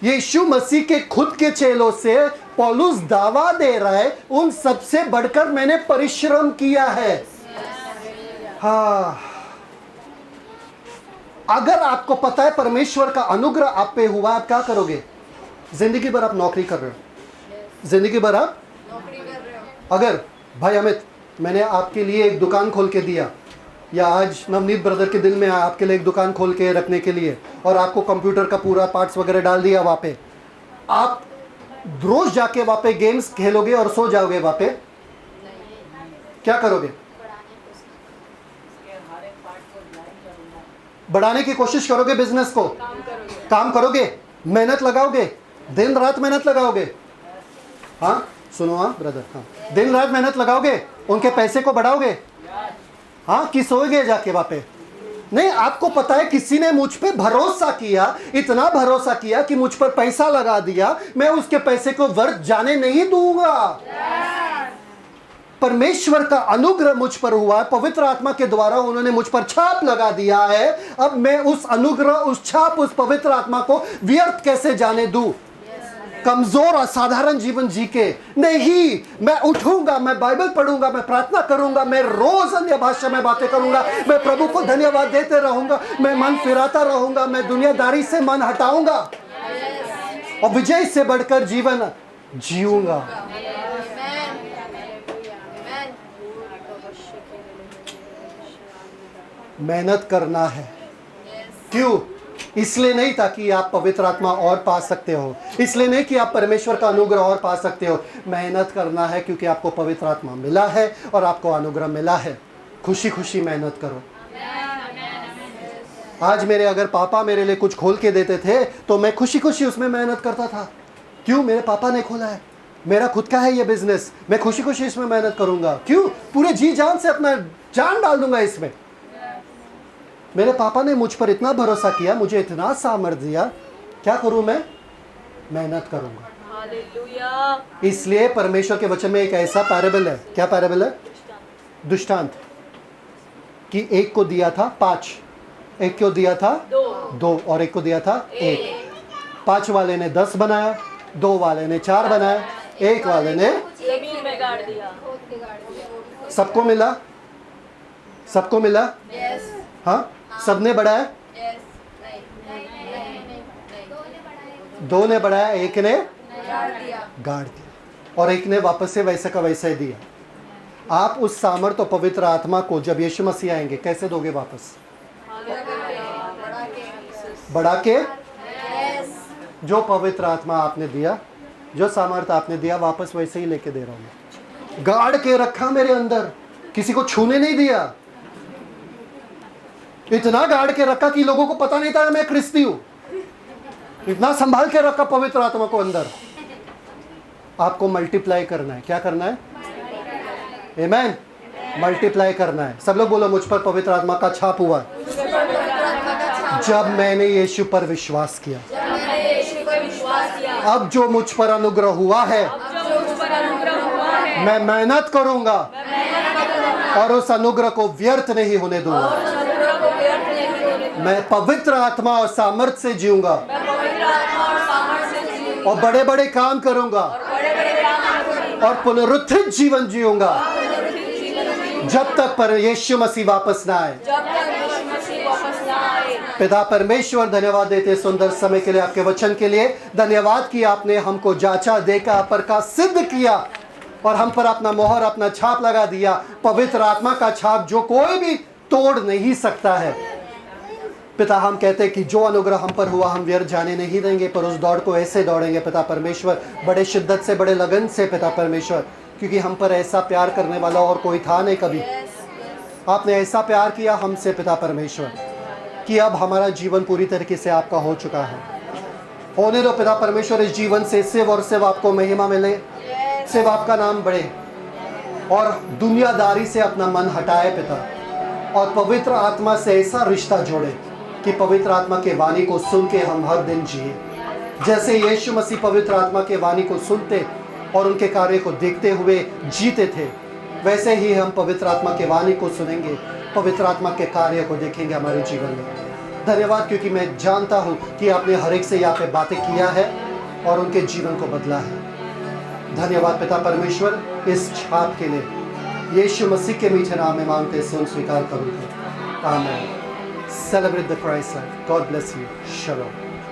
यीशु मसीह के खुद के चेलों से पौलुस दावा दे रहा है, उन सब से बढ़कर मैंने परिश्रम किया है। हाँ, अगर आपको पता है परमेश्वर का अनुग्रह आप पे हुआ, आप क्या करोगे? जिंदगी भर आप नौकरी कर रहे हो, जिंदगी भर आप नौकरी कर रहे हो। अगर भाई अमित मैंने आपके लिए एक दुकान खोल के दिया, या आज नवनीत ब्रदर के दिल में आया आपके लिए एक दुकान खोल के रखने के लिए, और आपको कंप्यूटर का पूरा पार्ट्स वगैरह डाल दिया वहाँ पे, आप रोज जाके वहाँ पे गेम्स खेलोगे और सो जाओगे वहाँ पे? क्या करोगे? बढ़ाने की कोशिश करोगे, बिजनेस को काम करोगे, मेहनत लगाओगे, दिन रात मेहनत लगाओगे। हाँ सुनो, हाँ ब्रदर, हाँ दिन रात मेहनत लगाओगे, उनके पैसे को बढ़ाओगे। हाँ कि सोएगे जाके वहाँ पे? नहीं, आपको पता है किसी ने मुझ पे भरोसा किया, इतना भरोसा किया कि मुझ पर पैसा लगा दिया, मैं उसके पैसे को व्यर्थ जाने नहीं दूंगा। परमेश्वर का अनुग्रह मुझ पर हुआ है, पवित्र आत्मा के द्वारा उन्होंने मुझ पर छाप लगा दिया है। अब मैं उस अनुग्रह, उस छाप, उस पवित्र आत्मा को व्यर्थ कैसे जाने दूं? कमजोर असाधारण जीवन जी के नहीं, मैं उठूंगा, मैं बाइबल पढ़ूंगा, मैं प्रार्थना करूंगा, मैं रोज अन्य भाषा में बातें करूंगा, मैं प्रभु को धन्यवाद देते रहूंगा, मैं मन फिराता रहूंगा, मैं दुनियादारी से मन हटाऊंगा और विजय से बढ़कर जीवन जीऊंगा। मेहनत करना है। क्यों? इसलिए नहीं ताकि आप पवित्र आत्मा और पा सकते हो, इसलिए नहीं कि आप परमेश्वर का अनुग्रह और पा सकते हो। मेहनत करना है क्योंकि आपको पवित्र आत्मा मिला है और आपको अनुग्रह मिला है। खुशी खुशी मेहनत करो। आज मेरे अगर पापा मेरे लिए कुछ खोल के देते थे तो मैं खुशी खुशी उसमें मेहनत करता था। क्यों? मेरे पापा ने खोला है, मेरा खुद का है ये बिजनेस, मैं खुशी खुशी इसमें मेहनत करूंगा। क्यों? पूरे जी जान से अपना जान डाल दूंगा इसमें। मेरे पापा ने मुझ पर इतना भरोसा किया, मुझे इतना सामर्थ्य दिया, क्या करूं मैं? मेहनत करूंगा। हालेलुया। इसलिए परमेश्वर के वचन में एक ऐसा पैराबल है। क्या पैराबल है? दृष्टांत कि एक को दिया था 5, एक को दिया था 2 और एक को दिया था 1। 5 वाले ने 10 बनाया, 2 वाले ने 4 बनाया, 1 वाले ने जमीन में गाड़ दिया। सबको मिला, सबको मिला। हाँ, सबने बढ़ाया, 2 ने बढ़ाया, 1 ने गाड़ दिया और 1 ने वापस से वैसे का वैसा ही दिया। आप उस सामर्थ्य और पवित्र आत्मा को जब यीशु मसीह आएंगे कैसे दोगे वापस? बढ़ा के। जो पवित्र आत्मा आपने दिया, जो सामर्थ्य आपने दिया, वापस वैसे ही लेके दे रहा हूं। गाड़ के रखा मेरे अंदर, किसी को छूने नहीं दिया। इतना गाड़ के रखा कि लोगों को पता नहीं था मैं क्रिस्ती हूं। इतना संभाल के रखा पवित्र आत्मा को अंदर। आपको मल्टीप्लाई करना है। क्या करना है? आमेन। मल्टीप्लाई करना है। सब लोग बोलो, मुझ पर पवित्र आत्मा का छाप हुआ जब मैंने यीशु पर विश्वास किया। अब जो मुझ पर अनुग्रह हुआ है, मैं मेहनत करूंगा और उस अनुग्रह को व्यर्थ नहीं होने दूंगा। मैं पवित्र आत्मा और सामर्थ्य से जीऊंगा और बड़े बड़े काम करूंगा और पुनरुत्थित जीवन जीऊंगा जब तक पर यीशु मसीह वापस ना आए। पिता परमेश्वर, धन्यवाद देते सुंदर समय के लिए, आपके वचन के लिए धन्यवाद कि आपने हमको जांचा, देखा, परखा, सिद्ध किया और हम पर अपना मोहर, अपना छाप लगा दिया। पवित्र आत्मा का छाप जो कोई भी तोड़ नहीं सकता है। पिता, हम कहते हैं कि जो अनुग्रह हम पर हुआ हम व्यर्थ जाने नहीं देंगे, पर उस दौड़ को ऐसे दौड़ेंगे पिता परमेश्वर, बड़े शिद्दत से, बड़े लगन से पिता परमेश्वर, क्योंकि हम पर ऐसा प्यार करने वाला और कोई था नहीं कभी। आपने ऐसा प्यार किया हमसे पिता परमेश्वर कि अब हमारा जीवन पूरी तरीके से आपका हो चुका है। होने दो पिता परमेश्वर, इस जीवन से सिर्फ और सिर्फ आपको महिमा मिले, सिर्फ आपका नाम बढ़े और दुनियादारी से अपना मन हटाए पिता, और पवित्र आत्मा से ऐसा रिश्ता जोड़े कि पवित्र आत्मा के वाणी को सुन के हम हर दिन जिए। जैसे यीशु मसीह पवित्र आत्मा के वाणी को सुनते और उनके कार्य को देखते हुए जीते थे, वैसे ही हम पवित्र आत्मा के वाणी को सुनेंगे, पवित्र आत्मा के कार्य को देखेंगे हमारे जीवन में। धन्यवाद, क्योंकि मैं जानता हूँ कि आपने हर एक से यहाँ पे बातें किया है और उनके जीवन को बदला है। धन्यवाद पिता परमेश्वर इस छाप के लिए। यीशु मसीह के मीठे नाम में मांगते सुन स्वीकार करूँगा। आमीन। Celebrate the Christ life. God bless you. Shalom.